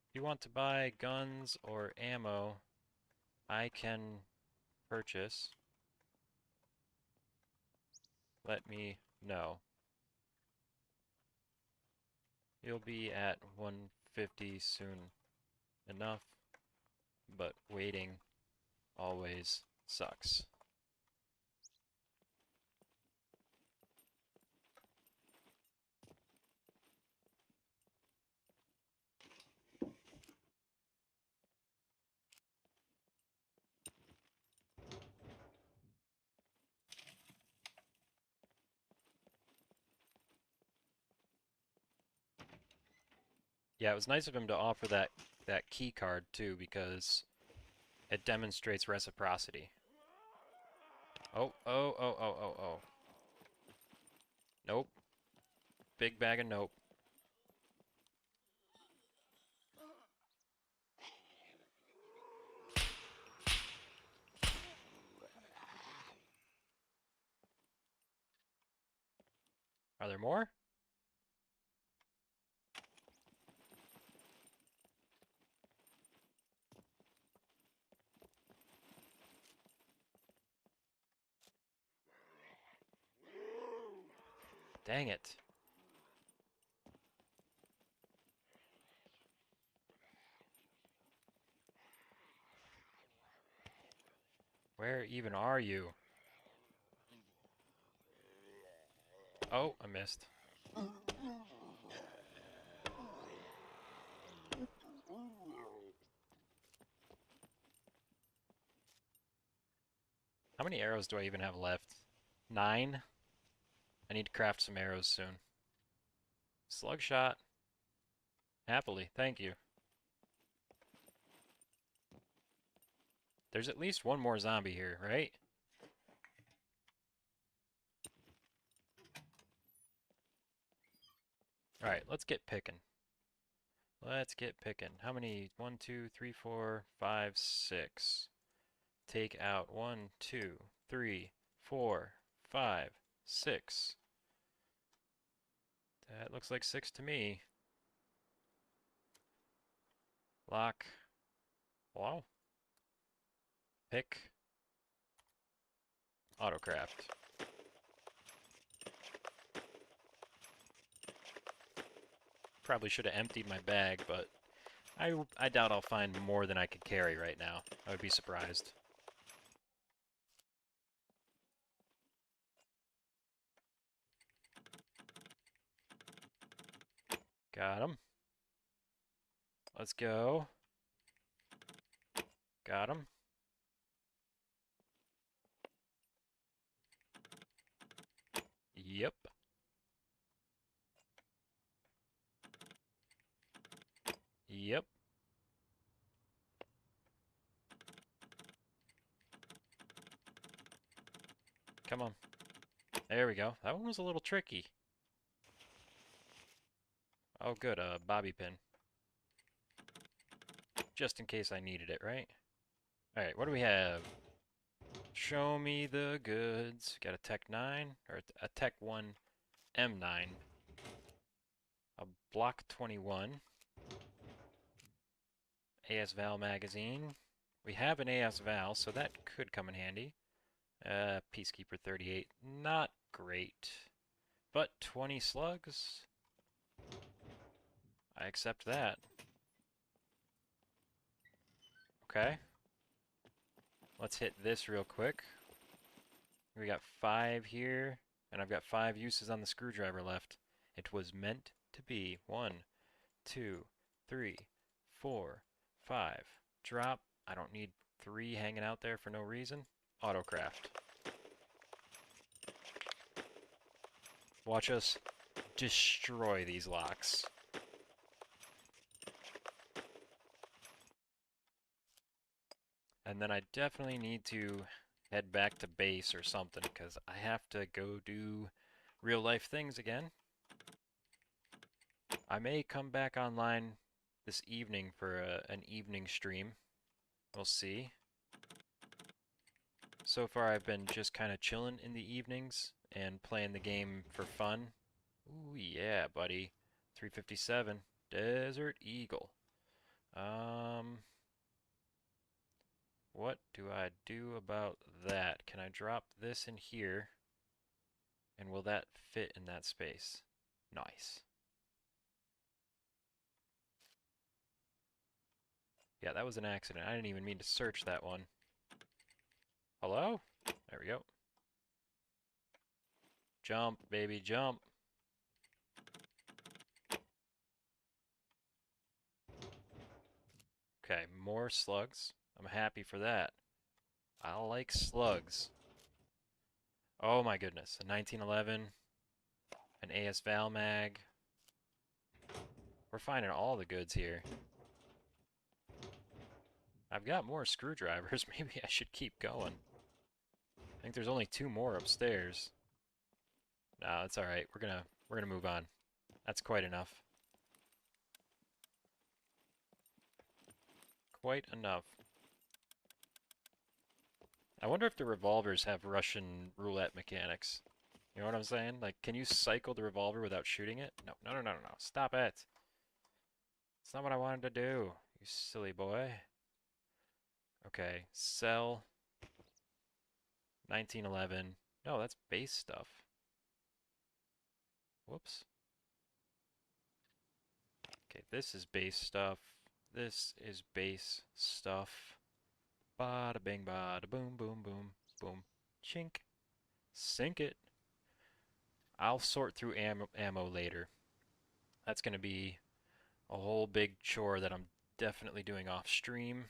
If you want to buy guns or ammo, I can purchase. Let me know. You'll be at 150 soon enough, but waiting always sucks. Yeah, it was nice of him to offer that key card too, because it demonstrates reciprocity. Oh, oh, oh, oh, oh, oh. Nope. Big bag of nope. Are there more? Dang it. Where even are you? Oh, I missed. How many arrows do I even have left? 9? I need to craft some arrows soon. Slug shot. Happily, thank you. There's at least one more zombie here, right? Alright, let's get picking. Let's get picking. How many? 1, 2, 3, 4, 5, 6. Take out 1, 2, 3, 4, 5, 6. That looks like 6 to me. Lock. Hello? Pick. Autocraft. Probably should have emptied my bag, but I doubt I'll find more than I could carry right now. I would be surprised. Got him. Let's go. Got him. Yep. Yep. Come on. There we go. That one was a little tricky. Oh, good. A bobby pin. Just in case I needed it, right? Alright, what do we have? Show me the goods. Got a Tech 9, or a Tech 1 M9. A Block 21. AS Val magazine. We have an AS Val, so that could come in handy. Peacekeeper 38. Not great. But 20 slugs. I accept that. Okay. Let's hit this real quick. We got 5 here, and I've got 5 uses on the screwdriver left. It was meant to be. 1, 2, 3, 4, 5. Drop. I don't need 3 hanging out there for no reason. Autocraft. Watch us destroy these locks. And then I definitely need to head back to base or something, because I have to go do real life things again. I may come back online this evening for an evening stream. We'll see. So far I've been just kind of chilling in the evenings and playing the game for fun. Ooh yeah, buddy. 357. Desert Eagle. What do I do about that? Can I drop this in here? And will that fit in that space? Nice. Yeah, that was an accident. I didn't even mean to search that one. Hello? There we go. Jump, baby, jump. Okay, more slugs. I'm happy for that. I like slugs. Oh my goodness. A 1911. An AS Val mag. We're finding all the goods here. I've got more screwdrivers. Maybe I should keep going. I think there's only 2 more upstairs. No, it's alright. We're gonna move on. That's quite enough. Quite enough. I wonder if the revolvers have Russian roulette mechanics. You know what I'm saying? Like, can you cycle the revolver without shooting it? No, no, no, no, no, no. Stop it. It's not what I wanted to do, you silly boy. Okay, sell. 1911. No, that's base stuff. Whoops. Okay, this is base stuff. This is base stuff. Bada bing, bada boom, boom, boom, boom. Chink. Sink it. I'll sort through ammo later. That's going to be a whole big chore that I'm definitely doing off stream.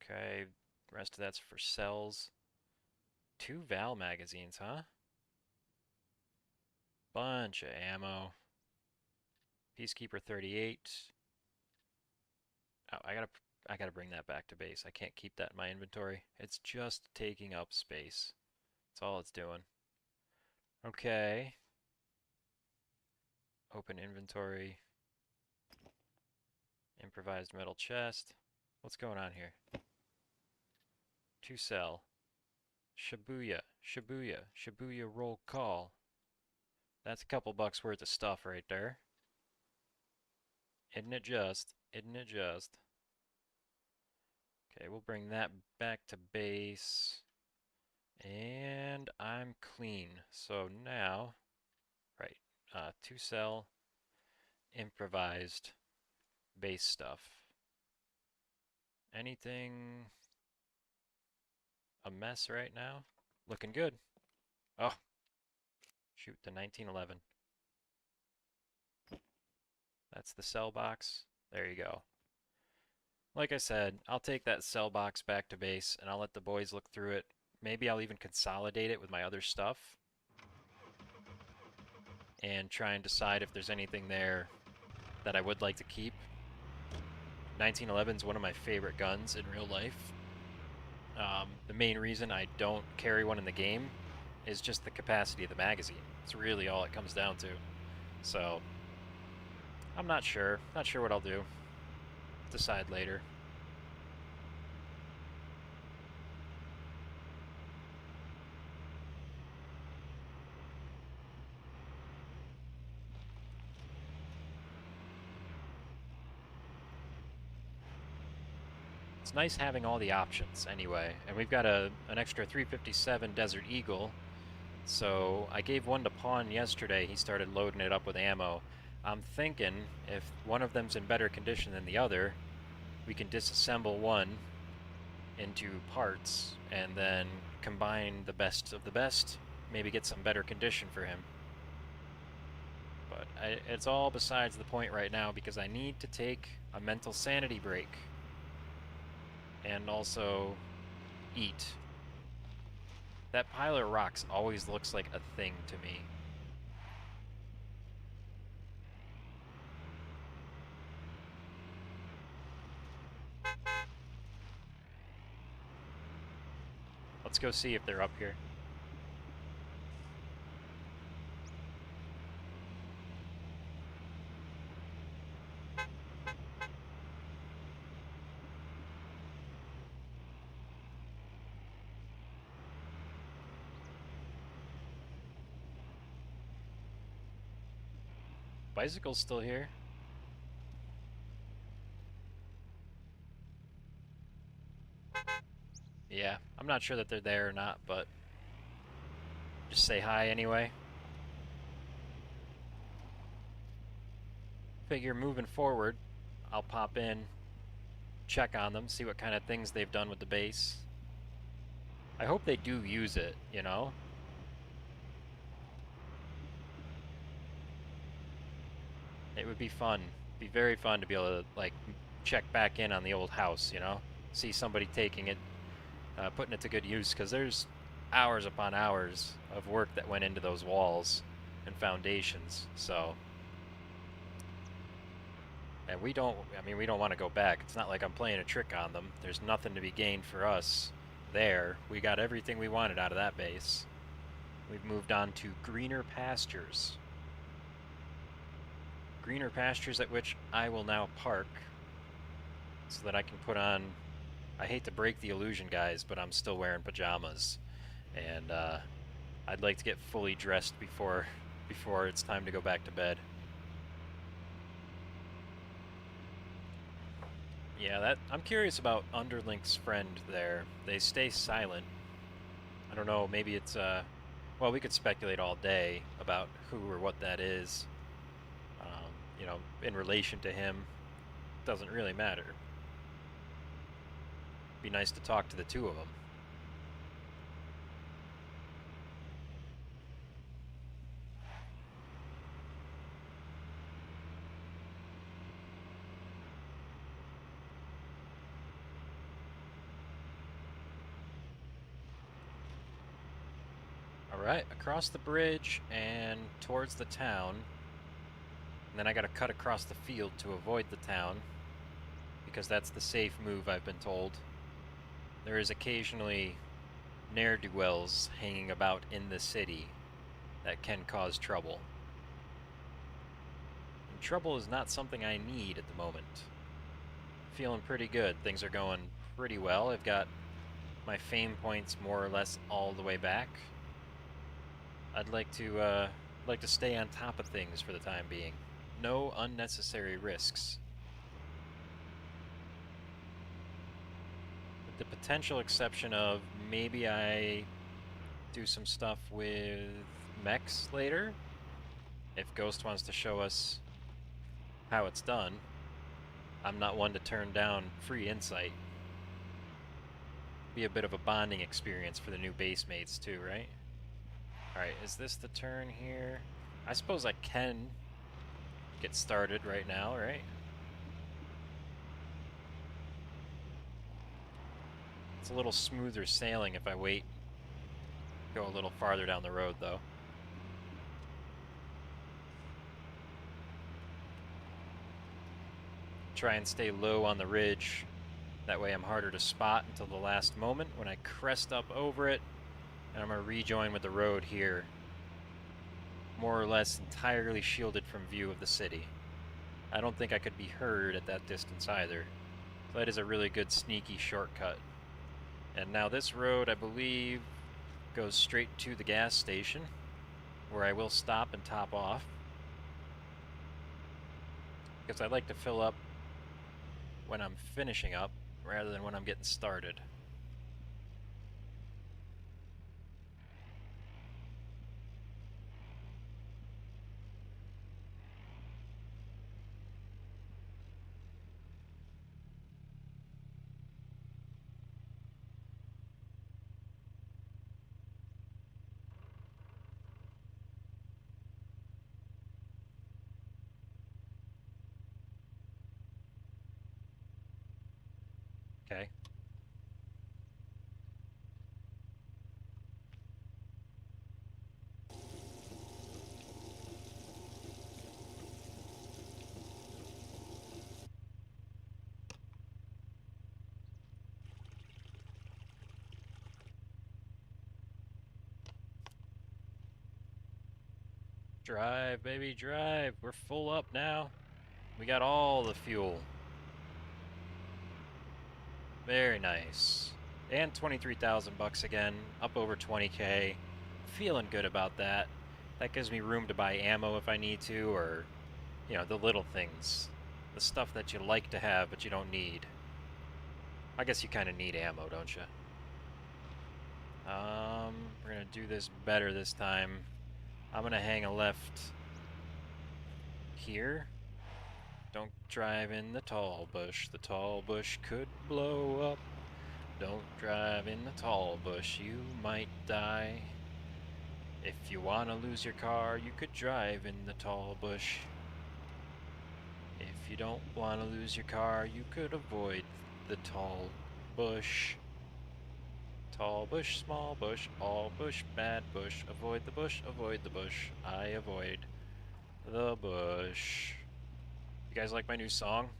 Okay, rest of that's for cells. 2 Val magazines, huh? Bunch of ammo. Peacekeeper 38. Oh, I gotta bring that back to base. I can't keep that in my inventory. It's just taking up space. That's all it's doing. Okay. Open inventory. Improvised metal chest. What's going on here? 2 cell. Shibuya, Shibuya, Shibuya roll call. That's a couple bucks worth of stuff right there. Isn't it just? Isn't it just? Okay, we'll bring that back to base. And I'm clean. So now, right, 2 cell improvised base stuff. Anything a mess right now? Looking good. Oh, shoot, the 1911. That's the cell box. There you go. Like I said, I'll take that cell box back to base and I'll let the boys look through it. Maybe I'll even consolidate it with my other stuff and try and decide if there's anything there that I would like to keep. 1911 is one of my favorite guns in real life. The main reason I don't carry one in the game is just the capacity of the magazine. It's really all it comes down to. So, I'm not sure. Not sure what I'll do. Decide later. It's nice having all the options anyway. And we've got an extra 357 Desert Eagle. So I gave one to Pawn yesterday. He started loading it up with ammo. I'm thinking if one of them's in better condition than the other, we can disassemble one into parts and then combine the best of the best, maybe get some better condition for him. But it's all besides the point right now because I need to take a mental sanity break and also eat. That pile of rocks always looks like a thing to me. Let's go see if they're up here. Bicycle's still here. Yeah, I'm not sure that they're there or not, but just say hi anyway. Figure moving forward, I'll pop in, check on them, see what kind of things they've done with the base. I hope they do use it, you know? It would be fun. Be very fun to be able to, like, check back in on the old house, you know? See somebody taking it, putting it to good use, because there's hours upon hours of work that went into those walls and foundations, so... And we don't want to go back. It's not like I'm playing a trick on them. There's nothing to be gained for us there. We got everything we wanted out of that base. We've moved on to greener pastures. Greener pastures at which I will now park so that I can put on... I hate to break the illusion, guys, but I'm still wearing pajamas. And I'd like to get fully dressed before it's time to go back to bed. Yeah, I'm curious about Underlink's friend there. They stay silent. I don't know, maybe it's, well, we could speculate all day about who or what that is. You know, in relation to him, doesn't really matter. Be nice to talk to the two of them. Alright, across the bridge and towards the town. And then I gotta cut across the field to avoid the town, because that's the safe move, I've been told. There is occasionally ne'er-do-wells hanging about in the city that can cause trouble. And trouble is not something I need at the moment. Feeling pretty good. Things are going pretty well. I've got my fame points more or less all the way back. I'd like to stay on top of things for the time being. no unnecessary risks. With the potential exception of maybe I do some stuff with mechs later. If Ghost wants to show us how it's done, I'm not one to turn down free insight. Be a bit of a bonding experience for the new base mates too, right? Alright, is this the turn here? I suppose I can get started right now, right? It's a little smoother sailing if I wait. Go a little farther down the road though. Try and stay low on the ridge. That way I'm harder to spot until the last moment when I crest up over it. And I'm going to rejoin with the road here. More or less entirely shielded from view of the city. I don't think I could be heard at that distance either. So that is a really good sneaky shortcut. And now this road, I believe, goes straight to the gas station, where I will stop and top off. Because I like to fill up when I'm finishing up, rather than when I'm getting started. Okay. Drive, baby, drive. We're full up now. We got all the fuel. Very nice. And 23,000 bucks again, up over 20k. Feeling good about that. That gives me room to buy ammo if I need to, or, you know, the little things. The stuff that you like to have but you don't need. I guess you kind of need ammo, don't you? We're gonna do this better this time. I'm gonna hang a left here. Don't drive in the tall bush. The tall bush could blow up. Don't drive in the tall bush. You might die. If you wanna lose your car, you could drive in the tall bush. If you don't wanna lose your car, you could avoid the tall bush. Tall bush, small bush, all bush, bad bush. Avoid the bush, avoid the bush. I avoid the bush. You guys like my new song?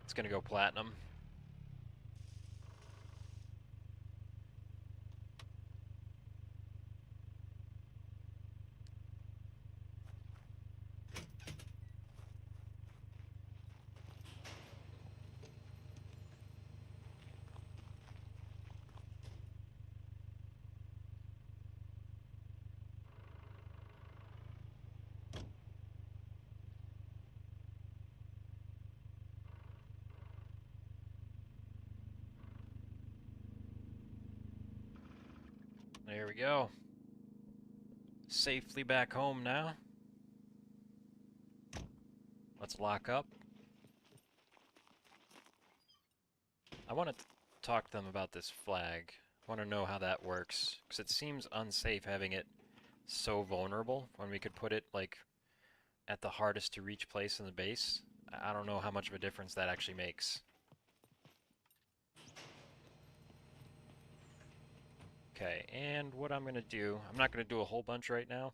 It's gonna go platinum. There we go. Safely back home now. Let's lock up. I want to talk to them about this flag. I want to know how that works, because it seems unsafe having it so vulnerable when we could put it, like, at the hardest to reach place in the base. I don't know how much of a difference that actually makes. Okay, and what I'm going to do, I'm not going to do a whole bunch right now,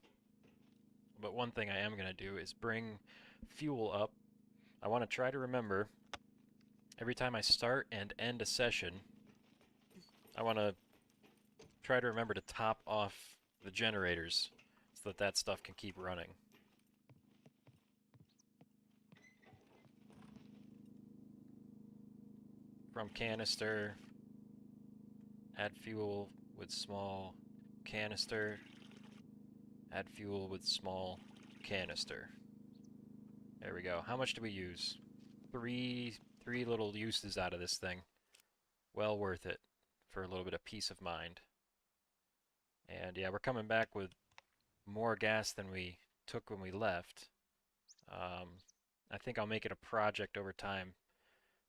but one thing I am going to do is bring fuel up. I want to try to remember, every time I start and end a session, I want to try to remember to top off the generators so that that stuff can keep running. From canister, add fuel with small canister, add fuel with small canister. There we go. How much do we use? Three little uses out of this thing. Well worth it for a little bit of peace of mind. And yeah, we're coming back with more gas than we took when we left. I think I'll make it a project over time.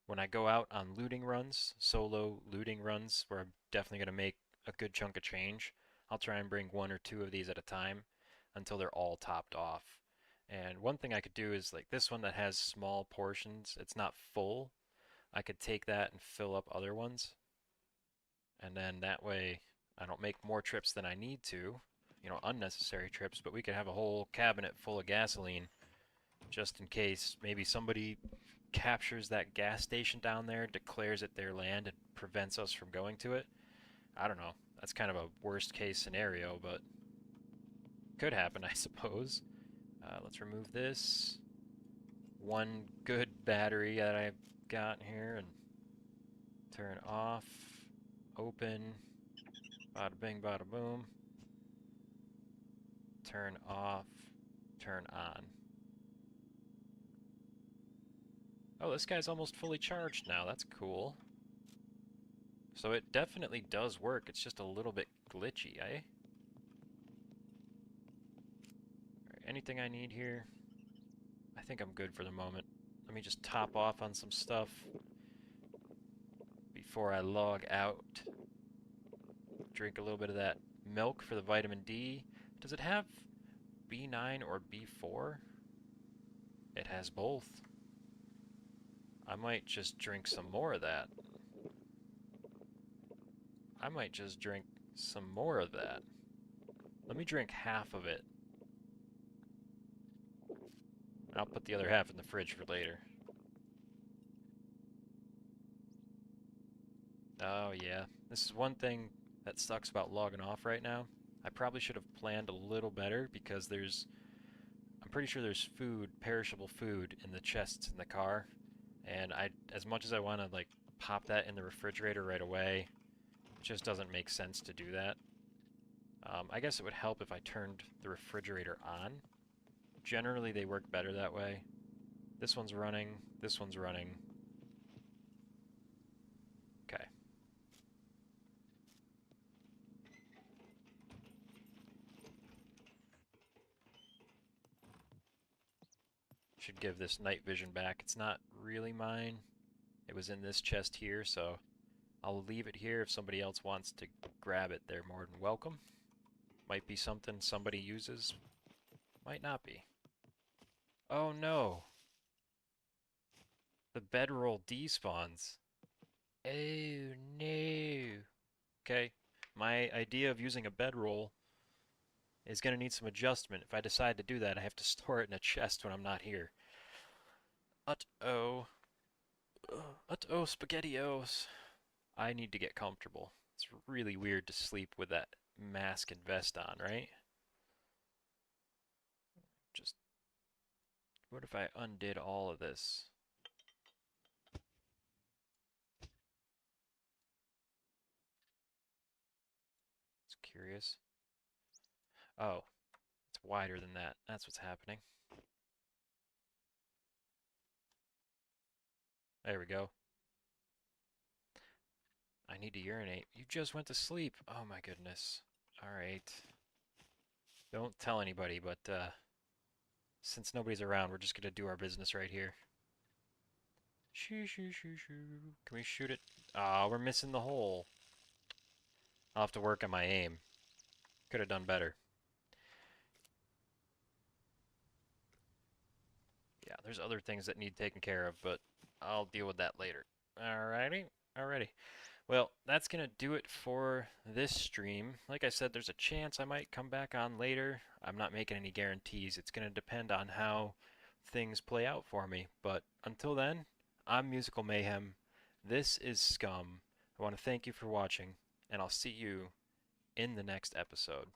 When I go out on looting runs, solo looting runs, where I'm definitely going to make a good chunk of change, I'll try and bring 1 or 2 of these at a time until they're all topped off. And one thing I could do is like this one that has small portions, it's not full. I could take that and fill up other ones. And then that way I don't make more trips than I need to, you know, unnecessary trips, but we could have a whole cabinet full of gasoline just in case maybe somebody captures that gas station down there, declares it their land, and prevents us from going to it. I don't know. That's kind of a worst case scenario, but could happen, I suppose. Let's remove this. One good battery that I've got here and turn off, open, bada bing, bada boom. Turn off, turn on. Oh, this guy's almost fully charged now. That's cool. So it definitely does work. It's just a little bit glitchy, eh? Alright, anything I need here? I think I'm good for the moment. Let me just top off on some stuff before I log out. Drink a little bit of that milk for the vitamin D. Does it have B9 or B4? It has both. I might just drink some more of that. I might just drink some more of that. Let me drink half of it. I'll put the other half in the fridge for later. Oh yeah, this is one thing that sucks about logging off right now. I probably should have planned a little better because I'm pretty sure there's food, perishable food in the chests in the car. And as much as I want to like pop that in the refrigerator right away, it just doesn't make sense to do that. I guess it would help if I turned the refrigerator on. Generally, they work better that way. This one's running. This one's running. Okay. Should give this night vision back. It's not really mine. It was in this chest here, so I'll leave it here. If somebody else wants to grab it, they're more than welcome. Might be something somebody uses. Might not be. Oh no! The bedroll despawns. Oh no! Okay, my idea of using a bedroll is going to need some adjustment. If I decide to do that, I have to store it in a chest when I'm not here. Uh-oh. Uh-oh, SpaghettiOs. I need to get comfortable. It's really weird to sleep with that mask and vest on, right? Just, what if I undid all of this? It's curious. Oh, it's wider than that. That's what's happening. There we go. I need to urinate. You just went to sleep. Oh my goodness. Alright. Don't tell anybody, but since nobody's around, we're just gonna do our business right here. Shoo shoo shoo shoo. Can we shoot it? Ah, we're missing the hole. I'll have to work on my aim. Could have done better. Yeah, there's other things that need taken care of, but I'll deal with that later. Alrighty, alrighty. Well, that's gonna do it for this stream. Like I said, there's a chance I might come back on later. I'm not making any guarantees. It's gonna depend on how things play out for me. But until then, I'm Musical Mayhem. This is Scum. I want to thank you for watching, and I'll see you in the next episode.